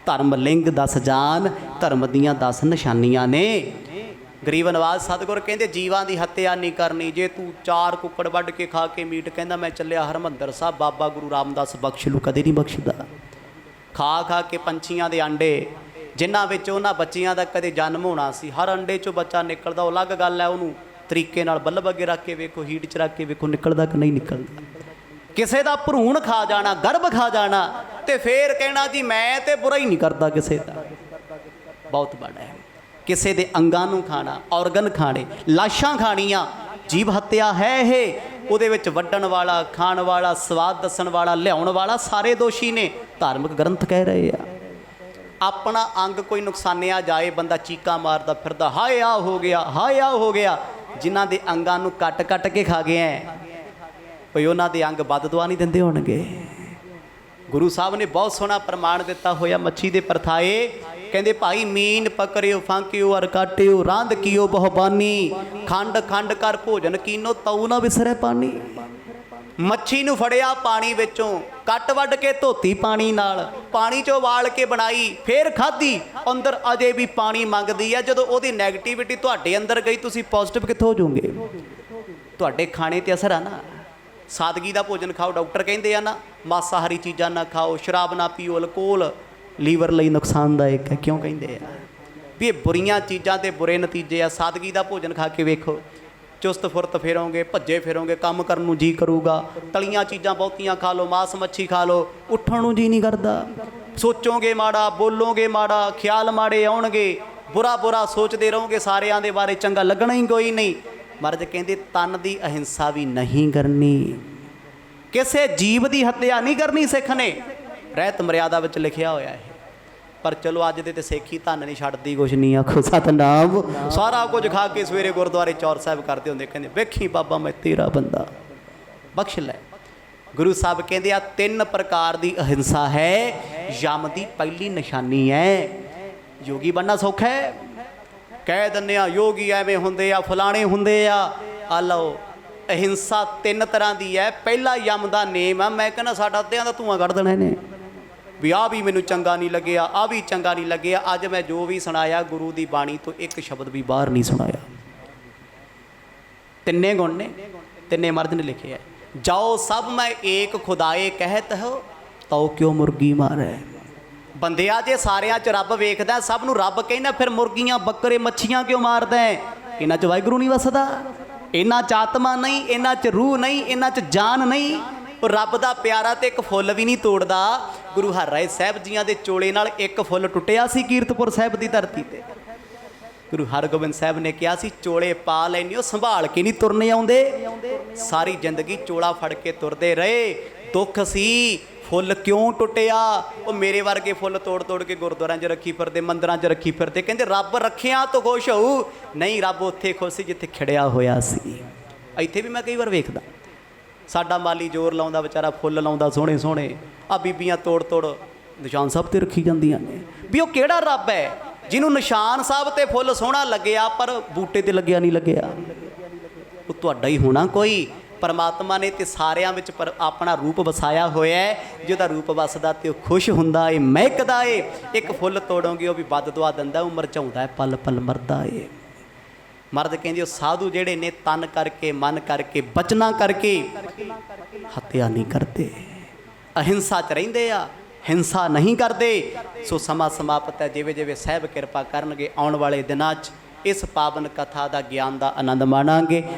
ਧਰਮ ਲਿੰਗ 10 ਜਾਨ, ਧਰਮ ਦੀਆਂ 10 ਨਿਸ਼ਾਨੀਆਂ ਨੇ। ਗਰੀਬ ਨਵਾਜ਼ ਸਤਿਗੁਰ ਕਹਿੰਦੇ ਜੀਵਾਂ ਦੀ ਹੱਤਿਆ ਨਹੀਂ ਕਰਨੀ। ਜੇ ਤੂੰ 4 ਕੁੱਕੜ ਵੱਢ ਕੇ ਖਾ ਕੇ ਮੀਟ ਕਹਿੰਦਾ ਮੈਂ ਚੱਲਿਆ ਹਰਿਮੰਦਰ ਸਾਹਿਬ, ਬਾਬਾ ਗੁਰੂ ਰਾਮਦਾਸ ਬਖਸ਼ ਲੂ, ਕਦੇ ਨਹੀਂ ਬਖਸ਼ਦਾ। ਖਾ ਖਾ ਕੇ ਪੰਛੀਆਂ ਦੇ ਆਂਡੇ, ਜਿਨ੍ਹਾਂ ਵਿੱਚ ਉਹਨਾਂ ਬੱਚਿਆਂ ਦਾ ਕਦੇ ਜਨਮ ਹੋਣਾ ਸੀ, ਹਰ ਅੰਡੇ 'ਚੋਂ ਬੱਚਾ ਨਿਕਲਦਾ, ਉਹ ਅਲੱਗ ਗੱਲ ਹੈ। ਉਹਨੂੰ ਤਰੀਕੇ ਨਾਲ ਬੱਲਬ ਅੱਗੇ ਰੱਖ ਕੇ ਵੇਖੋ, ਹੀਟ 'ਚ ਰੱਖ ਕੇ ਵੇਖੋ, ਨਿਕਲਦਾ ਕਿ ਨਹੀਂ ਨਿਕਲਦਾ। ਕਿਸੇ ਦਾ ਭਰੂਣ ਖਾ ਜਾਣਾ, ਗਰਭ ਖਾ ਜਾਣਾ, ਤੇ ਫੇਰ ਕਹਿਣਾ ਜੀ ਮੈਂ ਤੇ ਬੁਰਾ ਹੀ ਨਹੀਂ ਕਰਦਾ ਕਿਸੇ ਦਾ, ਬਹੁਤ ਬੜਾ ਹੈ। ਕਿਸੇ ਦੇ ਅੰਗਾਂ ਨੂੰ ਖਾਣਾ, ਔਰਗਨ ਖਾਣੇ, ਲਾਸ਼ਾਂ ਖਾਣੀਆਂ, ਜੀਵ ਹੱਤਿਆ ਹੈ ਇਹ। ਉਹਦੇ ਵਿੱਚ ਵੱਢਣ ਵਾਲਾ, ਖਾਣ ਵਾਲਾ, ਸਵਾਦ ਦੱਸਣ ਵਾਲਾ, ਲਿਆਉਣ ਵਾਲਾ ਸਾਰੇ ਦੋਸ਼ੀ ਨੇ। ਧਾਰਮਿਕ ਗ੍ਰੰਥ ਕਹਿ ਰਹੇ ਆ। ਆਪਣਾ ਅੰਗ ਕੋਈ ਨੁਕਸਾਨਿਆ ਜਾਏ, ਬੰਦਾ ਚੀਕਾਂ ਮਾਰਦਾ ਫਿਰਦਾ, ਹਾਏ ਆ ਹੋ ਗਿਆ, ਹਾਏ ਆ ਹੋ ਗਿਆ। ਜਿਨ੍ਹਾਂ ਦੇ ਅੰਗਾਂ ਨੂੰ ਕੱਟ ਕੱਟ ਕੇ ਖਾ ਗਏ ਐ, ਕੋਈ ਉਹਨਾਂ ਦੇ ਅੰਗ ਬਦ ਦੁਆ ਨਹੀਂ ਦਿੰਦੇ ਹੋਣਗੇ। ਗੁਰੂ ਸਾਹਿਬ ਨੇ ਬਹੁਤ ਸੋਹਣਾ ਪ੍ਰਮਾਣ ਦਿੱਤਾ ਹੋਇਆ ਮੱਛੀ ਦੇ ਪਰਥਾਏ। ਕਹਿੰਦੇ ਭਾਈ ਮੀਨ ਪਕੜਿਓ ਫਾਂਕਿਓ ਅਰ ਕਾਟਿਓ, ਰਾਂਦ ਕੀਓ ਬਹੁਬਾਨੀ, ਖੰਡ ਖੰਡ ਕਰ ਭੋਜਨ ਕੀਨੋ, ਤਉ ਨਾ ਵਿਸਰੈ ਪਾਣੀ। ਮੱਛੀ ਨੂੰ ਫੜਿਆ ਪਾਣੀ ਵਿੱਚੋਂ, ਕੱਟ ਵੱਢ ਕੇ ਧੋਤੀ ਪਾਣੀ ਨਾਲ, ਪਾਣੀ 'ਚੋਂ ਉਬਾਲ ਕੇ ਬਣਾਈ, ਫੇਰ ਖਾਧੀ, ਅੰਦਰ ਅਜੇ ਵੀ ਪਾਣੀ ਮੰਗਦੀ ਹੈ। ਜਦੋਂ ਉਹਦੀ ਨੈਗੇਟਿਵਿਟੀ ਤੁਹਾਡੇ ਅੰਦਰ ਗਈ, ਤੁਸੀਂ ਪੋਜ਼ਿਟਿਵ ਕਿੱਥੋਂ ਹੋ ਜਾਓਗੇ? ਤੁਹਾਡੇ ਖਾਣੇ 'ਤੇ ਅਸਰ ਆ ਨਾ। ਸਾਦਗੀ ਦਾ ਭੋਜਨ ਖਾਓ, ਡਾਕਟਰ ਕਹਿੰਦੇ ਆ ਨਾ, ਮਾਸਾਹਾਰੀ ਚੀਜ਼ਾਂ ਨਾ ਖਾਓ, ਸ਼ਰਾਬ ਨਾ ਪੀਓ, ਅਲਕੋਹਲ ਲੀਵਰ ਲਈ ਨੁਕਸਾਨਦਾਇਕ ਹੈ। ਕਿਉਂ ਕਹਿੰਦੇ ਆ? ਵੀ ਇਹ ਬੁਰੀਆਂ ਚੀਜ਼ਾਂ ਦੇ ਬੁਰੇ ਨਤੀਜੇ ਆ। ਸਾਦਗੀ ਦਾ ਭੋਜਨ ਖਾ ਕੇ ਵੇਖੋ, ਚੁਸਤ ਫੁਰਤ ਫਿਰੋਗੇ, ਭੱਜੇ ਫਿਰੋਗੇ, ਕੰਮ ਕਰਨ ਨੂੰ ਜੀ ਕਰੂਗਾ। ਤਲੀਆਂ ਚੀਜ਼ਾਂ ਬਹੁਤੀਆਂ ਖਾ ਲਓ, ਮਾਸ ਮੱਛੀ ਖਾ ਲਓ, ਉੱਠਣ ਨੂੰ ਜੀ ਨਹੀਂ ਕਰਦਾ। ਸੋਚੋਗੇ ਮਾੜਾ, ਬੋਲੋਗੇ ਮਾੜਾ, ਖਿਆਲ ਮਾੜੇ ਆਉਣਗੇ, ਬੁਰਾ ਬੁਰਾ ਸੋਚਦੇ ਰਹੋਗੇ, ਸਾਰਿਆਂ ਦੇ ਬਾਰੇ ਚੰਗਾ ਲੱਗਣਾ ਹੀ ਕੋਈ ਨਹੀਂ। ਮਹਾਰਾਜ ਕਹਿੰਦੇ ਤਨ ਦੀ ਅਹਿੰਸਾ ਵੀ ਨਹੀਂ ਕਰਨੀ, ਕਿਸੇ ਜੀਵ ਦੀ ਹੱਤਿਆ ਨਹੀਂ ਕਰਨੀ। ਸਿੱਖ ਨੇ ਰਹਿਤ ਮਰਿਆਦਾ ਵਿੱਚ ਲਿਖਿਆ ਹੋਇਆ ਹੈ। ਪਰ ਚਲੋ ਅੱਜ ਦੇ ਤੇ ਸਿੱਖੀ ਧੰਨ ਨਹੀਂ ਛੱਡਦੀ, ਕੁਛ ਨਹੀਂ। ਆਖੋ ਸਤਨਾਮ। ਸਾਰਾ ਕੁਝ ਖਾ ਕੇ ਸਵੇਰੇ ਗੁਰਦੁਆਰੇ ਚੌਰ ਸਾਹਿਬ ਕਰਦੇ ਹੁੰਦੇ, ਕਹਿੰਦੇ ਵੇਖੀ ਬਾਬਾ ਮੈਂ ਤੇਰਾ ਬੰਦਾ, ਬਖਸ਼ ਲੈ। ਗੁਰੂ ਸਾਹਿਬ ਕਹਿੰਦੇ ਆ 3 ਪ੍ਰਕਾਰ ਦੀ ਅਹਿੰਸਾ ਹੈ, ਯਮ ਦੀ ਪਹਿਲੀ ਨਿਸ਼ਾਨੀ ਹੈ। ਯੋਗੀ ਬਣਨਾ ਸੌਖਾ ਹੈ, ਕਹਿ ਦਿੰਦੇ ਆ ਯੋਗੀ ਐਵੇਂ ਹੁੰਦੇ ਆ, ਫਲਾਣੇ ਹੁੰਦੇ ਆ। ਆ ਲਓ, ਅਹਿੰਸਾ 3 ਤਰ੍ਹਾਂ ਦੀ ਹੈ। ਪਹਿਲਾ ਯਮ ਦਾ ਨੇਮ ਆ, ਮੈਂ ਕਹਿੰਦਾ ਸਾਡਾ ਅੱਧਿਆਂ ਦਾ ਧੂੰਆਂ ਕੱਢ ਦੇਣਾ ਇਹਨੇ, ਵੀ ਆਹ ਵੀ ਮੈਨੂੰ ਚੰਗਾ ਨਹੀਂ ਲੱਗਿਆ, ਆਹ ਵੀ ਚੰਗਾ ਨਹੀਂ ਲੱਗਿਆ। ਅੱਜ ਮੈਂ ਜੋ ਵੀ ਸੁਣਾਇਆ ਗੁਰੂ ਦੀ ਬਾਣੀ ਤੋਂ ਇੱਕ ਸ਼ਬਦ ਵੀ ਬਾਹਰ ਨਹੀਂ ਸੁਣਾਇਆ। 3 ਗੁਣ ਨੇ, 3 ਮਰਦ ਨੇ ਲਿਖੇ ਹੈ। ਜਾਓ ਸਭ ਮੈਂ ਏਕ ਖੁਦਾਏ ਕਹਿਤ ਹੋ, ਤਉ ਕਿਉਂ ਮੁਰਗੀ ਮਾਰੈ। ਬੰਦਿਆ ਜੇ ਸਾਰਿਆਂ 'ਚ ਰੱਬ ਵੇਖਦਾ, ਸਭ ਨੂੰ ਰੱਬ ਕਹਿੰਦਾ, ਫਿਰ ਮੁਰਗੀਆਂ ਬੱਕਰੇ ਮੱਛੀਆਂ ਕਿਉਂ ਮਾਰਦਾ? ਇਹਨਾਂ 'ਚ ਵਾਹਿਗੁਰੂ ਨਹੀਂ ਵਸਦਾ, ਇਹਨਾਂ 'ਚ ਆਤਮਾ ਨਹੀਂ, ਇਹਨਾਂ 'ਚ ਰੂਹ ਨਹੀਂ, ਇਹਨਾਂ 'ਚ ਜਾਨ ਨਹੀਂ। ਉਹ ਰੱਬ ਦਾ ਪਿਆਰਾ ਤੇ ਇੱਕ ਫੁੱਲ ਵੀ ਨਹੀਂ ਤੋੜਦਾ। ਗੁਰੂ ਹਰਿਰਾਏ ਸਾਹਿਬ ਜੀਆਂ ਦੇ ਚੋਲੇ ਨਾਲ ਇੱਕ ਫੁੱਲ ਟੁੱਟਿਆ ਸੀ ਕੀਰਤਪੁਰ ਸਾਹਿਬ ਦੀ ਧਰਤੀ ਤੇ। ਗੁਰੂ ਹਰਗੋਬਿੰਦ ਸਾਹਿਬ ਨੇ ਕਿਹਾ ਸੀ ਚੋਲੇ ਪਾ ਲੈਣੇ ਹੋ, ਸੰਭਾਲ ਕੇ ਨਹੀਂ ਤੁਰਨੇ ਆਉਂਦੇ। ਸਾਰੀ ਜ਼ਿੰਦਗੀ ਚੋਲਾ ਫੜ ਕੇ ਤੁਰਦੇ ਰਹੇ। ਦੁੱਖ ਸੀ, ਫੁੱਲ ਕਿਉਂ ਟੁੱਟਿਆ? ਉਹ ਮੇਰੇ ਵਰਗੇ ਫੁੱਲ ਤੋੜ ਤੋੜ ਕੇ ਗੁਰਦੁਆਰਿਆਂ 'ਚ ਰੱਖੀ ਫਿਰਦੇ, ਮੰਦਿਰਾਂ 'ਚ ਰੱਖੀ ਫਿਰਦੇ। ਕਹਿੰਦੇ ਰੱਬ ਰੱਖਿਆ ਤੋਂ ਖੁਸ਼ ਹੋਊ। ਨਹੀਂ, ਰੱਬ ਉੱਥੇ ਖੁਸ਼ ਸੀ ਜਿੱਥੇ ਖਿੜਿਆ ਹੋਇਆ ਸੀ। ਇੱਥੇ ਵੀ ਮੈਂ ਕਈ ਵਾਰ ਵੇਖਦਾ, ਸਾਡਾ ਮਾਲੀ ਜ਼ੋਰ ਲਾਉਂਦਾ, ਵਿਚਾਰਾ ਫੁੱਲ ਲਾਉਂਦਾ ਸੋਹਣੇ ਸੋਹਣੇ, ਆ ਬੀਬੀਆਂ ਤੋੜ ਤੋੜ ਨਿਸ਼ਾਨ ਸਾਹਿਬ 'ਤੇ ਰੱਖੀ ਜਾਂਦੀਆਂ ਨੇ। ਵੀ ਉਹ ਕਿਹੜਾ ਰੱਬ ਹੈ ਜਿਹਨੂੰ ਨਿਸ਼ਾਨ ਸਾਹਿਬ 'ਤੇ ਫੁੱਲ ਸੋਹਣਾ ਲੱਗਿਆ ਪਰ ਬੂਟੇ 'ਤੇ ਲੱਗਿਆ ਨਹੀਂ ਲੱਗਿਆ? ਉਹ ਤੁਹਾਡਾ ਹੀ ਹੋਣਾ ਕੋਈ। ਪਰਮਾਤਮਾ ਨੇ ਤੇ ਸਾਰਿਆਂ ਵਿੱਚ ਪਰ ਆਪਣਾ ਰੂਪ ਵਸਾਇਆ ਹੋਇਆ ਹੈ। ਜਿਹਦਾ ਰੂਪ ਵਸਦਾ ਤੇ ਉਹ ਖੁਸ਼ ਹੁੰਦਾ ਏ, ਮਹਿਕਦਾ ਏ। ਇੱਕ ਫੁੱਲ ਤੋੜੋਗੇ ਉਹ ਵੀ ਬਦ ਦੁਆ ਦਿੰਦਾ, ਉਹ ਮੁਰਝਾਉਂਦਾ ਹੈ, ਪਲ ਪਲ ਮਰਦਾ ਏ। ਮਰਦ ਕਹਿੰਦੇ ਉਹ ਸਾਧੂ ਜਿਹੜੇ ਨੇ ਤਨ ਕਰਕੇ, ਮਨ ਕਰਕੇ, ਬਚਨਾਂ ਕਰਕੇ ਹੱਤਿਆ ਨਹੀਂ ਕਰਦੇ, ਅਹਿੰਸਾ 'ਚ ਰਹਿੰਦੇ ਆ, ਹਿੰਸਾ ਨਹੀਂ ਕਰਦੇ। ਸੋ ਸਮਾਂ ਸਮਾਪਤ ਹੈ। ਜਿਵੇਂ ਜਿਵੇਂ ਸਾਹਿਬ ਕਿਰਪਾ ਕਰਨਗੇ, ਆਉਣ ਵਾਲੇ ਦਿਨਾਂ 'ਚ ਇਸ ਪਾਵਨ ਕਥਾ ਦਾ ਗਿਆਨ ਦਾ ਆਨੰਦ ਮਾਣਾਂਗੇ।